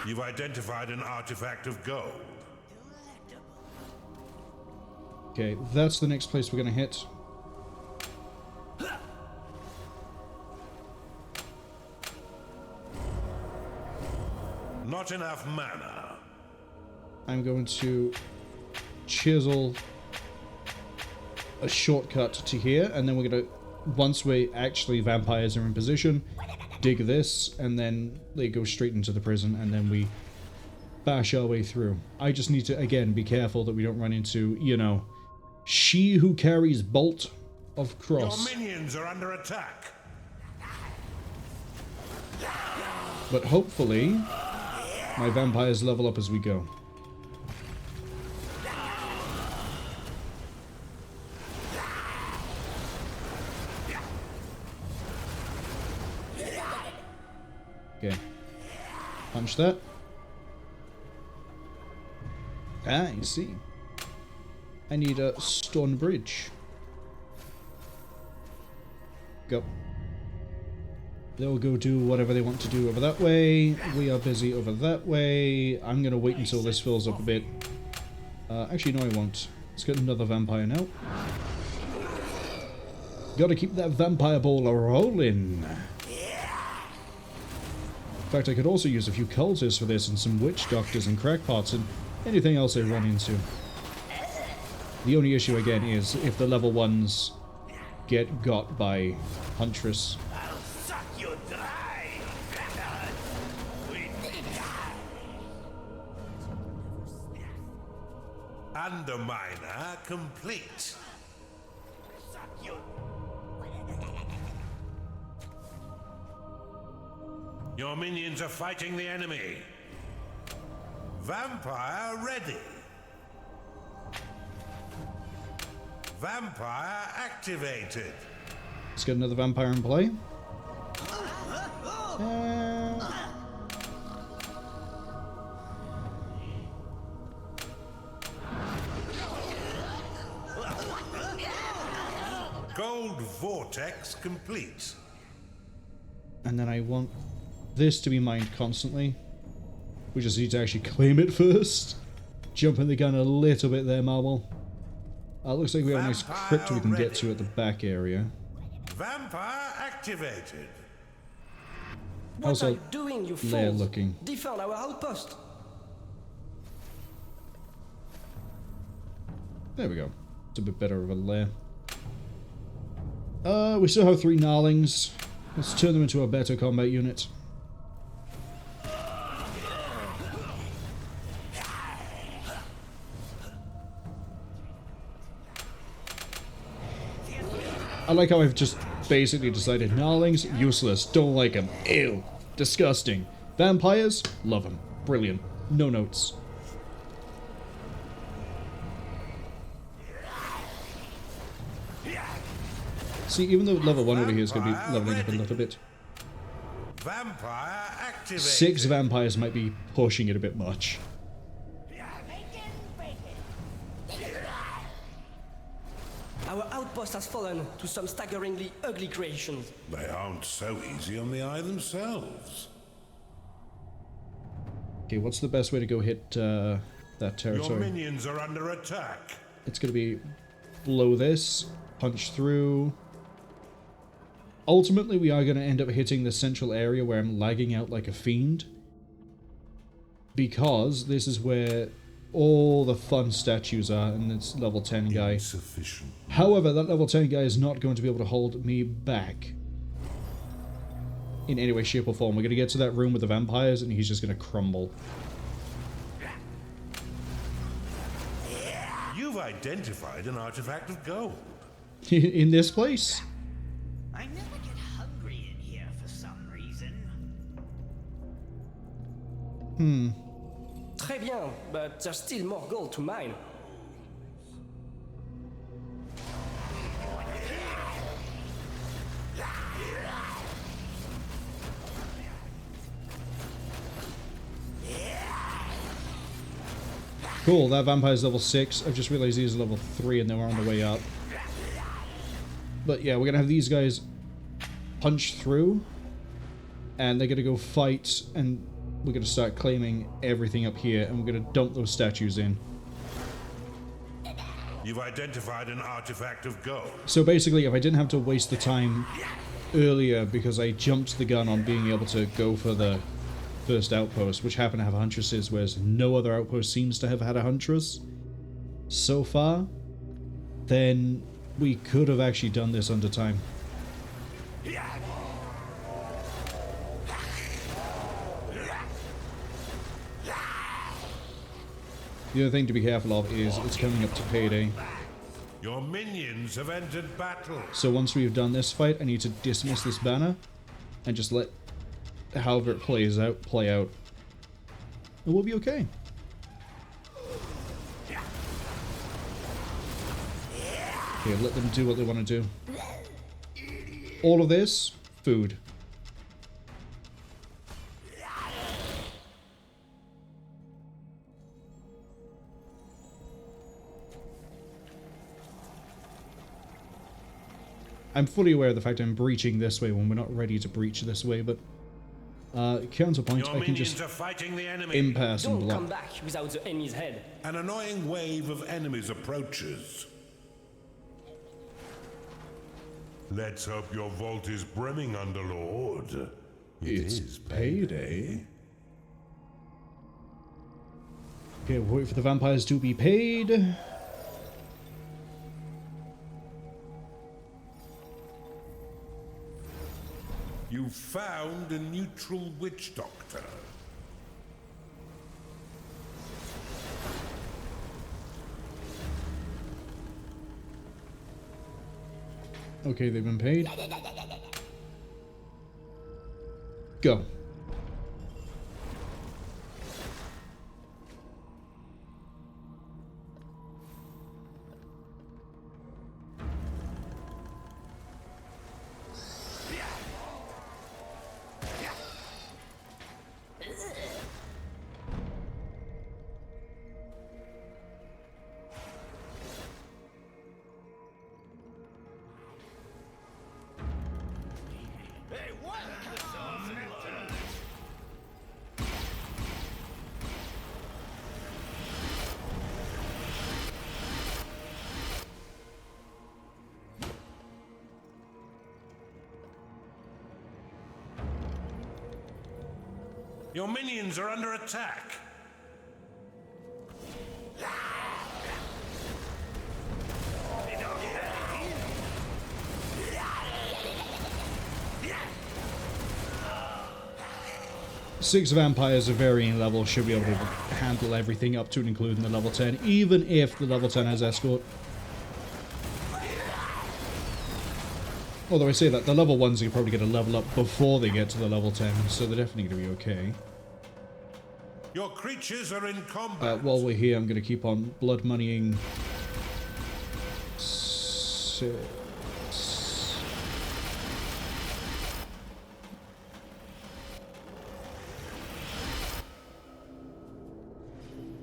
You've identified an artifact of gold. Okay, that's the next place we're gonna hit. Not enough mana. I'm going to chisel a shortcut to here, and then we're gonna, once we actually vampires are in position, dig this, and then they go straight into the prison, and then we bash our way through. I just need to, again, be careful that we don't run into, you know, she who carries bolt of cross. Your minions are under attack. But hopefully, my vampires level up as we go. Okay. Punch that. Ah, you see. I need a stone bridge. Go. They'll go do whatever they want to do over that way. We are busy over that way. I'm going to wait until this fills up a bit. Actually, no, I won't. Let's get another vampire now. Gotta keep that vampire ball rolling. In fact, I could also use a few cultists for this and some witch doctors and crackpots and anything else I run into. The only issue again is if the level 1s get got by Huntress. I'll suck you dry. Underminer complete. Your minions are fighting the enemy. Vampire ready. Vampire activated. Let's get another vampire in play. Gold vortex complete. And then I want this to be mined constantly. We just need to actually claim it first. Jumping the gun a little bit there, Marwol. Looks like we have a nice crypt we can get to at the back area. Vampire activated. What Also, are you doing, you lair fools? looking. Defend our outpost. There we go. It's a bit better of a lair. We still have 3 gnarlings. Let's turn them into a better combat unit. I like how I've just basically decided gnarlings, useless, don't like them, ew, disgusting. Vampires, love them, brilliant, no notes. See, even though level 1 over here is going to be leveling up a little bit, Vampire activated. 6 vampires might be pushing it a bit much. Our outpost has fallen to some staggeringly ugly creations. They aren't so easy on the eye themselves. Okay, what's the best way to go hit that Your territory? minions are under attack. It's going to be blow this, punch through. Ultimately, we are going to end up hitting the central area where I'm lagging out like a fiend. Because this is where all the fun statues are, and it's level 10 guy. Insufficient. However, that level 10 guy is not going to be able to hold me back in any way, shape, or form. We're going to get to that room with the vampires, and he's just going to crumble. You've identified an artifact of gold. In this place? I never get hungry in here for some reason. Très bien, but there's still more gold to mine. Cool, that vampire's level 6. I've just realized he's level 3 and they were on the way up. But yeah, we're gonna have these guys punch through, and they're gonna go fight, and we're gonna start claiming everything up here, and we're gonna dump those statues in. You've identified an artifact of gold. So basically, if I didn't have to waste the time earlier because I jumped the gun on being able to go for the first outpost, which happened to have huntresses, whereas no other outpost seems to have had a huntress so far, then we could have actually done this under time. The other thing to be careful of is it's coming up to payday. Your minions have entered battle. So once we've done this fight, I need to dismiss this banner and just let however it plays out, play out. And we'll be okay. Okay, let them do what they want to do. All of this, food. I'm fully aware of the fact I'm breaching this way when we're not ready to breach this way, but counterpoint, Your I can just minions are fighting the enemy. impasse and Don't come block. back without the enemy's head. An annoying wave of enemies approaches. Let's hope your vault is brimming, Underlord. It's payday. Okay, we'll wait for the vampires to be paid. You found a neutral witch doctor. Okay, they've been paid. Go. Your minions are under attack. Six vampires of varying levels should be able to handle everything up to and including the level 10, even if the level 10 has escort. Although I say that, the level 1s are probably going to level up before they get to the level 10, so they're definitely going to be okay. Your creatures are in combat. While we're here, I'm going to keep on blood moneying. 6.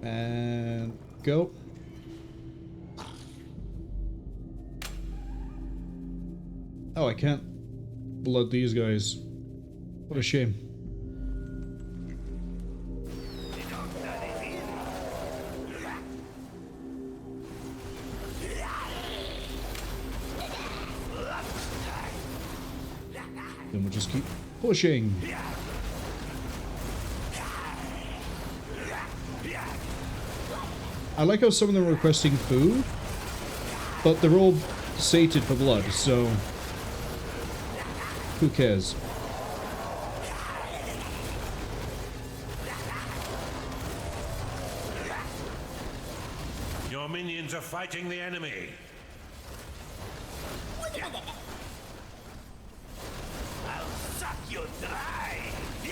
And go. Oh, I can't blood these guys. What a shame. Then we'll just keep pushing. I like how some of them are requesting food, but they're all sated for blood, so who cares? Your minions are fighting the enemy. I'll suck you dry. Wait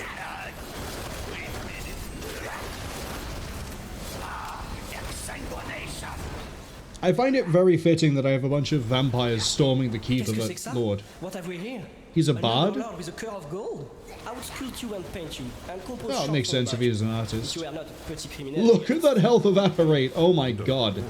a minute. Exsanguination. I find it very fitting that I have a bunch of vampires storming the keep of Qu'est-ce que c'est the que ça? Lord. What have we here? He's a bard? Underlord with a cœur of gold. I would sculpt you and paint you and compose Oh, it makes sense if he is an artist. You are not petit criminel. Look at that health evaporate! Oh my god.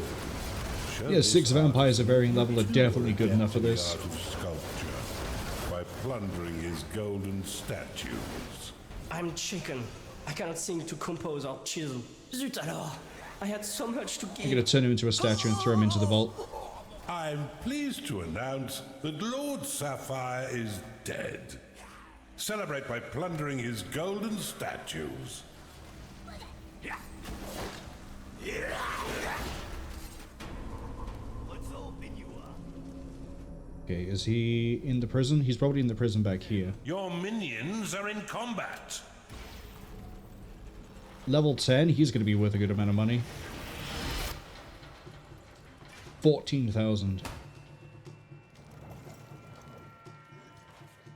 Yeah, 6 vampires of varying level are definitely good enough for this. Art of sculpture by plundering his golden statues. I'm chicken. I cannot seem to compose or chisel. Zut alors! I had so much to I'm give. gonna turn him into a statue and throw him into the vault. I'm pleased to announce that Lord Sapphire is dead. Celebrate by plundering his golden statues. Okay, is he in the prison? He's probably in the prison back here. Your minions are in combat. Level 10, he's gonna be worth a good amount of money. 14,000.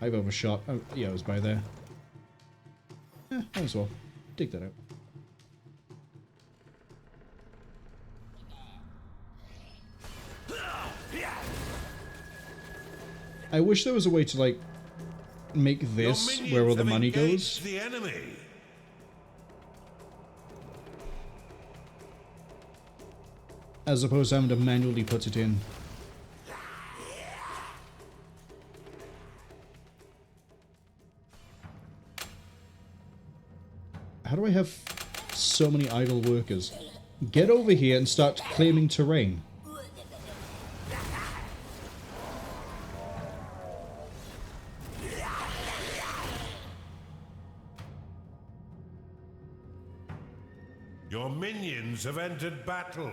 I've overshot. Oh, yeah, it was by there. Might as well. Dig that out. I wish there was a way to, like, make this where all the money goes. The enemy. As opposed to having to manually put it in. How do I have so many idle workers? Get over here and start claiming terrain. minions have entered battle.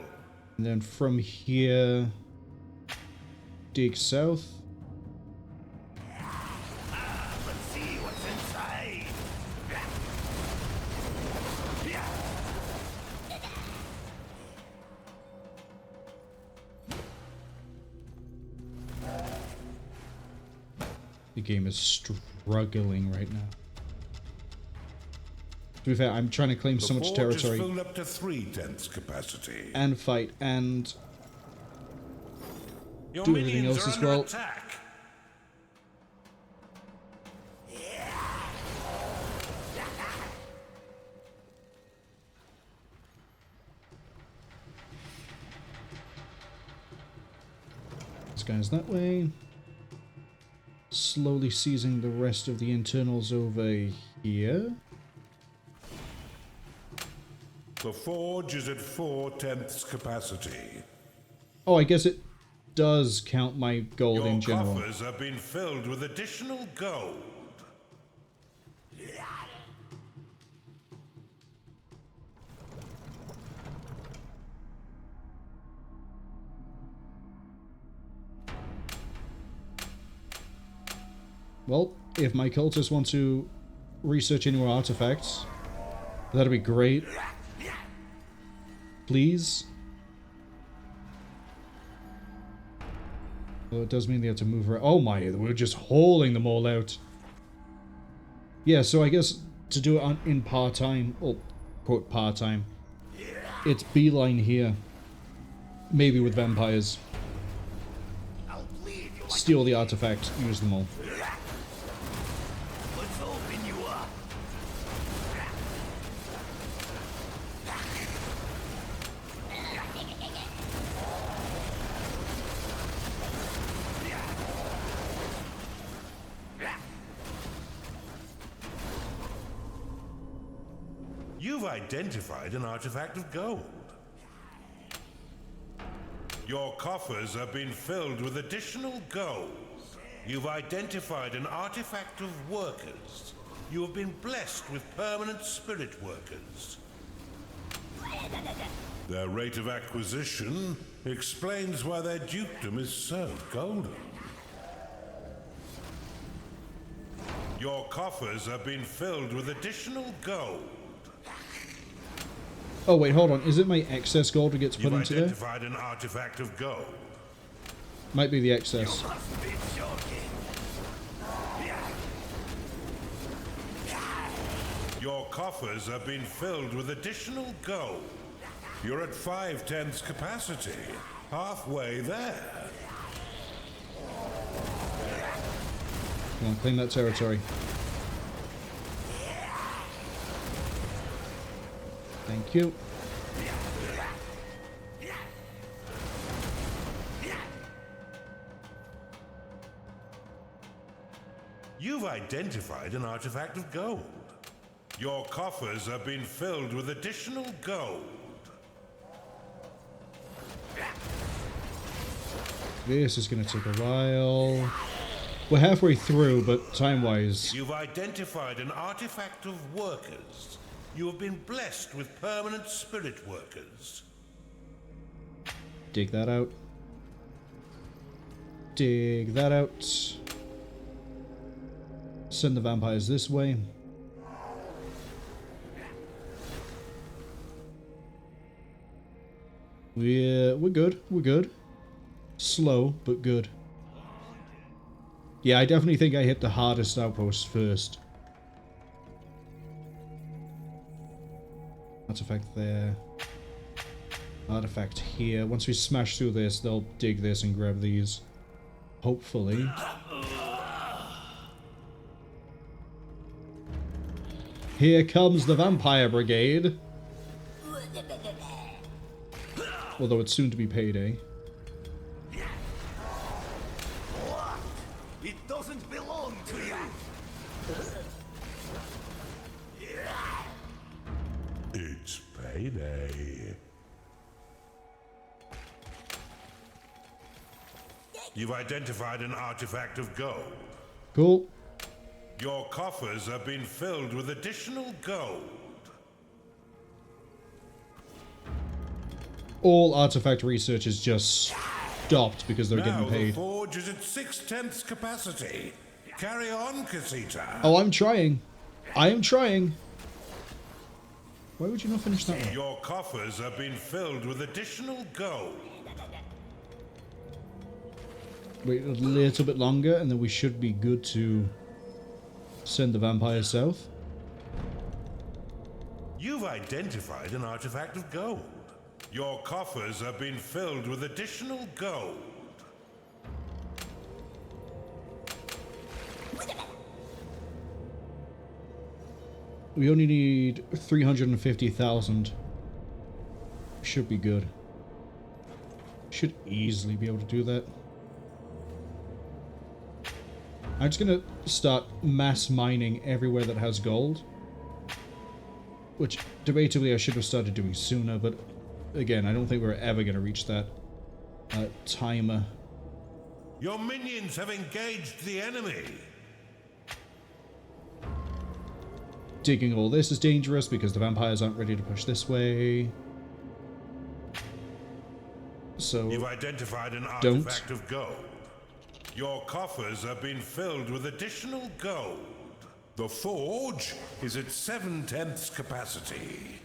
And then from here, dig south. Let's see what's inside. The game is struggling right now. To be fair, I'm trying to claim so much territory. The forge is filled up to 3/10 capacity. And fight, and Your do everything minions else are as under well. attack. This guy's that way. Slowly seizing the rest of the internals over here. The forge is at 4/10 capacity. Oh, I guess it does count my gold Your in general. coffers have been filled with additional gold. Well, if my cultists want to research any more artifacts, that'd be great. Please. Well, it does mean they have to move around. Oh my, we're just hauling them all out. Yeah, so I guess to do it in part-time, or quote part-time, it's beeline here. Maybe with vampires. Steal the artifact, use them all. Let's open you up. You've identified an artifact of gold. Your coffers have been filled with additional gold. You've identified an artifact of workers. You have been blessed with permanent spirit workers. Their rate of acquisition explains why their dukedom is so golden. Your coffers have been filled with additional gold. Oh wait, hold on. Is it my excess gold that gets put You've into there? identified an artifact of gold. Might be the excess. Must be joking. Your coffers have been filled with additional gold. You're at 5/10 capacity. Halfway there. Come on, claim that territory. Thank you. You've identified an artifact of gold. Your coffers have been filled with additional gold. This is going to take a while. We're halfway through, but time-wise... You've identified an artifact of workers. You have been blessed with permanent spirit workers. Dig that out. Dig that out. Send the vampires this way. We're good. We're good. Slow, but good. Yeah, I definitely think I hit the hardest outpost first. Artifact there. Artifact here. Once we smash through this, they'll dig this and grab these. Hopefully. Here comes the Vampire Brigade. Although it's soon to be payday. What? It doesn't belong to you. It's payday. You've identified an artifact of gold. Cool. Your coffers have been filled with additional gold. all artifact research is just stopped because they're getting The paid. forge is at 6/10 capacity. Carry on, Kasita. Oh, I'm trying. I am trying. Why would you not finish that one? Your coffers have been filled with additional gold. Wait a little bit longer, and then we should be good to send the vampires south. You've identified an artifact of gold. Your coffers have been filled with additional gold. We only need 350,000. Should be good. Should easily be able to do that. I'm just gonna start mass mining everywhere that has gold. Which, debatably, I should have started doing sooner, but again, I don't think we're ever gonna reach that timer. Your minions have engaged the enemy. Digging all this is dangerous because the vampires aren't ready to push this way. So, You've identified an don't. artifact of gold. Your coffers have been filled with additional gold. The forge is at 7/10 capacity.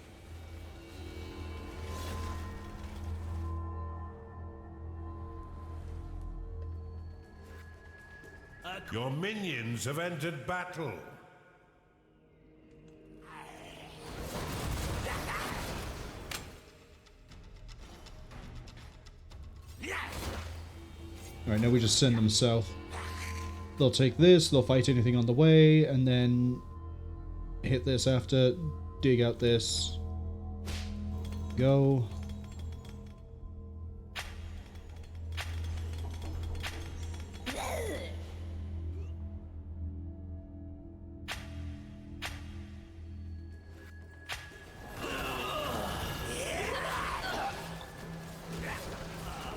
Your minions have entered battle. Alright, now we just send them south. They'll take this, they'll fight anything on the way, and then hit this after, dig out this, go.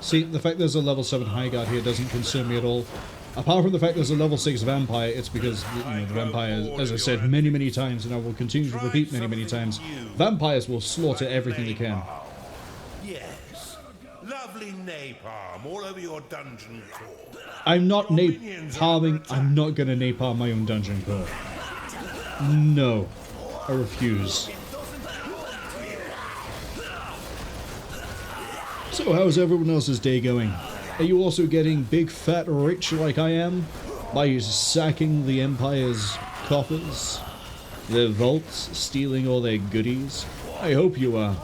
See, the fact there's a level 7 high guard here doesn't concern me at all. Apart from the fact there's a level 6 vampire, it's because, you know, the vampires, as I said many times, and I will continue to repeat many times, vampires will slaughter everything they can. Yes. Lovely napalm all over your dungeon core. I'm not napalming, I'm not gonna napalm my own dungeon core. No. I refuse. So how's everyone else's day going? Are you also getting big fat rich like I am? By sacking the Empire's coffers? Their vaults? Stealing all their goodies? I hope you are.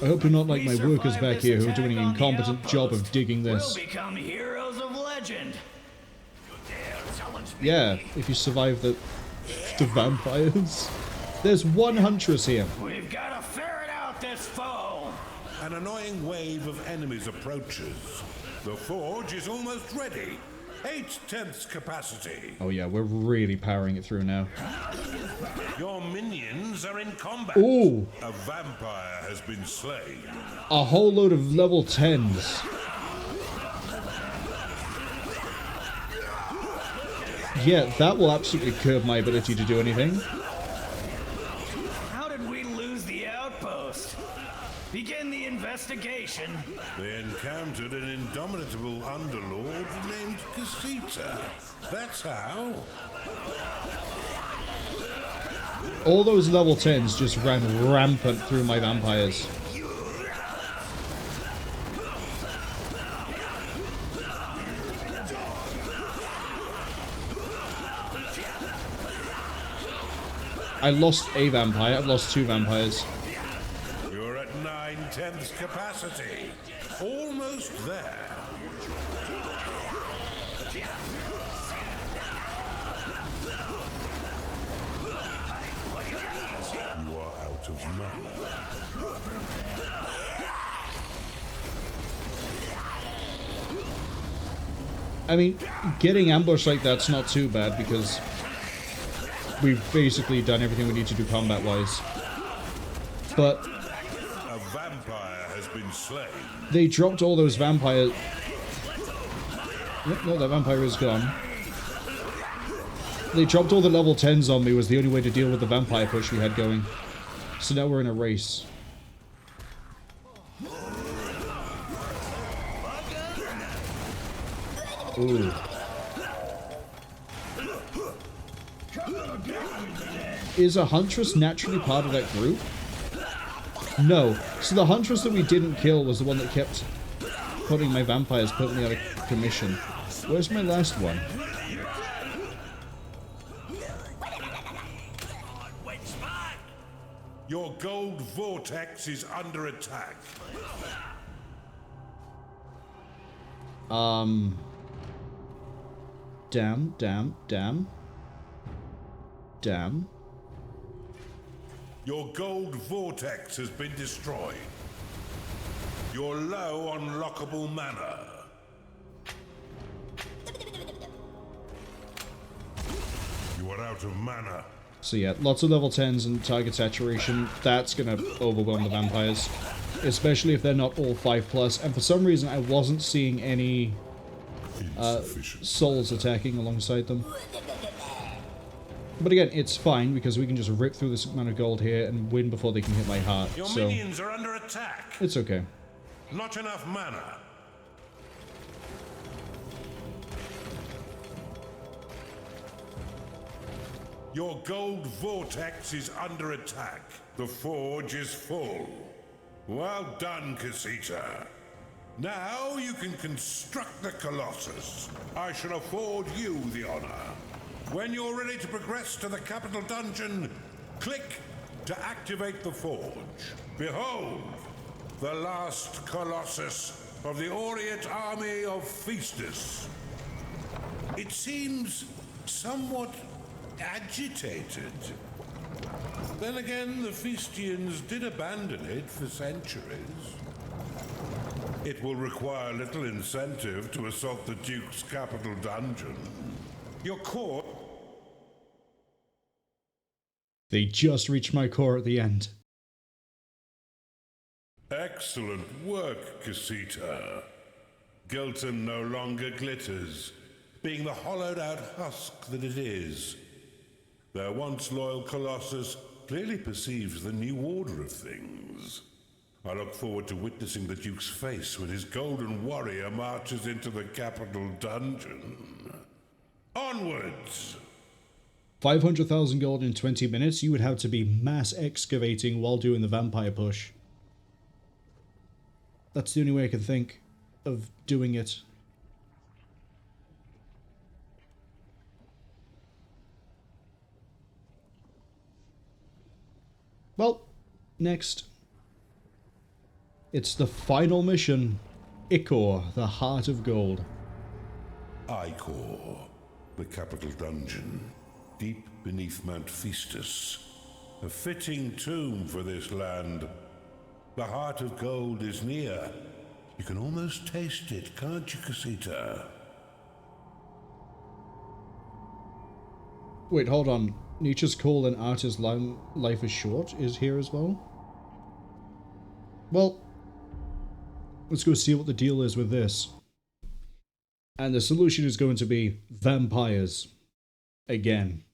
I hope you're not like my workers back here who are doing an incompetent job of digging this. We'll become heroes of legend. Yeah, if you survive the vampires. There's one huntress here. We've got to ferret out this foe. An annoying wave of enemies approaches. The forge is almost ready. 8/10 capacity. Oh yeah, we're really powering it through now. Your minions are in combat. Ooh! A vampire has been slain. A whole load of level 10s. Yeah, that will absolutely curb my ability to do anything. How did we lose the outpost? Begin the investigation. They encountered an indomitable Underlord named Kasita. That's how. All those level 10s just ran rampant through my vampires. I lost a vampire, I've lost 2 vampires. You're at 9/10 capacity. Almost there. You are out of mana. I mean, getting ambushed like that's not too bad because we've basically done everything we need to do combat-wise. But A vampire has been slain. they dropped all those vampires. No, that vampire is gone. They dropped all the level 10s on me was the only way to deal with the vampire push we had going. So now we're in a race. Ooh. Is a huntress naturally part of that group? No. So the huntress that we didn't kill was the one that kept putting my vampires permanently out of commission. Where's my last one? Your gold vortex is under attack. Damn. Your gold vortex has been destroyed. You're low on lockable mana. You are out of mana. So yeah, lots of level 10s and target saturation. That's gonna overwhelm the vampires. Especially if they're not all 5+. And for some reason I wasn't seeing any souls attacking alongside them. But again, it's fine because we can just rip through this amount of gold here and win before they can hit my heart. Your so minions are under attack. it's okay. Not enough mana. Your gold vortex is under attack. The forge is full. Well done, Kasita. Now you can construct the Colossus. I shall afford you the honor. When you're ready to progress to the capital dungeon, click to activate the forge. Behold, the last Colossus of the Orient army of Feastus. It seems somewhat agitated. Then again, the Feastians did abandon it for centuries. It will require little incentive to assault the Duke's capital dungeon. Your core... They just reached my core at the end. Excellent work, Kasita. Gilton no longer glitters, being the hollowed-out husk that it is. Their once loyal Colossus clearly perceives the new order of things. I look forward to witnessing the Duke's face when his golden warrior marches into the capital dungeon. Onwards! 500,000 gold in 20 minutes, you would have to be mass excavating while doing the vampire push. That's the only way I can think of doing it. Well, next. It's the final mission. Ikhor, the Heart of Gold. Ikhor, the capital dungeon, deep beneath Mount Feastus. A fitting tomb for this land. The Heart of Gold is near. You can almost taste it, can't you, Kasita? Wait, hold on. Nietzsche's call and artist's life is short is here as well? Well, let's go see what the deal is with this. And the solution is going to be vampires. Again.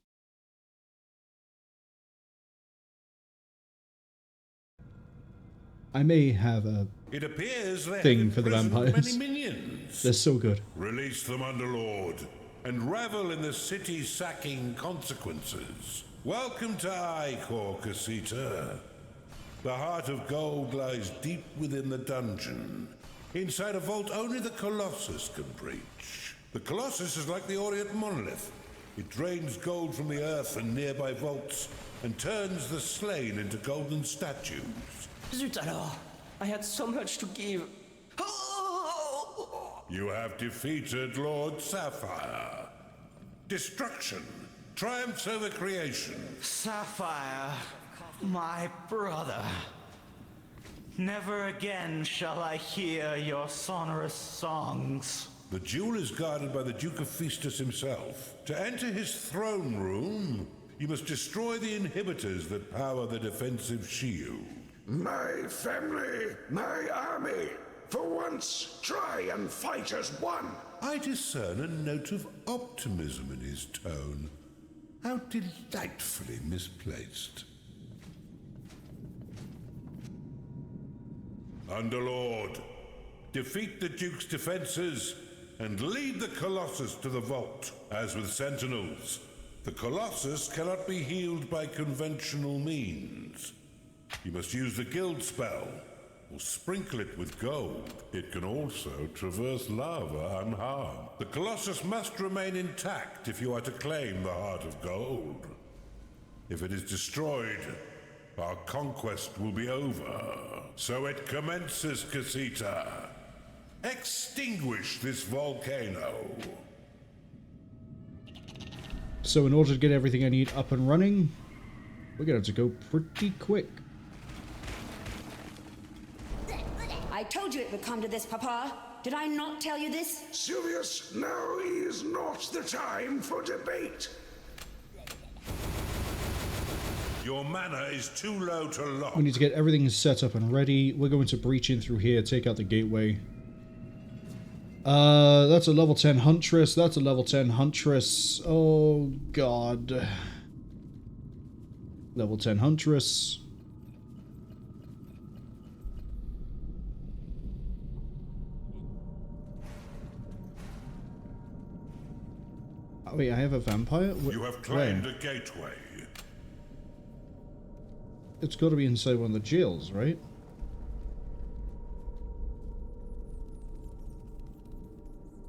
I may have a It appears they thing have for the imprisoned vampires. many minions. They're so good. Release them, Underlord, and revel in the city's sacking consequences. Welcome to Ikhor, Kasita. The Heart of Gold lies deep within the dungeon, inside a vault only the Colossus can breach. The Colossus is like the Orient monolith. It drains gold from the earth and nearby vaults, and turns the slain into golden statues. Zut alors! I had so much to give. You have defeated Lord Sapphire. Destruction triumphs over creation. Sapphire, my brother. Never again shall I hear your sonorous songs. The jewel is guarded by the Duke of Feastus himself. To enter his throne room, you must destroy the inhibitors that power the defensive shield. My family, my army. For once, try and fight as one. I discern a note of optimism in his tone. How delightfully misplaced. Underlord, defeat the Duke's defenses and lead the Colossus to the vault. As with Sentinels, the Colossus cannot be healed by conventional means. You must use the guild spell, or sprinkle it with gold. It can also traverse lava unharmed. The Colossus must remain intact if you are to claim the Heart of Gold. If it is destroyed, our conquest will be over. So it commences, Kasita. Extinguish this volcano. So in order to get everything I need up and running, we're gonna have to go pretty quick. I told you it would come to this, Papa. Did I not tell you this? Sylvius, now is not the time for debate. Your mana is too low to lock. We need to get everything set up and ready. We're going to breach in through here, take out the gateway. That's a level 10 Huntress. That's a level 10 Huntress. Oh, God. Level 10 Huntress. Oh, wait, I have a vampire? You have claimed a gateway. It's got to be inside one of the jails, right?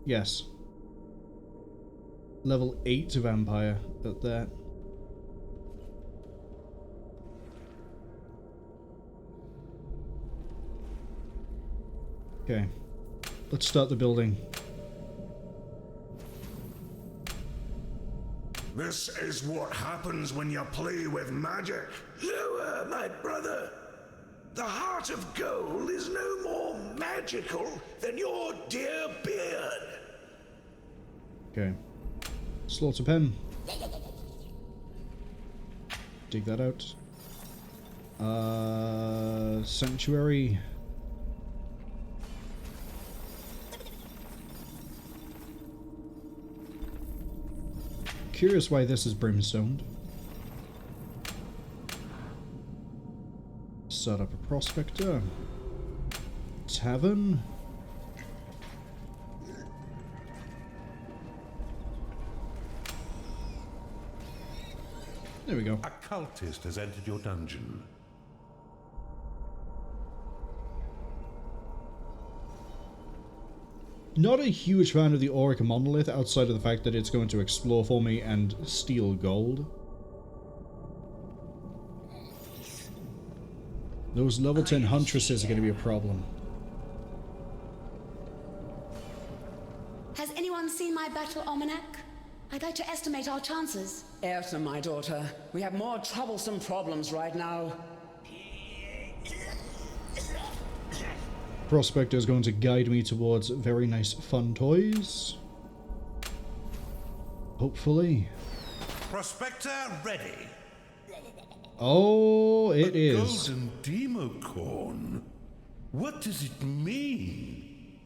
Yes. Level 8 vampire at that. Okay. Let's start the building. This is what happens when you play with magic. Lower, my brother. The Heart of Gold is no more magical than your dear beard. Okay. Slaughter pen. Dig that out. Sanctuary. Curious why this is brimstoned. Set up a prospector. Tavern. There we go. A cultist has entered your dungeon. Not a huge fan of the Auric Monolith outside of the fact that it's going to explore for me and steal gold. Those level 10 Huntresses are going to be a problem. Has anyone seen my battle almanac? I'd like to estimate our chances. Erta, my daughter, we have more troublesome problems right now. Prospector is going to guide me towards very nice fun toys. Hopefully. Prospector ready. Oh, it is. Golden Democorn. What does it mean?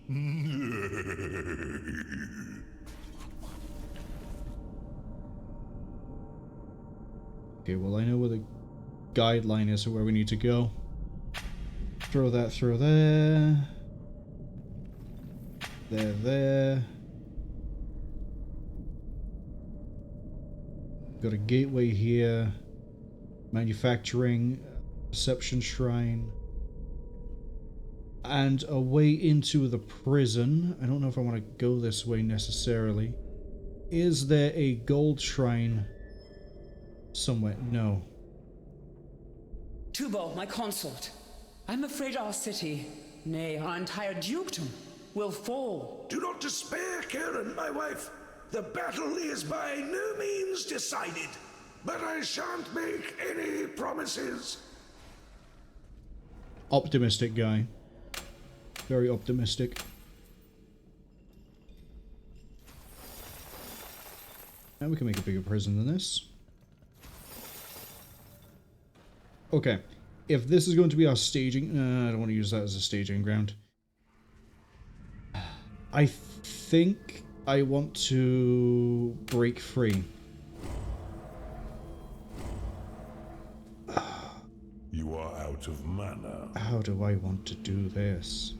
Okay, well I know where the guideline is for where we need to go. Throw that through there. There. Got a gateway here. Manufacturing. Reception shrine. And a way into the prison. I don't know if I want to go this way necessarily. Is there a gold shrine somewhere? No. Tubo, my consort. I'm afraid our city, nay, our entire dukedom, will fall. Do not despair, Karen, my wife. The battle is by no means decided, but I shan't make any promises. Optimistic guy. Very optimistic. And we can make a bigger prison than this. Okay. If this is going to be our staging... I don't want to use that as a staging ground. I think I want to break free. You are out of mana. How do I want to do this?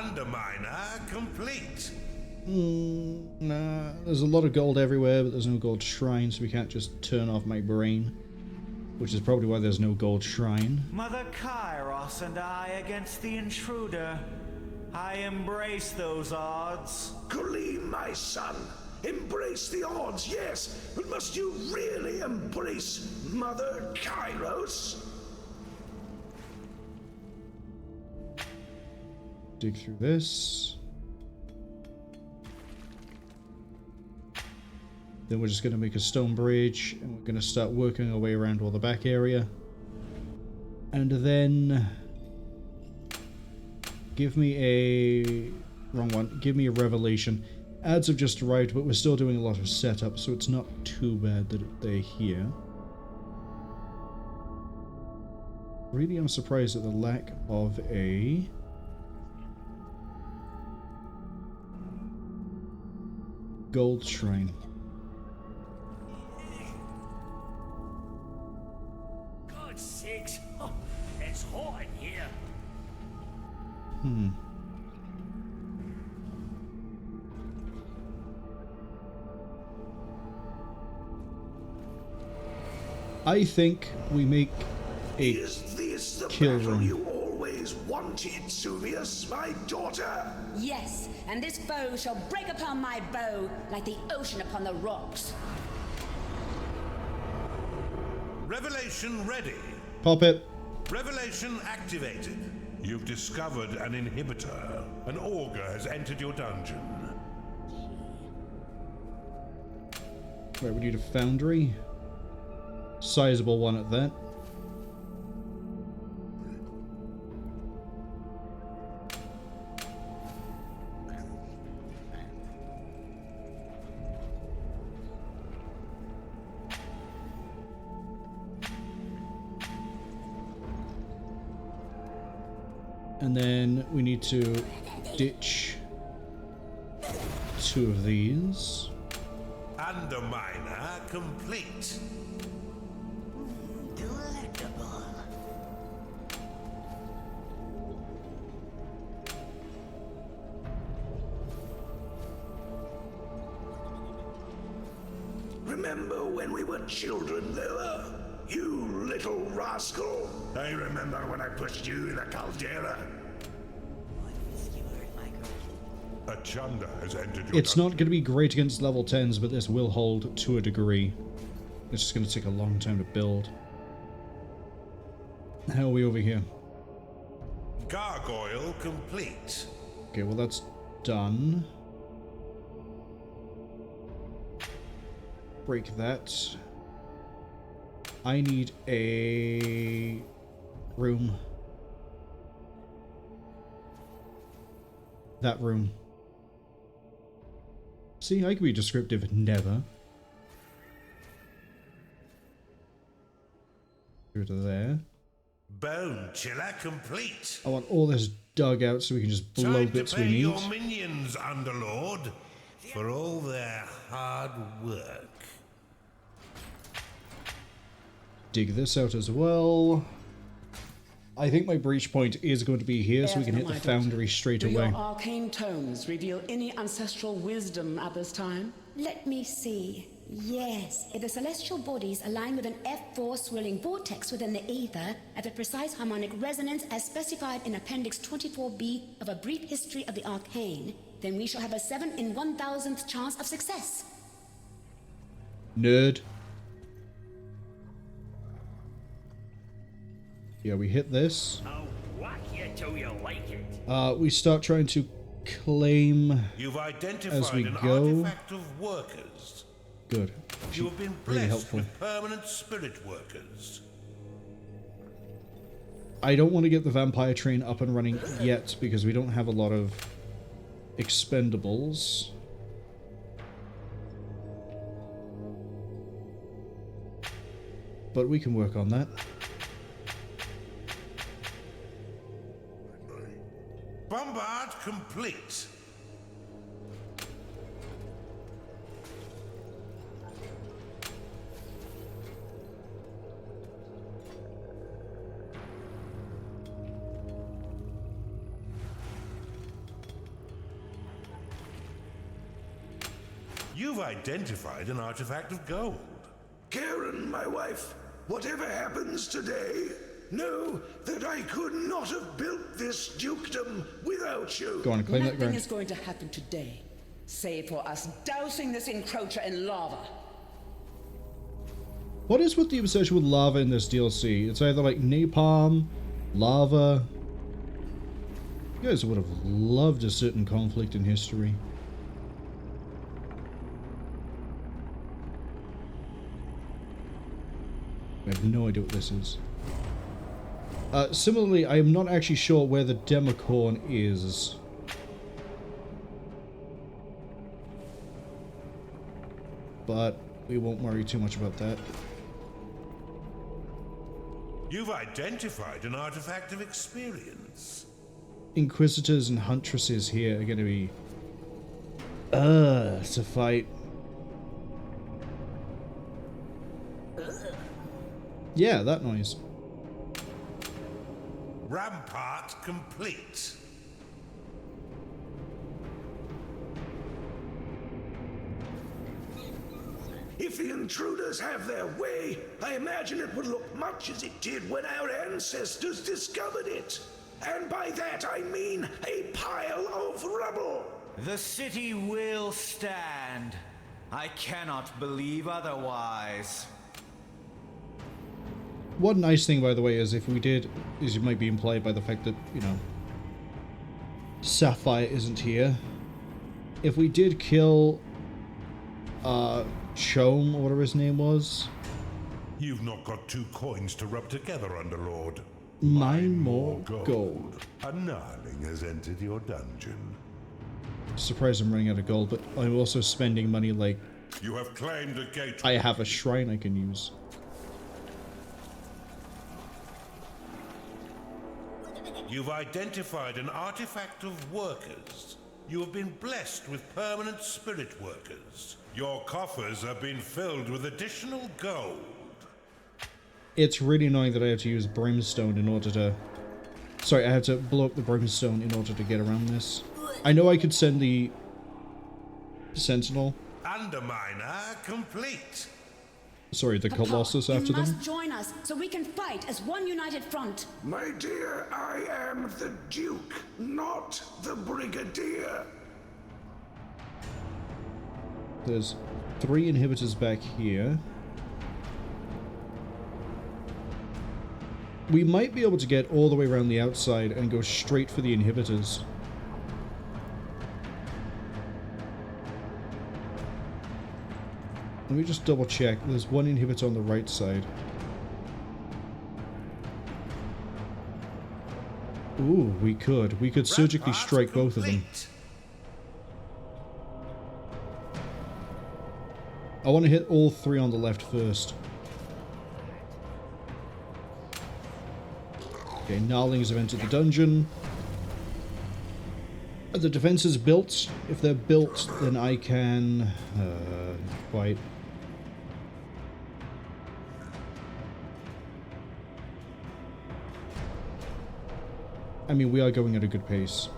Underminer complete. Nah, there's a lot of gold everywhere, but there's no gold shrine, so we can't just turn off my brain. Which is probably why there's no gold shrine. Mother Kairos and I against the intruder. I embrace those odds. Kaleem, my son, embrace the odds, yes, but must you really embrace Mother Kairos? Dig through this. Then we're just going to make a stone bridge, and we're going to start working our way around all the back area. And then give me a... wrong one. Give me a revelation. Ads have just arrived, but we're still doing a lot of setup, so it's not too bad that they're here. Really, I'm surprised at the lack of a... gold shrine. God's sakes, it's hot in here. I think we make a Is this the kill battle room. you always wanted, Suvius, my daughter? Yes, and this bow shall break upon my bow like the ocean upon the rocks. Revelation ready. Pop it. Revelation activated. You've discovered an inhibitor. An augur has entered your dungeon. Right, we need a foundry. Sizable one at that. And then we need to ditch 2 of these. Underminer complete. Delectable. Remember when we were children, Noah? You little rascal. I remember when I pushed you in the caldera. A chunder has entered your It's not dungeon. going to be great against level 10s, but this will hold to a degree. It's just going to take a long time to build. How are we over here? Gargoyle complete. Okay, well that's done. Break that. I need a room. That room. See, I can be descriptive, never. Go to there. Bone chiller complete. I want all this dug out so we can just blow Time bits to we pay need. your minions, Underlord, for all their hard work. Dig this out as well. I think my breach point is going to be here, so we can hit the foundry straight Do away. your arcane tomes reveal any ancestral wisdom at this time? Let me see. Yes, if the celestial bodies align with an F4 swirling vortex within the ether at the precise harmonic resonance as specified in Appendix 24B of A Brief History of the Arcane, then we shall have a 7 in 1,000th chance of success. Nerd. Yeah, we hit this. I'll whack you till you like it. We start trying to claim You've as identified we an go. artifact of workers. Good. You have been Really blessed helpful. with permanent spirit workers. I don't want to get the vampire train up and running yet because we don't have a lot of expendables. But we can work on that. Bombard complete. You've identified an artifact of gold. Karen, my wife, whatever happens today, know that I could not have built this dukedom without you. Go on, claim that Nothing ground. is going to happen today, save for us dousing this encroacher in lava. What is with the obsession with lava in this DLC? It's either like napalm, lava. You guys would have loved a certain conflict in history. I have no idea what this is. Similarly, I am not actually sure where the Democorn is. But we won't worry too much about that. You've identified an artifact of experience. Inquisitors and huntresses here are going to be to fight. Yeah, that noise. Rampart complete. If the intruders have their way, I imagine it would look much as it did when our ancestors discovered it. And by that I mean a pile of rubble. The city will stand. I cannot believe otherwise. One nice thing, by the way, is if we did, is it might be implied by the fact that, you know, Sapphire isn't here. If we did kill, Chom, or whatever his name was. You've not got 2 coins to rub together, Underlord. Mine more gold. A gnarling has entered your dungeon. Surprised I'm running out of gold, but I'm also spending money like... You have claimed a gate. I have a shrine I can use. You've identified an artifact of workers. You have been blessed with permanent spirit workers. Your coffers have been filled with additional gold. It's really annoying that I have to use brimstone in order to... Sorry, I have to blow up the brimstone in order to get around this. I know I could send the sentinel. Underminer complete. Sorry, the Colossus Papa, after you must them. join us so we can fight as one united front. My dear, I am the Duke, not the Brigadier. There's 3 inhibitors back here. We might be able to get all the way around the outside and go straight for the inhibitors. Let me just double check. There's 1 inhibitor on the right side. Ooh, we could. We could surgically strike both of them. I want to hit all 3 on the left first. Okay, Gnarlings have entered the dungeon. Are the defenses built? If they're built, then I can... quite... I mean, we are going at a good pace.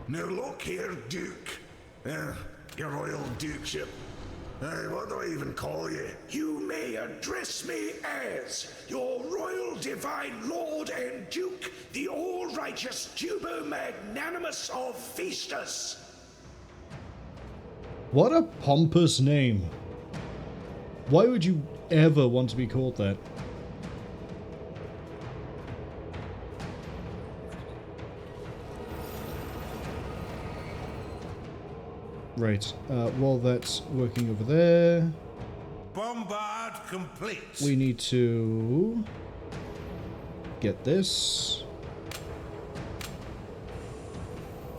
Now look here, Duke. Your Royal Dukeship. What do I even call you? You may address me as your Royal Divine Lord and Duke, the all-righteous Tubo Magnanimous of Feastus. What a pompous name. Why would you ever want to be called that? Right, while that's working over there... Bombard complete. We need to... get this.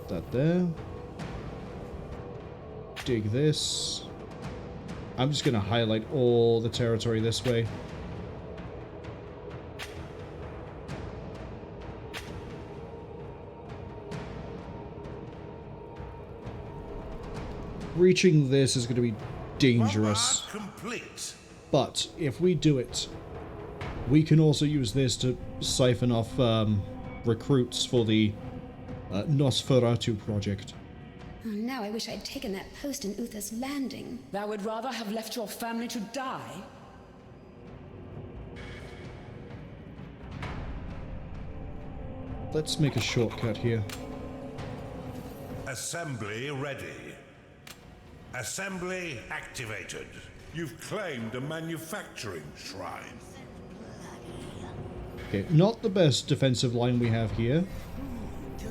That there. Dig this. I'm just going to highlight all the territory this way. Reaching this is going to be dangerous. Complete. But if we do it, we can also use this to siphon off recruits for the Nosferatu project. Oh, now I wish I'd taken that post in Uther's Landing. Thou would rather have left your family to die? Let's make a shortcut here. Assembly ready. Assembly activated. You've claimed a manufacturing shrine. Okay, not the best defensive line we have here,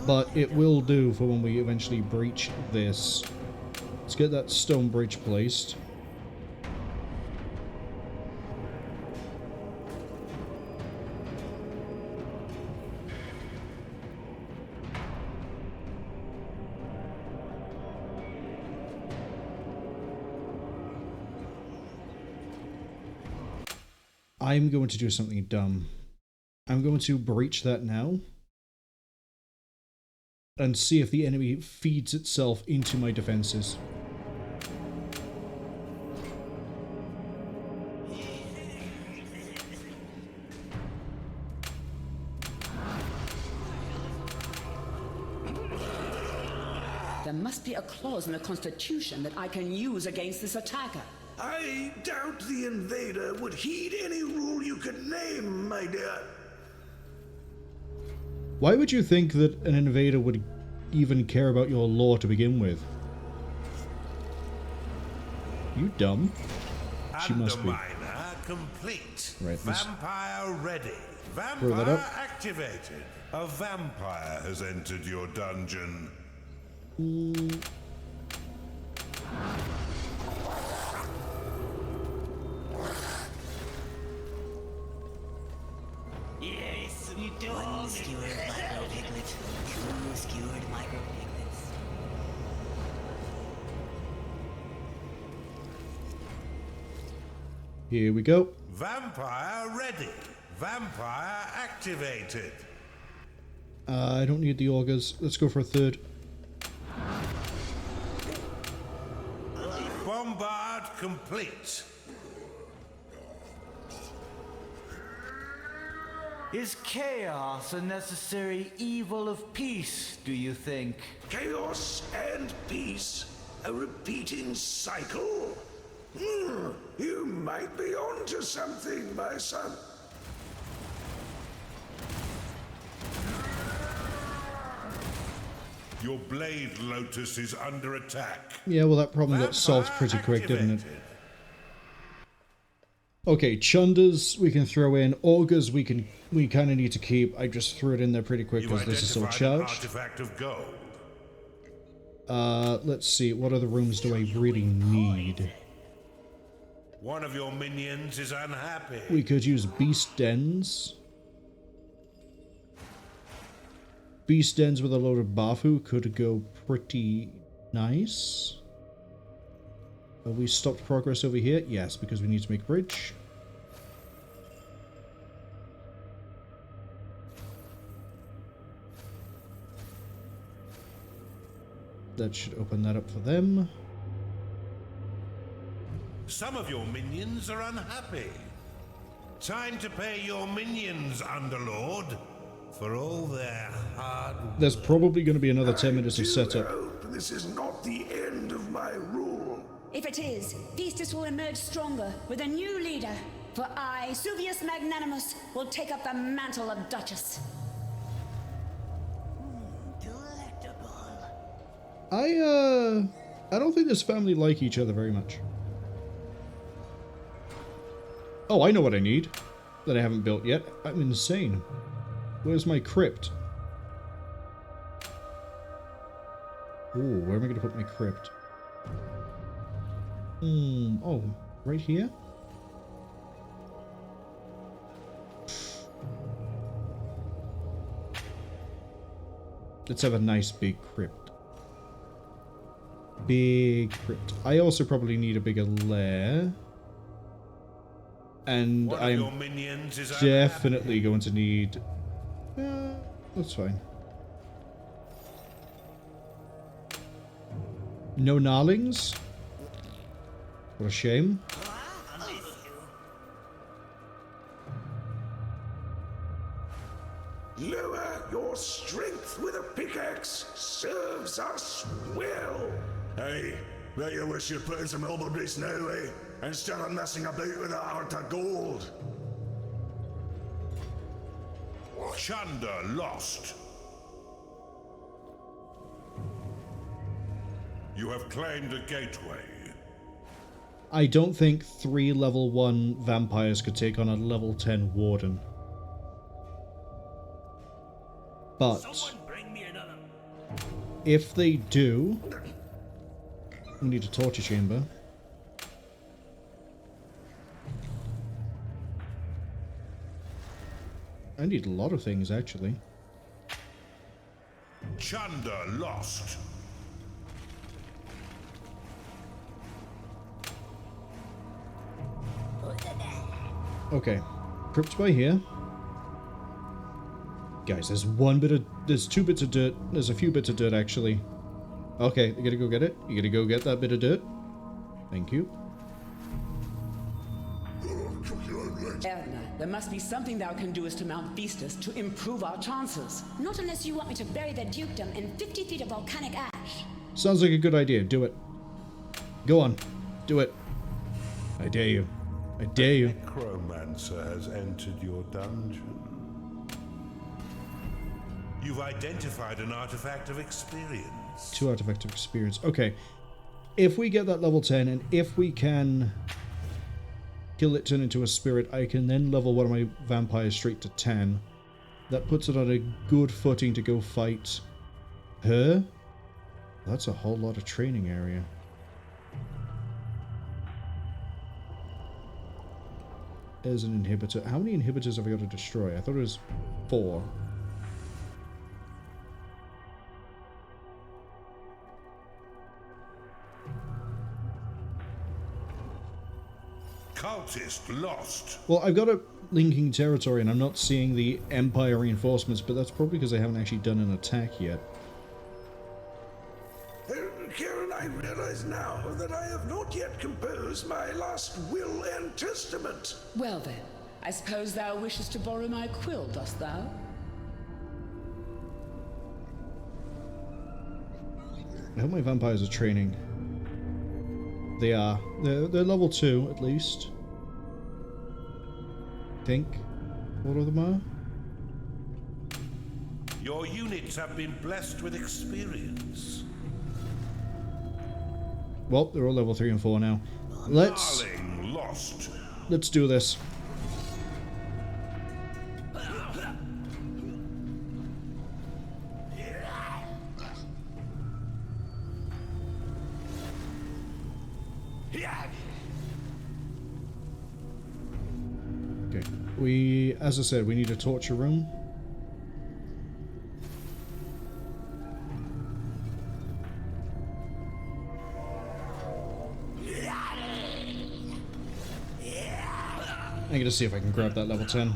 but it will do for when we eventually breach this. Let's get that stone bridge placed. I'm going to do something dumb. I'm going to breach that now and see if the enemy feeds itself into my defenses. There must be a clause in the Constitution that I can use against this attacker. I doubt the invader would heed any rule you could name, my dear. Why would you think that an invader would even care about your lore to begin with? You dumb. She must be. Underminer complete. Right, Vampire ready. Throw that up. Vampire activated. A vampire has entered your dungeon. Yes, you do. One skewered micro piglet. Two skewered micro piglets. Here we go. Vampire ready. Vampire activated. I don't need the augers. Let's go for a third. Bombard complete. Is chaos a necessary evil of peace, do you think? Chaos and peace? A repeating cycle? You might be onto something, my son. Your blade lotus is under attack. Yeah, well, that problem got solved pretty quick, didn't it? Okay, chundas we can throw in. Augers we kind of need to keep. I just threw it in there pretty quick because this is so charged. Artifact of gold. Let's see. What other rooms do I really need? One of your minions is unhappy. We could use beast dens. Beast dens with a load of Bafu could go pretty nice. Have we stopped progress over here? Yes, because we need to make a bridge. That should open that up for them. Some of your minions are unhappy. Time to pay your minions, Underlord, for all their hard work. There's probably going to be another 10 minutes of setup. I hope this is not the end of my rule. If it is, Beastus will emerge stronger with a new leader. For I, Suvius Magnanimus, will take up the mantle of Duchess. I don't think this family like each other very much. Oh, I know what I need that I haven't built yet. I'm insane. Where's my crypt? Ooh, where am I going to put my crypt? Oh, right here? Let's have a nice big crypt. Big crypt. I also probably need a bigger lair. And I'm definitely going to need... that's fine. No gnarlings? What a shame. Lower your strength with a pickaxe serves us well. Hey, bet you wish you'd put in some elbow grease now, eh? Instead of messing about with that heart of gold. Chunder lost. You have claimed a gateway. I don't think 3 level 1 vampires could take on a level 10 warden. But if they do, we need a torture chamber. I need a lot of things, actually. Chunder lost. Okay, crypt by here. Guys, there's 2 bits of dirt. There's a few bits of dirt, actually. Okay, you gotta go get it. You gotta go get that bit of dirt. Thank you. Edna, there must be something thou can do as to Mount Festus to improve our chances. Not unless you want me to bury the dukedom in 50 feet of volcanic ash. Sounds like a good idea. Do it. Go on. Do it. I dare you. I dare you. Necromancer has entered your dungeon. You've identified an artifact of experience. 2 artifacts of experience. Okay. If we get that level 10, and if we can kill it, turn into a spirit, I can then level one of my vampires straight to 10. That puts it on a good footing to go fight her. That's a whole lot of training area. As an inhibitor. How many inhibitors have I got to destroy? I thought it was 4. Cultist lost. Well, I've got a linking territory and I'm not seeing the Empire reinforcements, but that's probably because I haven't actually done an attack yet. Karen, I realize now that I have not yet composed my last will and testament. Well then, I suppose thou wishest to borrow my quill, dost thou? I hope my vampires are training. They are. They're level 2, at least. I think. What of them are? Your units have been blessed with experience. Well, they're all level 3 and 4 now. Let's do this. Okay, as I said, we need a torture room. I'm gonna see if I can grab that level 10.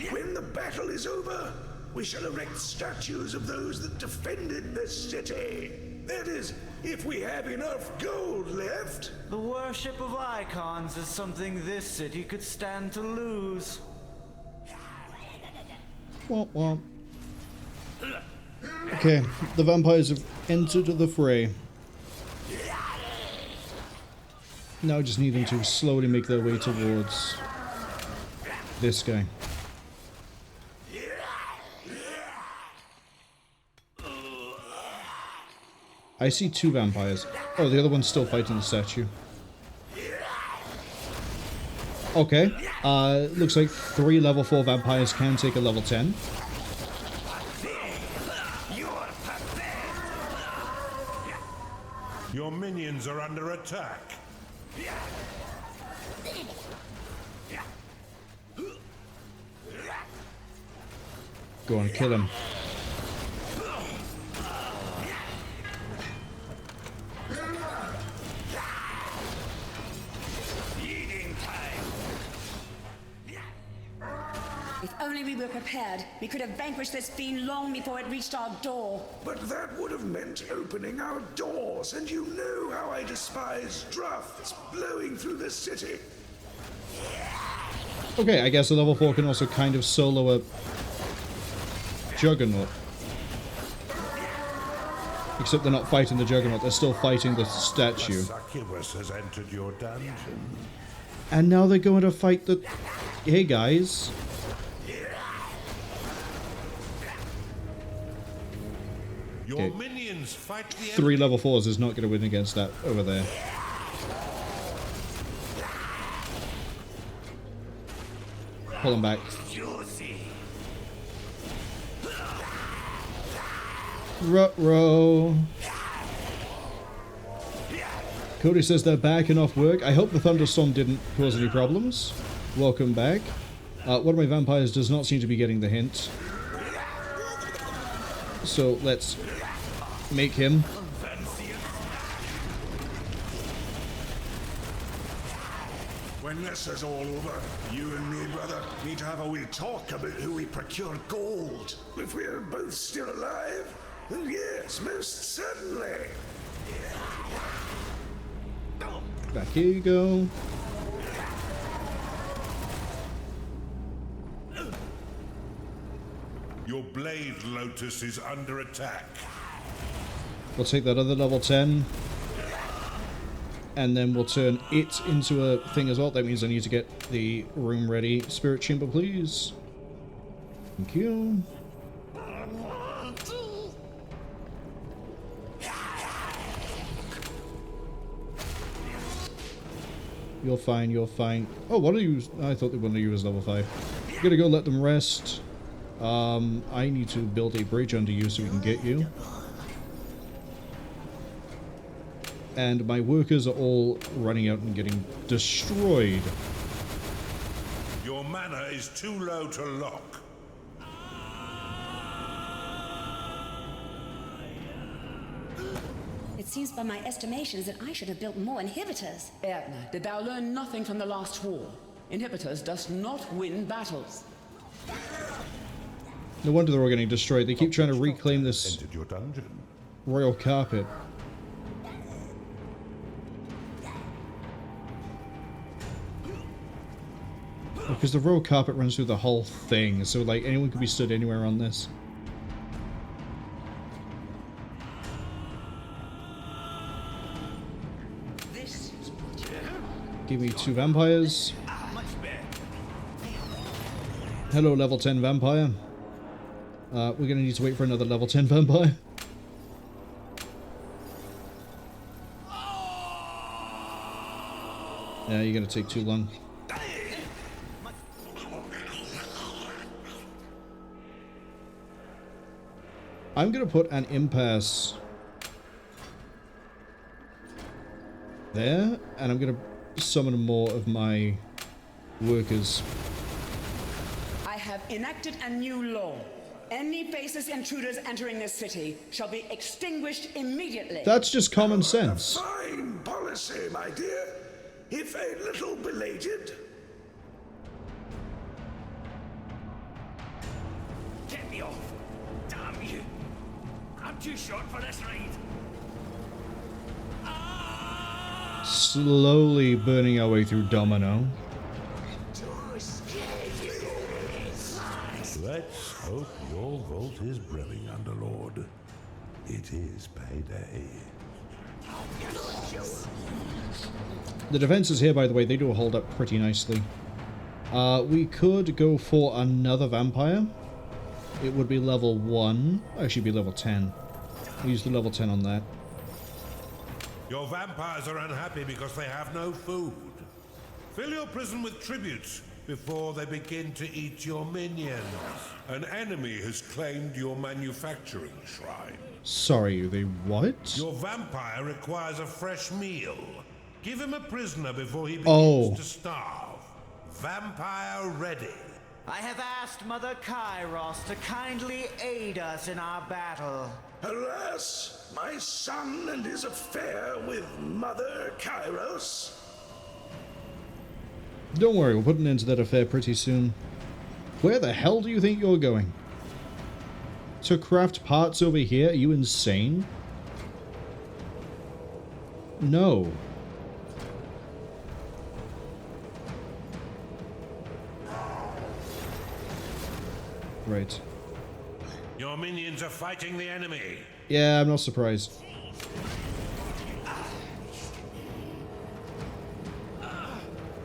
When the battle is over, we shall erect statues of those that defended this city. That is, if we have enough gold left. The worship of icons is something this city could stand to lose. Womp womp. Okay, the vampires have entered the fray. Now I just need them to slowly make their way towards this guy. I see 2 vampires. Oh, the other one's still fighting the statue. Okay. Looks like 3 level 4 vampires can take a level 10. Your minions are under attack. Go on, kill him. If only we were prepared, we could have vanquished this fiend long before it reached our door. But that would have meant opening our doors, and you know how I despise drafts blowing through the city. Okay, I guess a level 4 can also kind of solo a Juggernaut. Except they're not fighting the Juggernaut, they're still fighting the statue. The succubus has entered your dungeon. And now they're going to fight the... Hey, guys. Your minions fight the 3 level 4s is not going to win against that over there. Pull him back. Ruh-roh. Cody says they're back and off work. I hope the thunderstorm didn't cause any problems. Welcome back. One of my vampires does not seem to be getting the hint. So let's make him. When this is all over, you and me, brother, need to have a wee talk about who we procure gold. If we're both still alive, then yes, most certainly. Back here you go. Your blade, Lotus, is under attack. We'll take that other level 10. And then we'll turn it into a thing as well. That means I need to get the room ready. Spirit chamber, please. Thank you. You're fine, you're fine. Oh, what are you? I thought one of you was level 5. Gonna go let them rest. I need to build a bridge under you so we can get you. And my workers are all running out and getting destroyed. Your mana is too low to lock. It seems by my estimations that I should have built more inhibitors. Edna, did thou learn nothing from the last war? Inhibitors does not win battles. No wonder they're all getting destroyed. They keep trying to reclaim this Entered your dungeon. royal carpet. Because the royal carpet runs through the whole thing, so like anyone could be stood anywhere on this. Give me 2 vampires. Hello, level 10 vampire. We're gonna need to wait for another level 10 vampire. Yeah, you're gonna take too long. I'm gonna put an impasse there, and I'm gonna summon more of my workers. I have enacted a new law. Any faceless intruders entering this city shall be extinguished immediately. That's just common sense. Fine policy, my dear. If a little belated. Get me off! Damn you! I'm too short for this ride. Slowly burning our way through Domino. Let's hope your vault is brimming, Underlord. It is payday. The defenses here, by the way, they do hold up pretty nicely. We could go for another vampire. It would be level 1. Actually, be level 10. Use the level 10 on that. Your vampires are unhappy because they have no food. Fill your prison with tributes before they begin to eat your minions. An enemy has claimed your manufacturing shrine. Sorry, they what? Your vampire requires a fresh meal. Give him a prisoner before he begins to starve. Vampire ready. I have asked Mother Kairos to kindly aid us in our battle. Alas, my son and his affair with Mother Kairos. Don't worry, we'll put an end to that affair pretty soon. Where the hell do you think you're going? To craft parts over here? Are you insane? No. Right. Your minions are fighting the enemy. Yeah, I'm not surprised.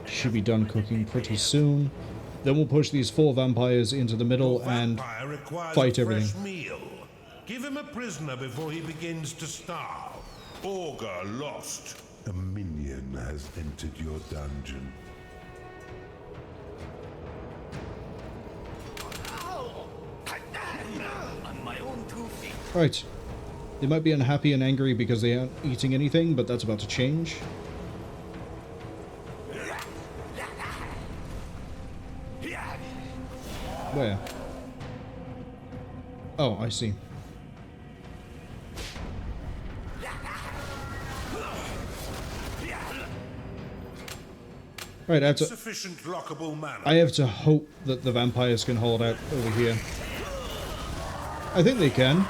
Should be done cooking pretty soon. Then we'll push these 4 vampires into the middle and fight everything. Fresh meal. Give him a prisoner before he begins to starve. Augur lost. A minion has entered your dungeon. On my own 2 feet. Right. They might be unhappy and angry because they aren't eating anything, but that's about to change. Where? Oh, I see. Right, I have to, Sufficient lockable mana. I have to hope that the vampires can hold out over here. I think they can.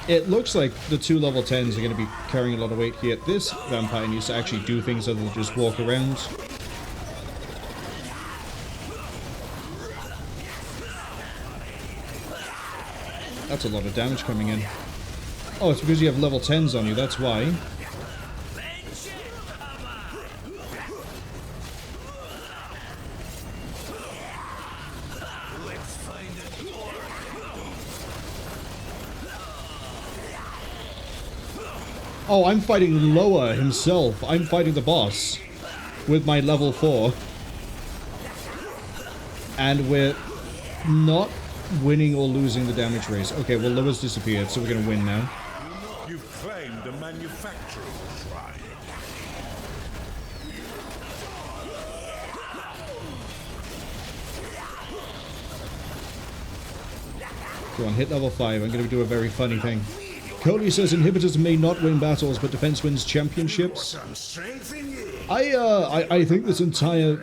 It looks like the 2 level 10s are going to be carrying a lot of weight here. This vampire needs to actually do things other than just walk around. That's a lot of damage coming in. Oh, it's because you have level 10s on you, that's why. Oh, I'm fighting Loa himself. I'm fighting the boss with my level 4. And we're not winning or losing the damage race. Okay, well, Loa's disappeared, so we're going to win now. You've claimed a manufacturing shrine. Go on, hit level 5. I'm going to do a very funny thing. Cody says inhibitors may not win battles, but defense wins championships. I think this entire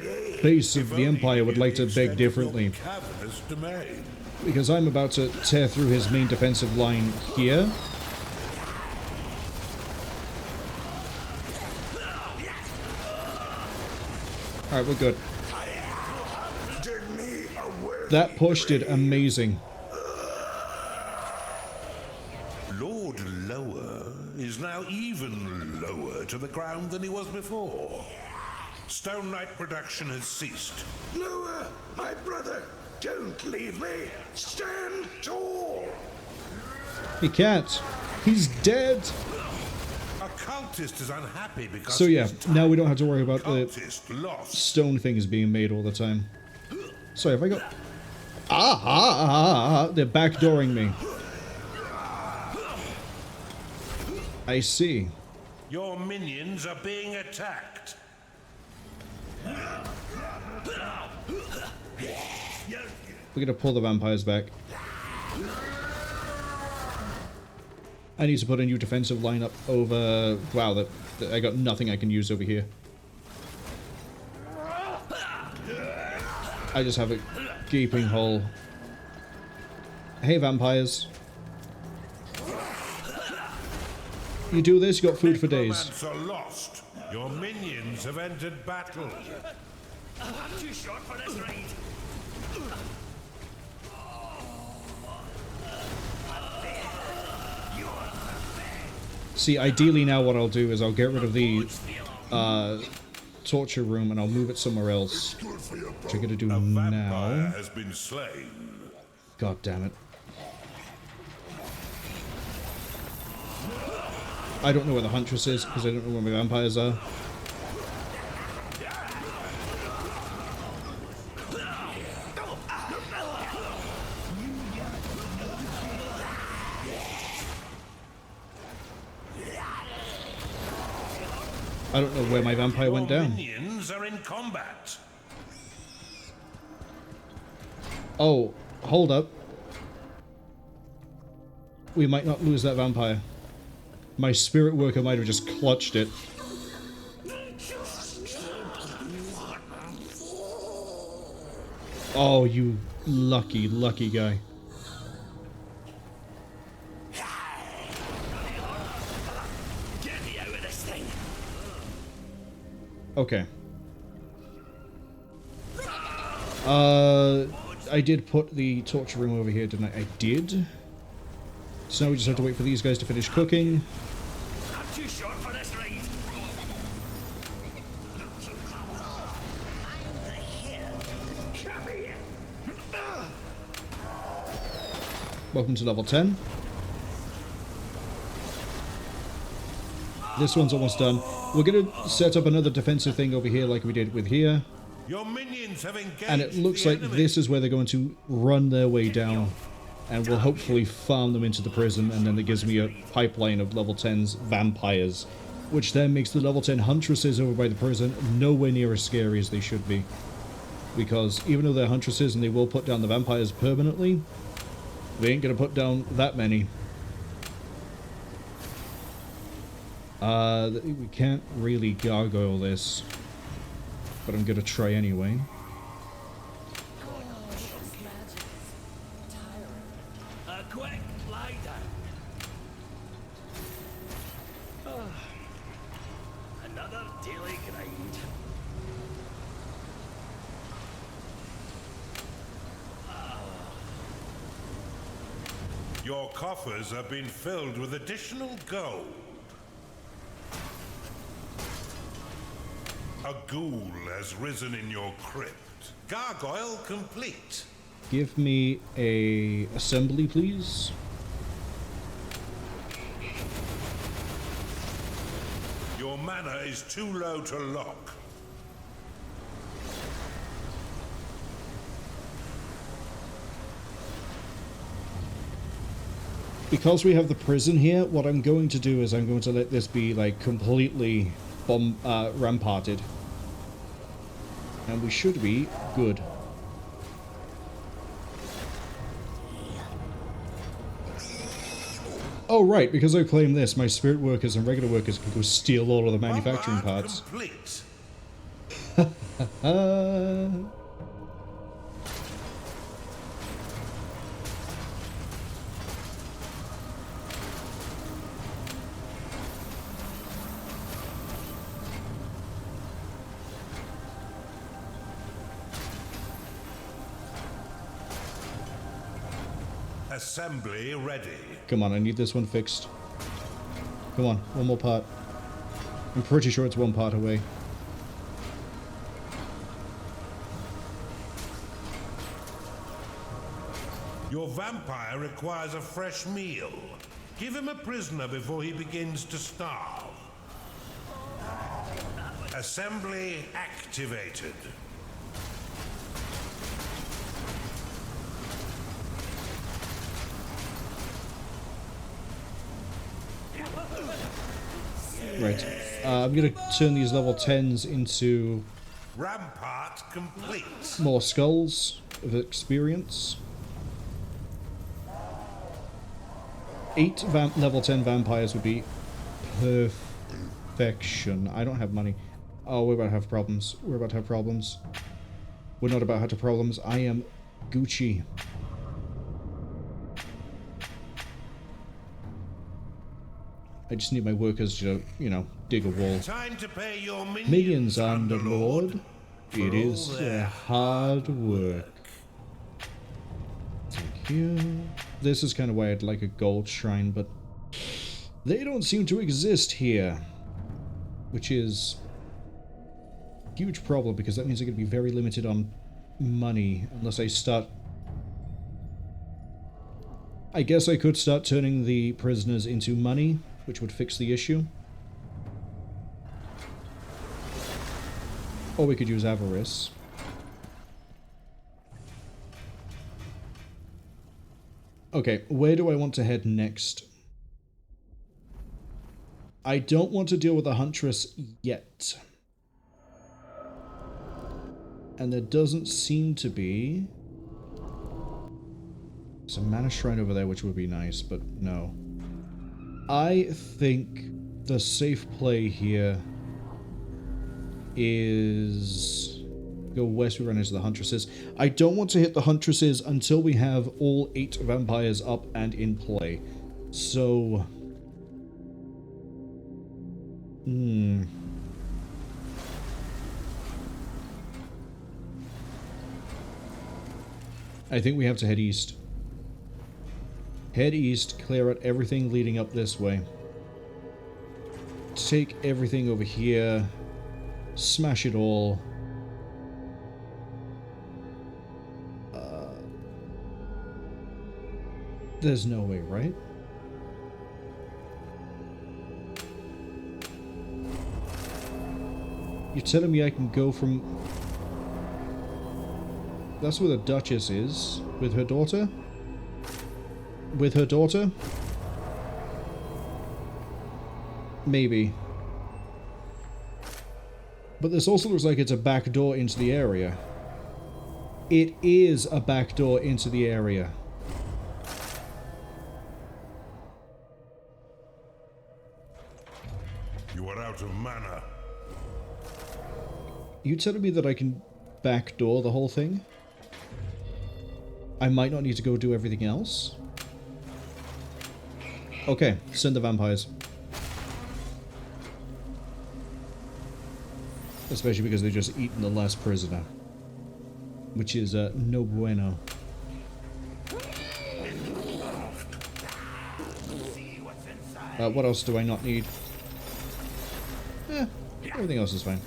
base of the Empire would like to beg differently. Because I'm about to tear through his main defensive line here. Alright, we're good. That push did amazing. Lord Lower is now even lower to the ground than he was before. Stone Knight production has ceased. Lower, my brother, don't leave me. Stand tall. He can't. He's dead. A cultist is unhappy because so yeah, now we don't have to worry about the stone things being made all the time. Sorry, have I got... They're backdooring me. I see. Your minions are being attacked. We're gonna pull the vampires back. I need to put a new defensive line up over... Wow, I got nothing I can use over here. I just have a gaping hole. Hey, vampires. You do this, you got food for days. Are lost. Your minions have entered battle. I'm too short for this ride. See, ideally now what I'll do is I'll get rid of the torture room and I'll move it somewhere else. Which I'm gonna do now. Has been slain. God damn it. I don't know where the Huntress is because I don't know where my vampires are. I don't know where my vampire went down. Minions are in combat. Oh, hold up. We might not lose that vampire. My spirit worker might have just clutched it. Oh, you lucky, lucky guy. Get me out of this thing. Okay. I did put the torture room over here, didn't I? I did. So now we just have to wait for these guys to finish cooking. I'm too short for this ride. Welcome to level 10. This one's almost done. We're going to set up another defensive thing over here like we did with here. Your minions have engaged And it looks the like enemy. this is where they're going to run their way down. And we'll hopefully farm them into the prison, and then it gives me a pipeline of level 10's vampires. Which then makes the level 10 huntresses over by the prison nowhere near as scary as they should be. Because even though they're huntresses and they will put down the vampires permanently, they ain't going to put down that many. We can't really gargoyle this, but I'm going to try anyway. Quick, lie down. Another daily grind. Your coffers have been filled with additional gold. A ghoul has risen in your crypt. Gargoyle complete. Give me a assembly, please. Your mana is too low to lock. Because we have the prison here, what I'm going to do is I'm going to let this be, like, completely ramparted. And we should be good. Oh, right, because I claim this, my spirit workers and regular workers can go steal all of the manufacturing parts. Complete. Assembly ready. Come on, I need this one fixed. Come on, one more part. I'm pretty sure it's one part away. Your vampire requires a fresh meal. Give him a prisoner before he begins to starve. Assembly activated. Right. I'm going to turn these level 10s into Rampart complete. more skulls of experience. 8 level 10 vampires would be perfection. I don't have money. Oh, we're about to have problems. We're about to have problems. We're not about to have problems. I am Gucci. I just need my workers to, you know, dig a wall. Time to pay your Minions, Underlord. It is hard work. Thank you. This is kind of why I'd like a gold shrine, but they don't seem to exist here. Which is a huge problem, because that means I'm going to be very limited on money unless I start... I guess I could start turning the prisoners into money, which would fix the issue. Or we could use avarice. Okay, where do I want to head next? I don't want to deal with the Huntress yet. And there doesn't seem to be... There's a mana shrine over there, which would be nice, but no. I think the safe play here is go west, we run into the Huntresses. I don't want to hit the Huntresses until we have all 8 vampires up and in play. So... I think we have to head east. Head east, clear out everything leading up this way. Take everything over here. Smash it all. There's no way, right? You're telling me I can go from... That's where the Duchess is. With her daughter? With her daughter? Maybe. But this also looks like it's a back door into the area. It is a back door into the area. You are out of mana. You telling me that I can backdoor the whole thing? I might not need to go do everything else? Okay, send the vampires. Especially because they've just eaten the last prisoner. Which is, no bueno. What else do I not need? Everything else is fine.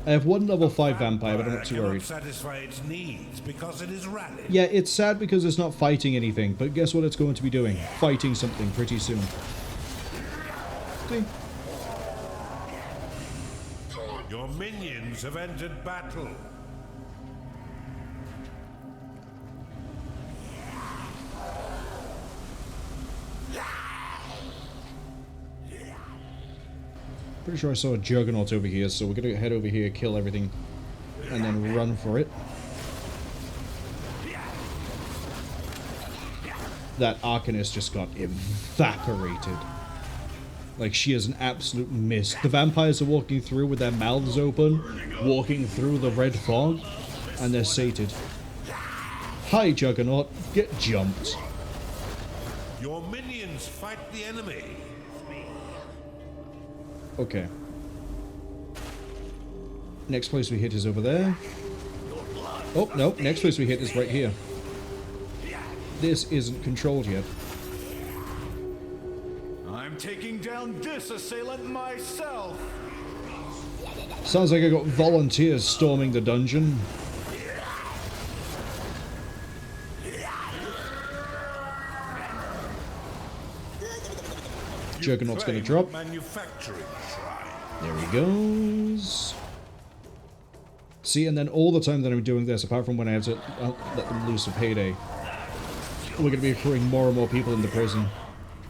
I have one level 5 vampire, but I'm not too worried. Satisfy its needs because it is rallied. Yeah, it's sad because it's not fighting anything, but guess what it's going to be doing? Fighting something pretty soon. See? Your minions have entered battle. Pretty sure I saw a Juggernaut over here, so we're gonna head over here, kill everything, and then run for it. That Arcanist just got evaporated. Like, she is an absolute mist. The vampires are walking through with their mouths open, walking through the red fog, and they're sated. Hi, Juggernaut. Get jumped. Your minions fight the enemy. Okay. Next place we hit is over there. Oh, no. Next place we hit is right here. This isn't controlled yet. I'm taking down this assailant myself. Sounds like I got volunteers storming the dungeon. Juggernaut's gonna drop. There he goes. See, and then all the time that I'm doing this, apart from when I have to let them loose a payday, we're gonna be accruing more and more people in the prison.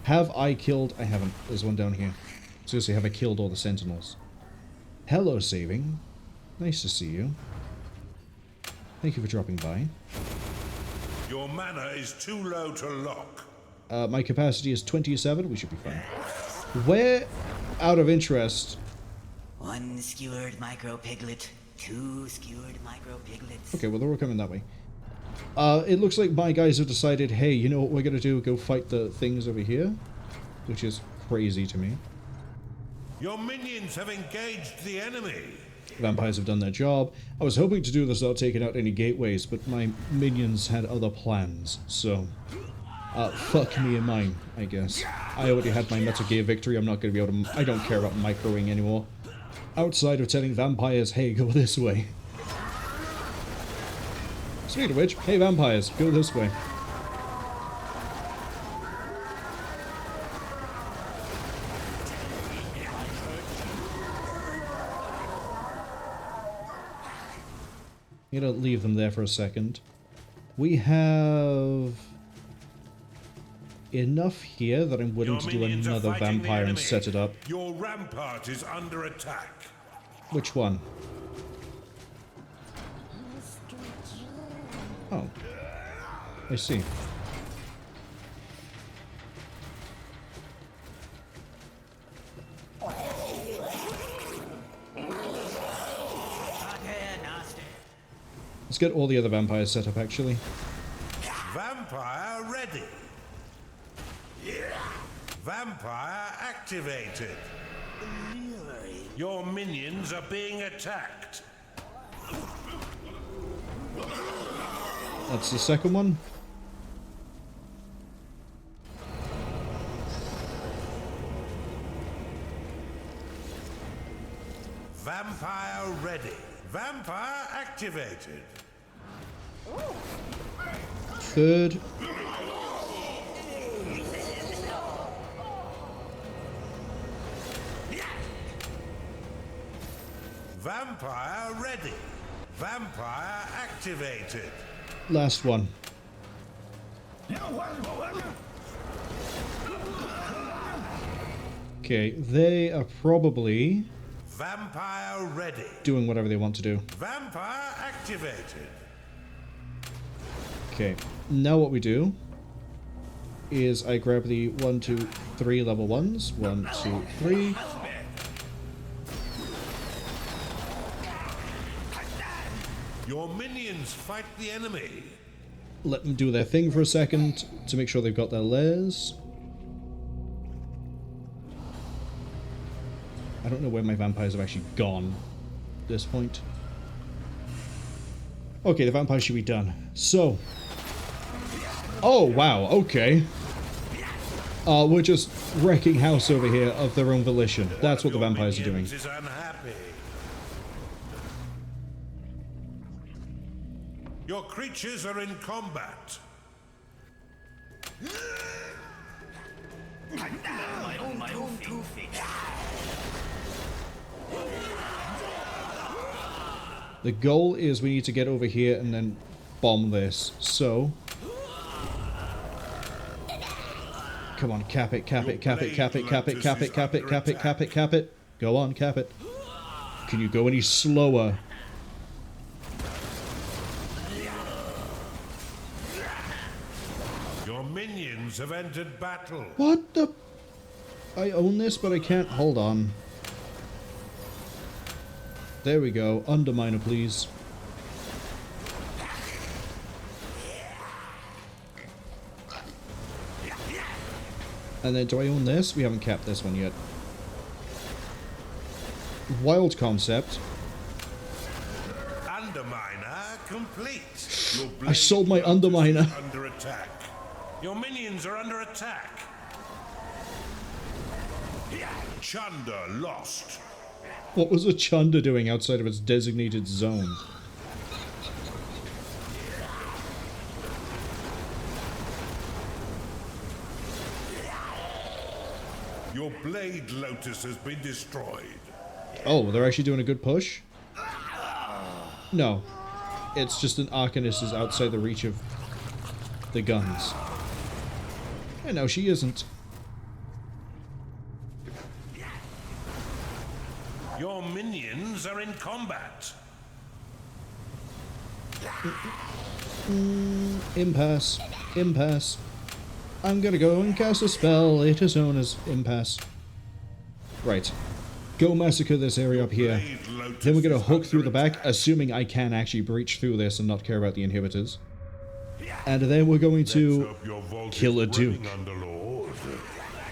Have I killed? I haven't. There's one down here. Seriously, have I killed all the sentinels? Hello, Saving. Nice to see you. Thank you for dropping by. Your mana is too low to lock. My capacity is 27. We should be fine. Where, out of interest... 1 skewered micro piglet, 2 skewered micro piglets. Okay, well, they're all coming that way. It looks like my guys have decided, hey, you know what we're going to do? Go fight the things over here. Which is crazy to me. Your minions have engaged the enemy. Vampires have done their job. I was hoping to do this without taking out any gateways, but my minions had other plans, so... fuck me and mine, I guess. I already had my Metal Gear victory, I'm not going to be able to... I don't care about microing anymore. Outside of telling vampires, hey, go this way. Speaking of which, hey vampires, go this way. I'm gonna leave them there for a second. We have... enough here that I'm willing to do another vampire and set it up. Your rampart is under attack. Which one? Oh. I see. Let's get all the other vampires set up, actually. Vampire ready. Vampire activated. Your minions are being attacked. That's the second one. Vampire ready. Vampire activated. Third. Vampire ready. Vampire activated. Last one. Okay, they are probably Vampire ready. doing whatever they want to do. Vampire activated. Okay, now what we do is I grab the 1, 2, 3 level 1s. 1, 2, 3. Your minions fight the enemy. Let them do their thing for a second to make sure they've got their lairs. I don't know where my vampires have actually gone at this point. Okay, the vampires should be done. So. Oh, wow, okay. We're just wrecking house over here of their own volition. That's what the vampires are doing. Is unhappy. Your creatures are in combat. My own two feet. The goal is we need to get over here and then bomb this. So. Come on, cap it, cap it, cap it, cap it, cap it, cap it, cap it, cap it, cap it, cap it. Go on, cap it. Can you go any slower? Your minions have entered battle. What the? I own this, but I can't. Hold on. There we go. Underminer, please. And then, do I own this? We haven't capped this one yet. Wild concept. Underminer complete. I sold my Underminer. Under attack. Your minions are under attack. Chunder lost. What was a Chunder doing outside of its designated zone? Your Blade Lotus has been destroyed. Oh, they're actually doing a good push? No. It's just an Arcanist is outside the reach of the guns. And no, she isn't. Your minions are in combat. Impasse. Impasse. I'm gonna go and cast a spell. It is known as Impasse. Right. Go massacre this area up here. Then we're gonna hook through the back, assuming I can actually breach through this and not care about the inhibitors. And then we're going to kill a Duke. Underlord.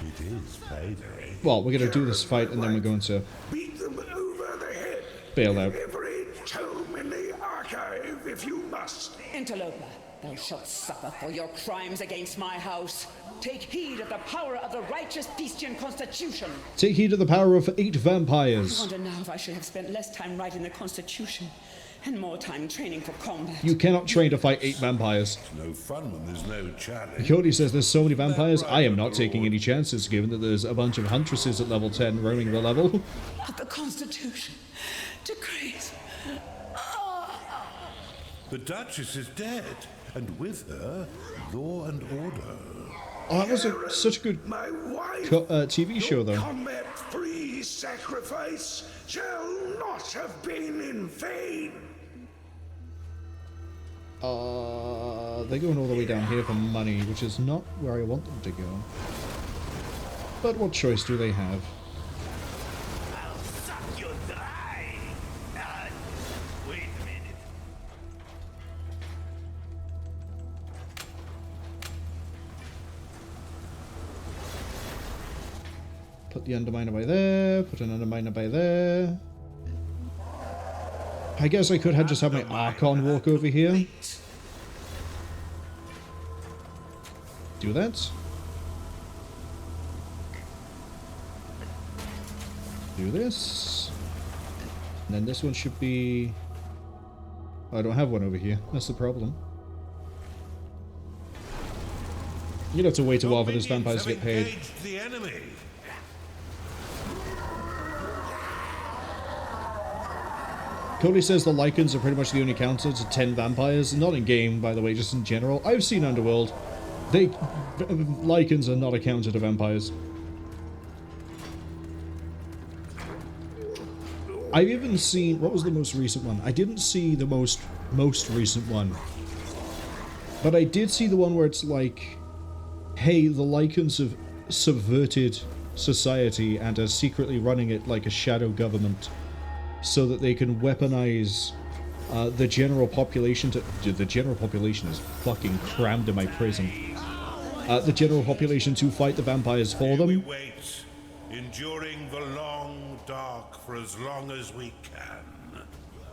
It is payday. Well, we're gonna do this fight and then we're going to Beat them over the head. bail out. Every tome in the archive, if you must. Interloper, thou shalt suffer for your crimes against my house. Take heed of the power of the righteous Beastian Constitution. Take heed of the power of 8 I vampires. wonder now if I should have spent less time writing the Constitution and more time training for combat. You cannot train to fight 8 vampires. No fun when there's no challenge. Cody says there's so many vampires, I am not taking any chances given that there's a bunch of huntresses at level 10 roaming the level. Of the Constitution decrees. The Duchess is dead, and with her, law and order. Oh, that was such a good My wife, TV show, though. combat-free sacrifice shall not have been in vain. They're going all the way down here for money, which is not where I want them to go. But what choice do they have? I'll suck you dry. Wait a minute. Put the underminer by there. Put an underminer by there. I guess I could have just had my Archon walk over here. Do that. Do this. And then this one should be... Oh, I don't have one over here. That's the problem. You'd have to wait a while for this vampires to get paid. The enemy. Cody says the Lycans are pretty much the only counter to 10 vampires. Not in game, by the way, just in general. I've seen Underworld. Lycans are not a counter to vampires. I've even seen... What was the most recent one? I didn't see the most recent one. But I did see the one where it's like... Hey, the Lycans have subverted society and are secretly running it like a shadow government so that they can weaponize the general population to... Dude, the general population is fucking crammed in my prison. The general population to fight the vampires for them. We wait, enduring the long dark for as long as we can.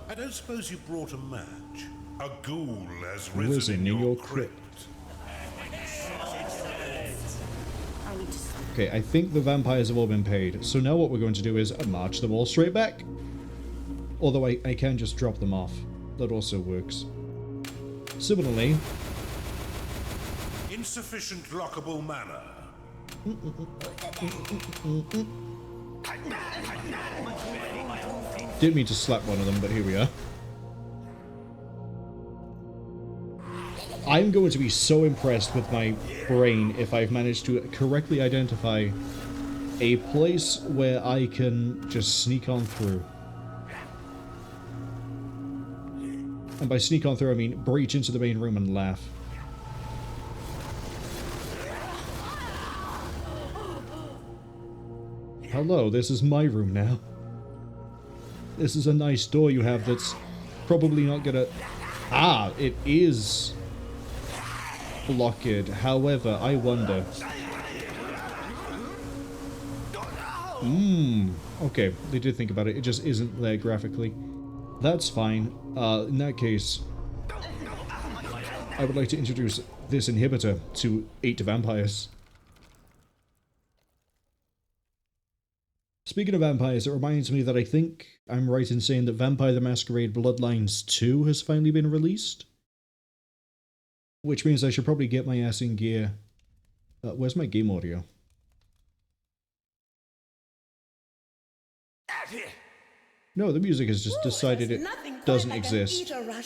I don't suppose you brought a match. A ghoul has risen in your crypt. Okay, I think the vampires have all been paid. So now what we're going to do is march them all straight back. Although I can just drop them off. That also works. Similarly... Insufficient lockable mana. Didn't mean to slap one of them, but here we are. I'm going to be so impressed with my brain if I've managed to correctly identify a place where I can just sneak on through. And by sneak on through, I mean breach into the main room and laugh. Hello, this is my room now. This is a nice door you have that's probably not gonna... Ah, it is blocked. However, I wonder... Okay, they did think about it. It just isn't there graphically. That's fine. In that case, I would like to introduce this inhibitor to 8 vampires. Speaking of vampires, it reminds me that I think I'm right in saying that Vampire the Masquerade Bloodlines 2 has finally been released. Which means I should probably get my ass in gear. Where's my game audio? No, the music has just decided it doesn't exist. A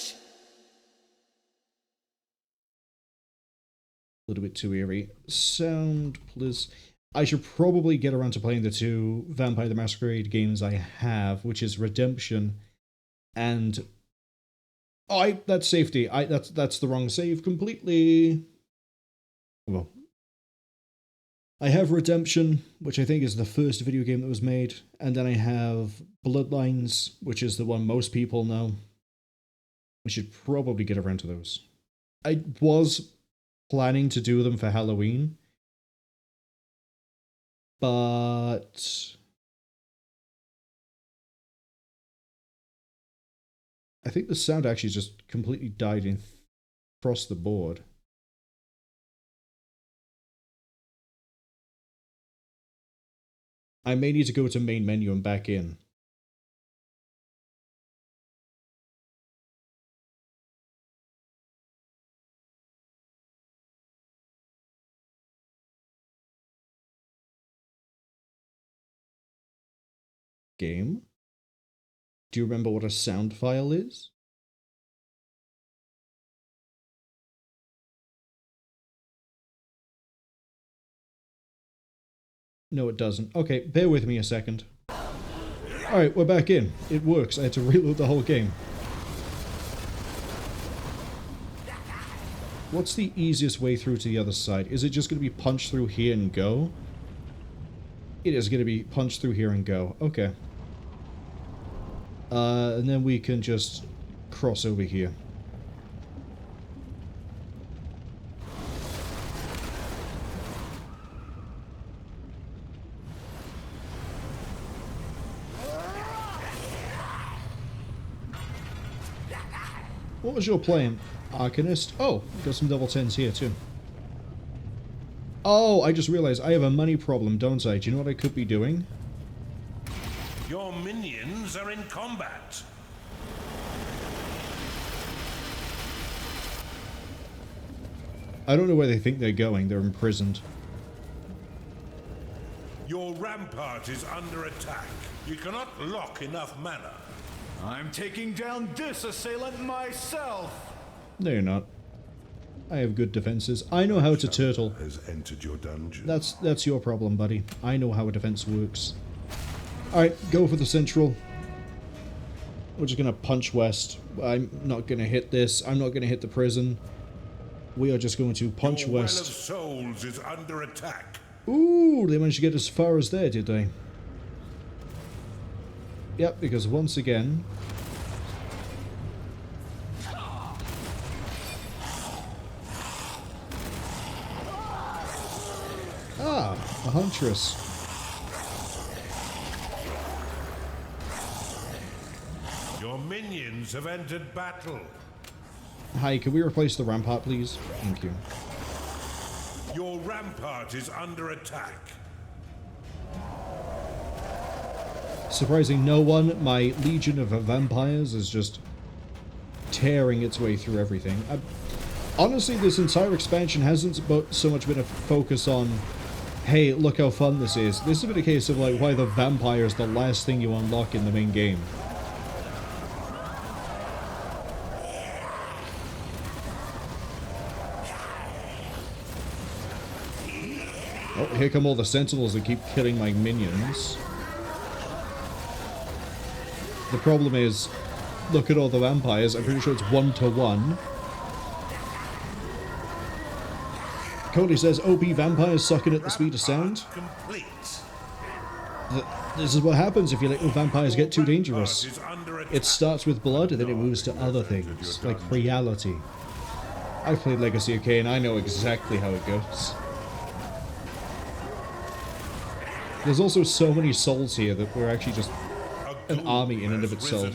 little bit too eerie. Sound, please. I should probably get around to playing the 2 Vampire the Masquerade games I have, which is Redemption and... Oh, that's safety. That's the wrong save completely. Well, I have Redemption, which I think is the first video game that was made, and then I have Bloodlines, which is the one most people know. We should probably get around to those. I was planning to do them for Halloween, but I think the sound actually just completely died across the board. I may need to go to main menu and back in. Game? Do you remember what a sound file is? No, it doesn't. Okay, bear with me a second. Alright, we're back in. It works. I had to reload the whole game. What's the easiest way through to the other side? Is it just going to be punch through here and go? It is going to be punch through here and go. Okay. And then we can just cross over here. What was your plan, Arcanist? Oh, got some level 10s here too. Oh, I just realized I have a money problem, don't I? Do you know what I could be doing? Your minions are in combat. I don't know where they think they're going. They're imprisoned. Your rampart is under attack. You cannot lock enough mana. I'm taking down this assailant myself. No, you're not. I have good defenses. I know how to turtle. Has entered your dungeon. That's your problem, buddy. I know how a defense works. Alright, go for the central. We're just gonna punch west. I'm not gonna hit this. I'm not gonna hit the prison. We are just going to punch Your west. Well of Souls is under attack. Ooh, they managed to get as far as there, did they? Yep, because once again... Ah, a huntress. Your minions have entered battle. Hi, can we replace the rampart, please? Thank you. Your rampart is under attack. Surprising no one, my legion of vampires is just tearing its way through everything. Honestly, this entire expansion hasn't so much been a focus on, hey, look how fun this is. This has been a case of, like, why the vampire is the last thing you unlock in the main game. Oh, here come all the sentinels that keep killing my minions. The problem is, look at all the vampires. I'm pretty sure it's 1-to-1. Cody says, OP vampires sucking at the speed of sound. This is what happens if you let your vampires get too dangerous. It starts with blood and then it moves to other things, like reality. I've played Legacy of Kain, I know exactly how it goes. There's also so many souls here that we're actually just an army in and of itself.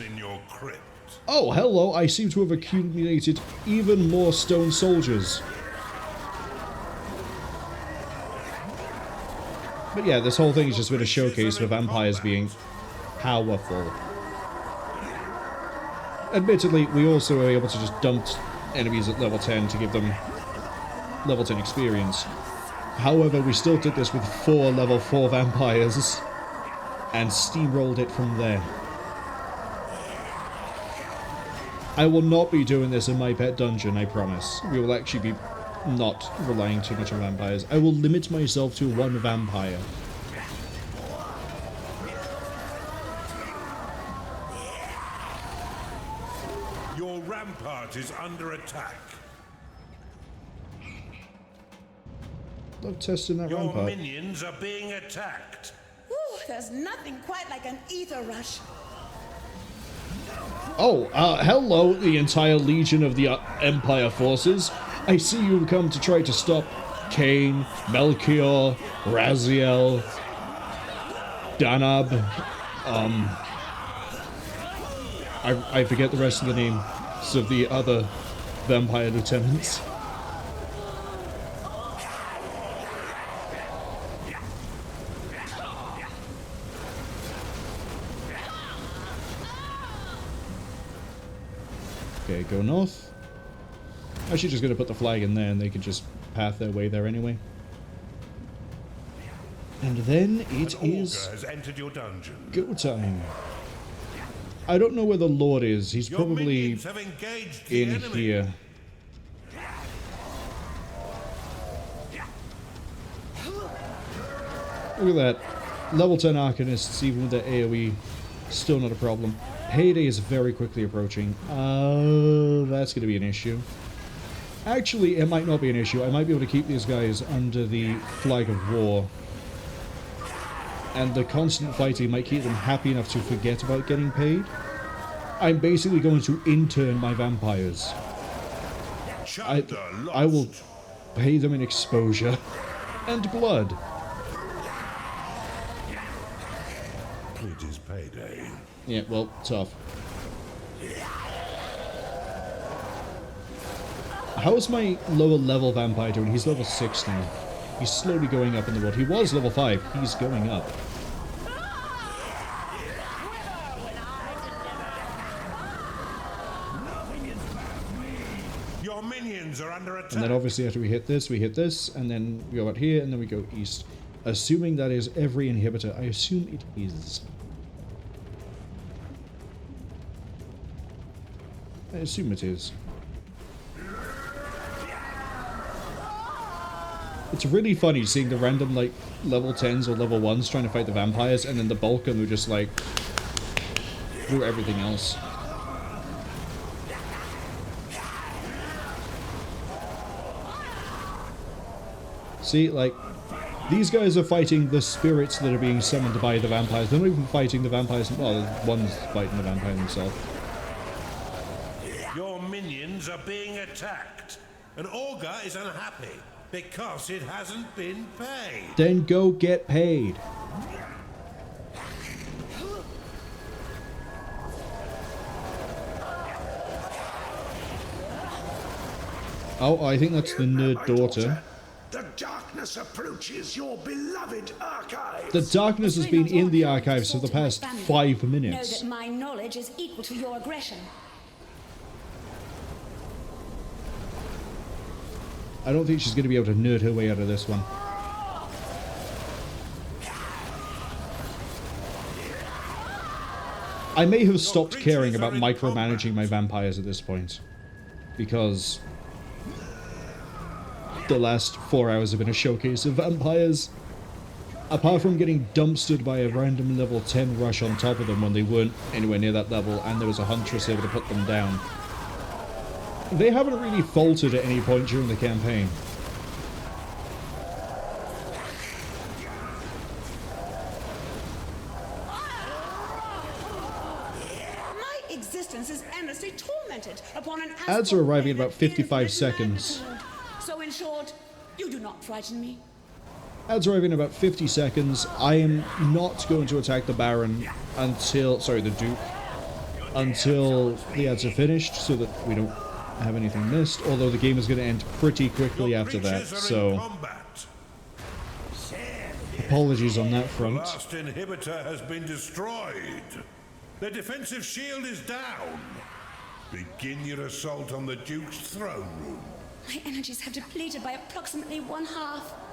Oh, hello! I seem to have accumulated even more stone soldiers. But yeah, this whole thing has just been a showcase for vampires being powerful. Admittedly, we also were able to just dump enemies at level 10 to give them level 10 experience. However, we still did this with 4 level 4 vampires and steamrolled it from there. I will not be doing this in my pet dungeon, I promise. We will actually be not relying too much on vampires. I will limit myself to 1 vampire. Your rampart is under attack. Love testing that Your rampart. minions are being attacked. Whew, there's nothing quite like an ether rush. Oh, hello, the entire legion of the Empire forces. I see you come to try to stop Kain, Melchior, Raziel, Danab, I forget the rest of the names of the other vampire lieutenants. Okay, go north. Actually, just gonna put the flag in there and they can just path their way there anyway. And then it is has entered your dungeon. go time. I don't know where the Lord is. He's Your probably minions have engaged the in enemy. here. Look at that. Level 10 Arcanists, even with their AoE, still not a problem. Payday is very quickly approaching. That's going to be an issue. Actually, it might not be an issue. I might be able to keep these guys under the flag of war. And the constant fighting might keep them happy enough to forget about getting paid. I'm basically going to intern my vampires. I will pay them in exposure and blood. It is payday. Yeah, well, tough. How's my lower level vampire doing? He's level 6 now. He's slowly going up in the world. He was level 5. He's going up. Your minions are under attack. And then obviously after we hit this, and then we go out here, and then we go east. Assuming that is every inhibitor. I assume it is. I assume it is. It's really funny seeing the random, like, level 10s or level 1s trying to fight the vampires, and then the bulk of them who just, like, do everything else. See, like, these guys are fighting the spirits that are being summoned by the vampires. They're not even fighting the vampires. Well, one's fighting the vampire himself. Your minions are being attacked. An augur is unhappy because it hasn't been paid. Then go get paid. Oh, I think that's the nerd daughter. The darkness approaches your beloved archives. The darkness has been in the archives for the past 5 minutes. Know that my knowledge is equal to your aggression. I don't think she's going to be able to nerd her way out of this one. I may have stopped caring about micromanaging my vampires at this point, because the last 4 hours have been a showcase of vampires. Apart from getting dumpstered by a random level 10 rush on top of them when they weren't anywhere near that level, and there was a huntress able to put them down, they haven't really faltered at any point during the campaign. My existence is endlessly tormented upon an Ads are arriving in about 55 seconds. So in short, you do not frighten me. Ads arriving in about 50 seconds. I am not going to attack the Baron until, sorry, the Duke, until the ads are finished, so that we don't have anything missed, although the game is going to end pretty quickly after that, so apologies on that front. The last inhibitor has been destroyed. The defensive shield is down. Begin your assault on the Duke's throne room. My energies have depleted by approximately 1/2.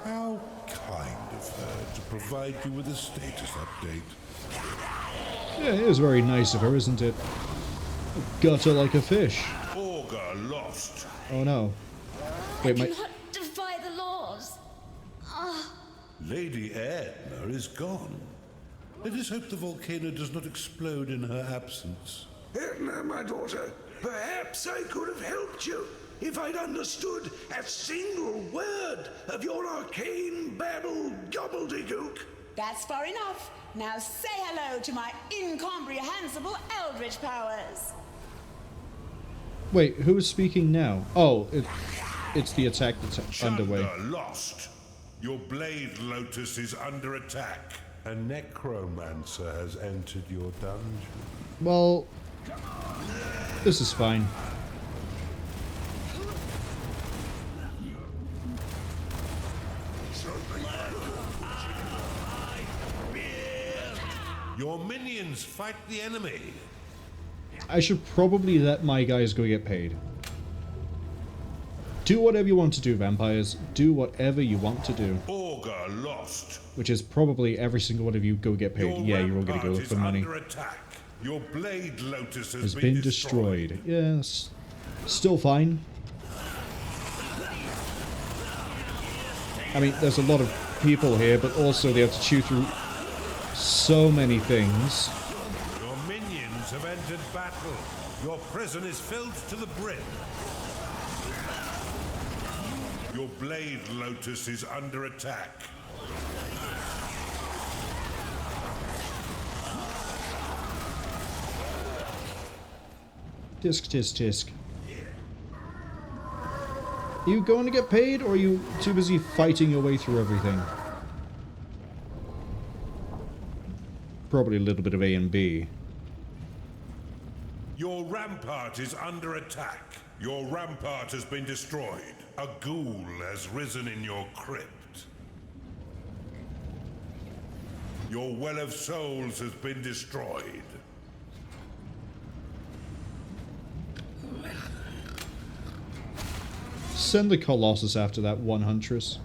How kind of her to provide you with a status update. Yeah, it is very nice of her, isn't it? Gutter like a fish. Augur lost. Oh no. Wait, I cannot defy the laws. Lady Edna is gone. Let us hope the volcano does not explode in her absence. Edna, my daughter, perhaps I could have helped you if I'd understood a single word of your arcane babble gobbledygook. That's far enough. Now say hello to my incomprehensible eldritch powers. Wait, who is speaking now? Oh, it's the attack that's underway. Lost. Your blade lotus is under attack. A necromancer has entered your dungeon. Well, this is fine. Your minions fight the enemy. I should probably let my guys go get paid. Do whatever you want to do, vampires. Do whatever you want to do. Augur lost. Which is probably every single one of you go get paid. Yeah, you're all gonna go for money. Your blade lotus has been destroyed. Yes. Still fine. I mean, there's a lot of people here, but also they have to chew through so many things. Your minions have entered battle. Your prison is filled to the brim. Your blade lotus is under attack. Tisk, tisk, tisk. Are you going to get paid, or are you too busy fighting your way through everything? Probably a little bit of A and B. Your rampart is under attack. Your rampart has been destroyed. A ghoul has risen in your crypt. Your well of souls has been destroyed. Send the Colossus after that one Huntress,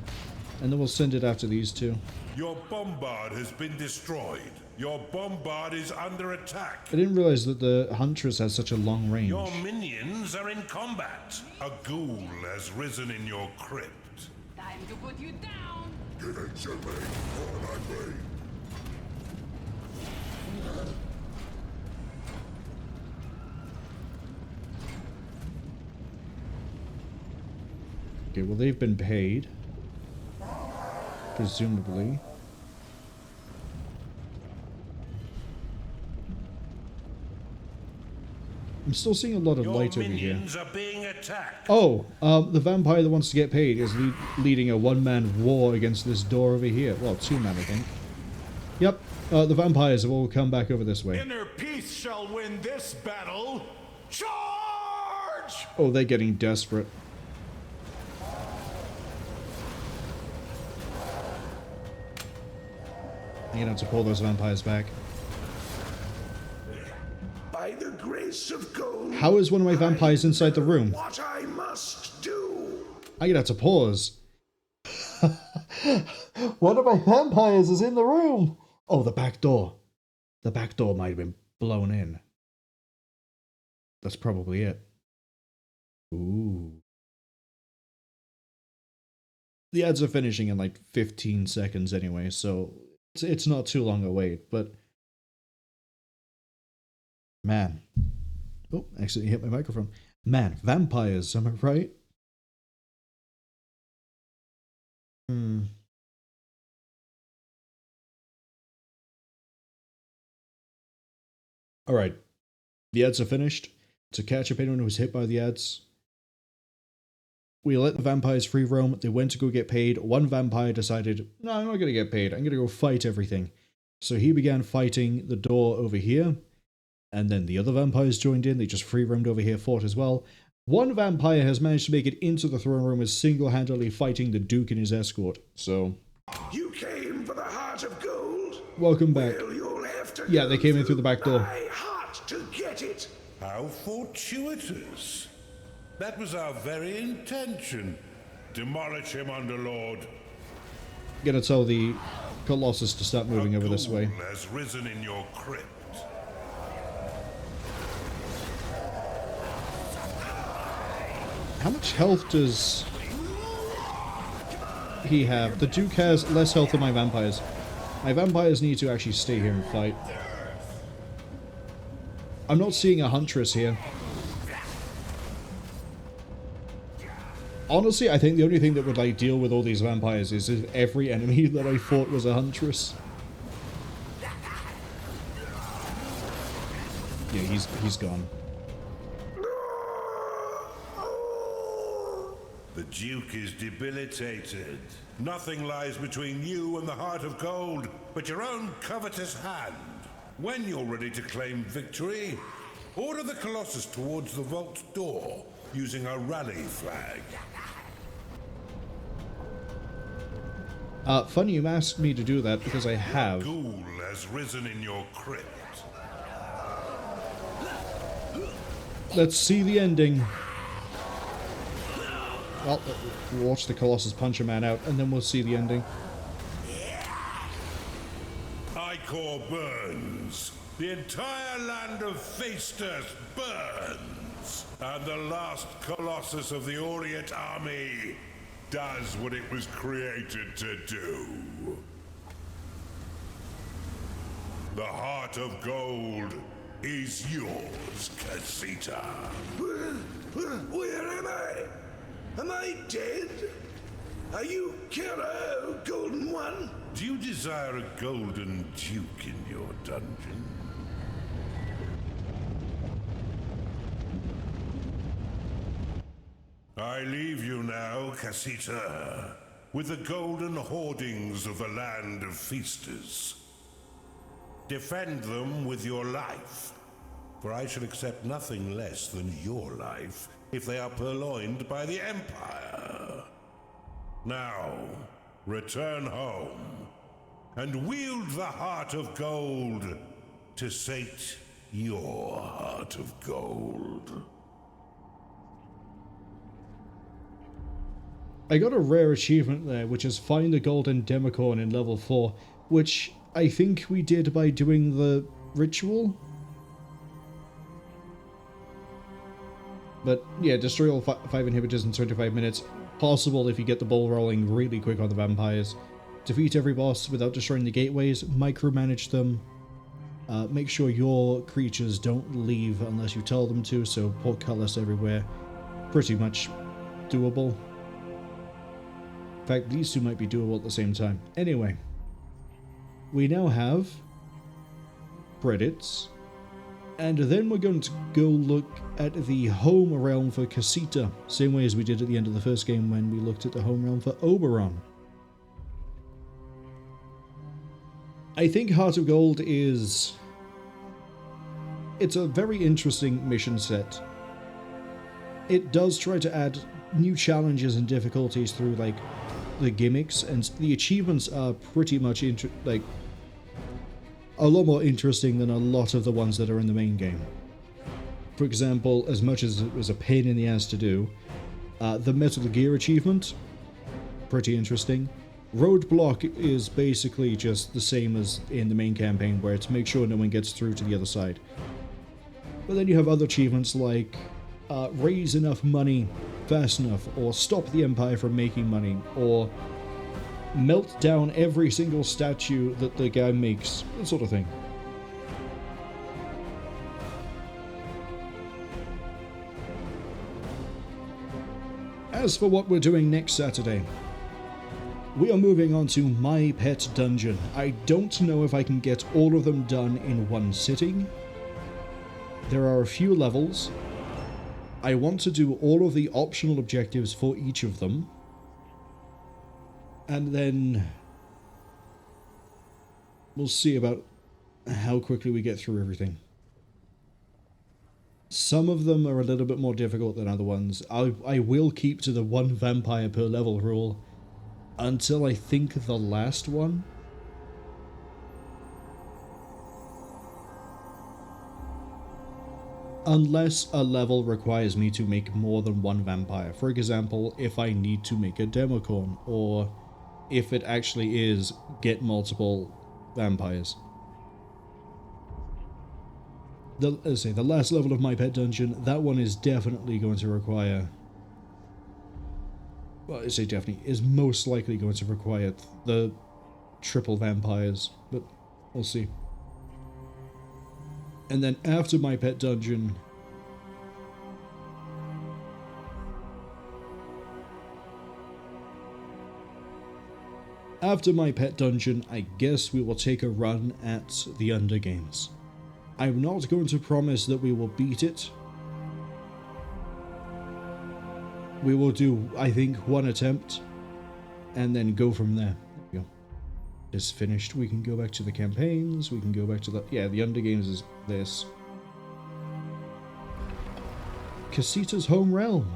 and then we'll send it after these two. Your bombard has been destroyed. Your bombard is under attack. I didn't realize that the Huntress has such a long range. Your minions are in combat. A ghoul has risen in your crypt. Time to put you down. Give it to me, or I may. Okay, well they've been paid. Presumably. I'm still seeing a lot of light over here. Minions are being attacked. Oh, the vampire that wants to get paid is leading a one-man war against this door over here. Well, two-man, I think. Yep, the vampires have all come back over this way. Inner peace shall win this battle. Charge! Oh, they're getting desperate. I'm gonna have to pull those vampires back. By the grace of gold, How is one of my vampires inside the room? what I must do. I'm gonna have to pause. One of my vampires is in the room! Oh, the back door. The back door might have been blown in. That's probably it. Ooh. The ads are finishing in like 15 seconds anyway, so it's not too long a wait, but... Man. Oh, accidentally hit my microphone. Man, vampires, am I right? Alright. The ads are finished. To catch up anyone who was hit by the ads, we let the vampires free roam. They went to go get paid. One vampire decided, no, I'm not going to get paid. I'm going to go fight everything. So he began fighting the door over here. And then the other vampires joined in. They just free roamed over here, fought as well. One vampire has managed to make it into the throne room, is single-handedly fighting the Duke and his escort. So... You came for the heart of gold? Welcome back. Well, you'll have to Yeah, they came in through the back door. my heart to get it. How fortuitous. That was our very intention. Demolish him, Underlord. Gonna tell the Colossus to start moving over this way. Ghoul has risen in your crypt. How much health does he have? The Duke has less health than my vampires. My vampires need to actually stay here and fight. I'm not seeing a Huntress here. Honestly, I think the only thing that would like deal with all these vampires is if every enemy that I fought was a Huntress. Yeah, he's gone. The Duke is debilitated. Nothing lies between you and the heart of gold, but your own covetous hand. When you're ready to claim victory, order the Colossus towards the vault door, using a rally flag. Funny you asked me to do that, because I have. A ghoul has risen in your crypt. Let's see the ending. Well, we'll watch the Colossus punch a man out, and then we'll see the ending. Ikhor burns. The entire land of Festus burns. And the last Colossus of the Orient army does what it was created to do. The heart of gold is yours, Kasita. Where am I? Am I dead? Are you Kira, Golden One? Do you desire a golden duke in your dungeon? I leave you now, Kasita, with the golden hoardings of the land of feasters. Defend them with your life, for I shall accept nothing less than your life if they are purloined by the Empire. Now, return home and wield the Heart of Gold to sate your Heart of Gold. I got a rare achievement there, which is find a golden Demogorgon in level 4, which I think we did by doing the ritual. But yeah, destroy all 5 inhibitors in 25 minutes. Possible if you get the ball rolling really quick on the vampires. Defeat every boss without destroying the gateways. Micromanage them. Make sure your creatures don't leave unless you tell them to, so portcullis everywhere. Pretty much doable. In fact, these two might be doable at the same time. Anyway, we now have credits, and then we're going to go look at the home realm for Kasita, same way as we did at the end of the first game when we looked at the home realm for Oberon. I think Heart of Gold is... it's a very interesting mission set. It does try to add new challenges and difficulties through, like, the gimmicks, and the achievements are pretty much a lot more interesting than a lot of the ones that are in the main game. For example, as much as it was a pain in the ass to do, the Metal Gear achievement, pretty interesting. Roadblock is basically just the same as in the main campaign, where it's make sure no one gets through to the other side. But then you have other achievements like raise enough money fast enough, or stop the Empire from making money, or melt down every single statue that the guy makes, that sort of thing. As for what we're doing next Saturday, we are moving on to My Pet Dungeon. I don't know if I can get all of them done in one sitting. There are a few levels. I want to do all of the optional objectives for each of them. And then we'll see about how quickly we get through everything. Some of them are a little bit more difficult than other ones. I will keep to the 1 vampire per level rule until I think the last one. Unless a level requires me to make more than 1 vampire. For example, if I need to make a Demogorgon, or if it actually is get multiple vampires. Let's say the last level of My Pet Dungeon, that one is definitely going to require... well, I say definitely, is most likely going to require the triple vampires, but we'll see. And then after My Pet Dungeon, I guess we will take a run at the Undergames. I'm not going to promise that we will beat it. We will do, I think, 1 attempt, and then go from there. There we go. Is finished. We can go back to the campaigns. We can go back to the... yeah, the Undergames is this. Kasita's home realm.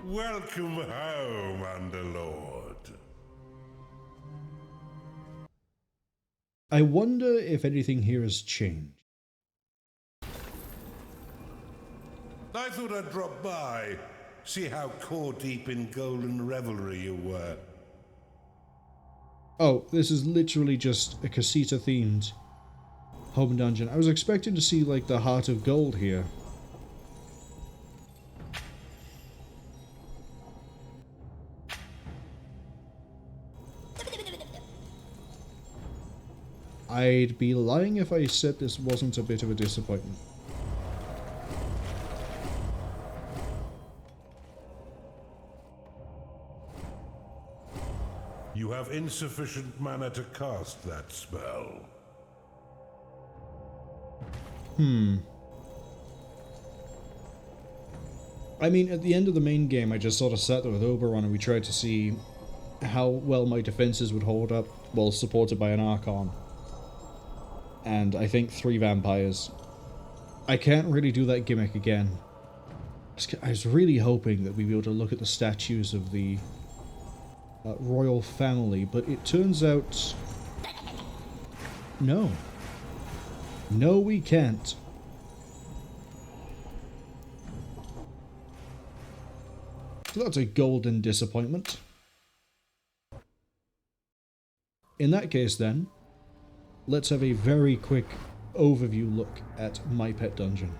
Welcome home, Underlord. I wonder if anything here has changed. I thought I'd drop by, see how core deep in golden revelry you were. Oh, this is literally just a Kasita themed home dungeon. I was expecting to see like the Heart of Gold here. I'd be lying if I said this wasn't a bit of a disappointment. You have insufficient mana to cast that spell. I mean, at the end of the main game, I just sort of sat there with Oberon and we tried to see how well my defenses would hold up while supported by an Archon. And I think 3 vampires. I can't really do that gimmick again. I was really hoping that we'd be able to look at the statues of the royal family, but it turns out... No. No, we can't. So that's a golden disappointment. In that case then, let's have a very quick overview look at My Pet Dungeon.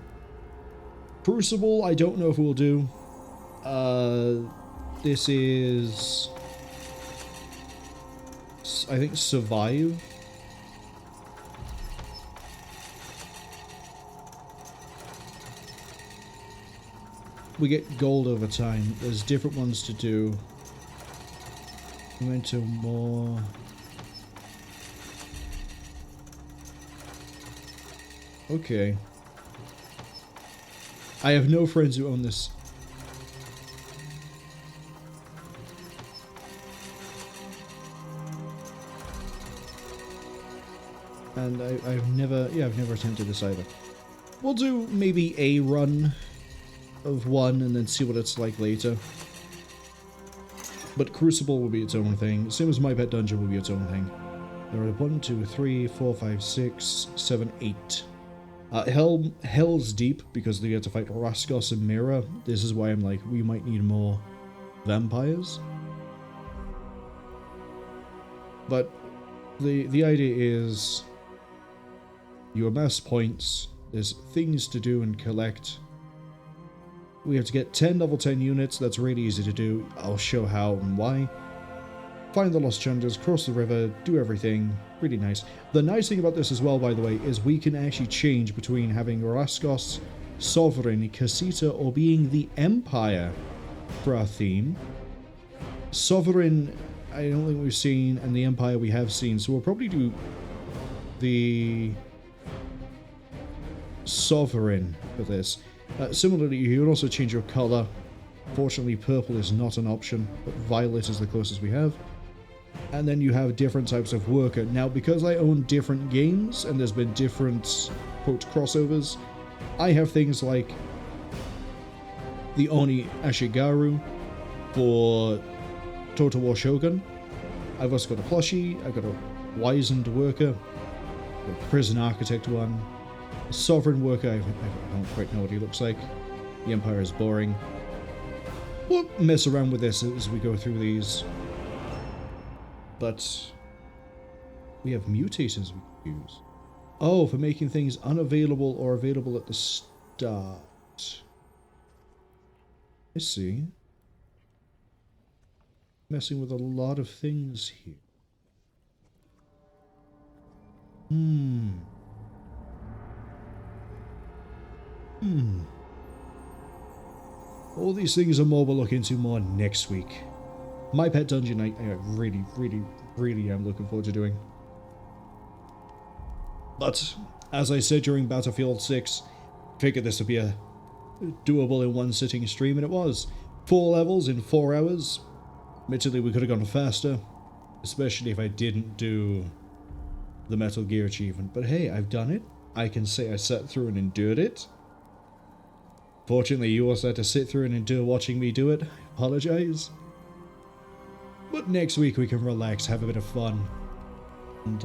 Crucible, I don't know if we'll do. This is... I think Survive. We get gold over time. There's different ones to do. We went to more... Okay. I have no friends who own this. And I've never attempted this either. We'll do maybe a run of one and then see what it's like later. But Crucible will be its own thing. Same as My Pet Dungeon will be its own thing. There are 1, 2, 3, 4, 5, 6, 7, 8. Hell's Deep, because they had to fight Raskos and Mira. This is why I'm like, we might need more vampires. But the idea is you amass points, there's things to do and collect. We have to get 10 level 10 units, that's really easy to do. I'll show how and why. Find the Lost Chunders, cross the river, do everything. Really nice. The nice thing about this as well, by the way, is we can actually change between having Raskos, Sovereign, Kasita, or being the Empire for our theme. Sovereign, I don't think we've seen, and the Empire we have seen, so we'll probably do the Sovereign for this. Similarly, you can also change your colour. Fortunately, purple is not an option, but violet is the closest we have. And then you have different types of worker. Now, because I own different games, and there's been different, quote, crossovers, I have things like the Oni Ashigaru for Total War Shogun. I've also got a plushie, I've got a wizened worker, a prison architect one, a sovereign worker, I don't quite know what he looks like. The Empire is boring. We'll mess around with this as we go through these. But we have mutators we can use. Oh, for making things unavailable or available at the start. I see. Messing with a lot of things here. All these things and more we'll look into more next week. My Pet Dungeon, I really am looking forward to doing. But, as I said during Battlefield 6, figured this would be a doable in one sitting stream, and it was. 4 levels in 4 hours. Admittedly, we could have gone faster, especially if I didn't do the Metal Gear achievement. But hey, I've done it. I can say I sat through and endured it. Fortunately, you also had to sit through and endure watching me do it. I apologize. But next week we can relax, have a bit of fun, and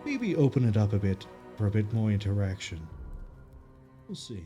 maybe open it up a bit for a bit more interaction. We'll see.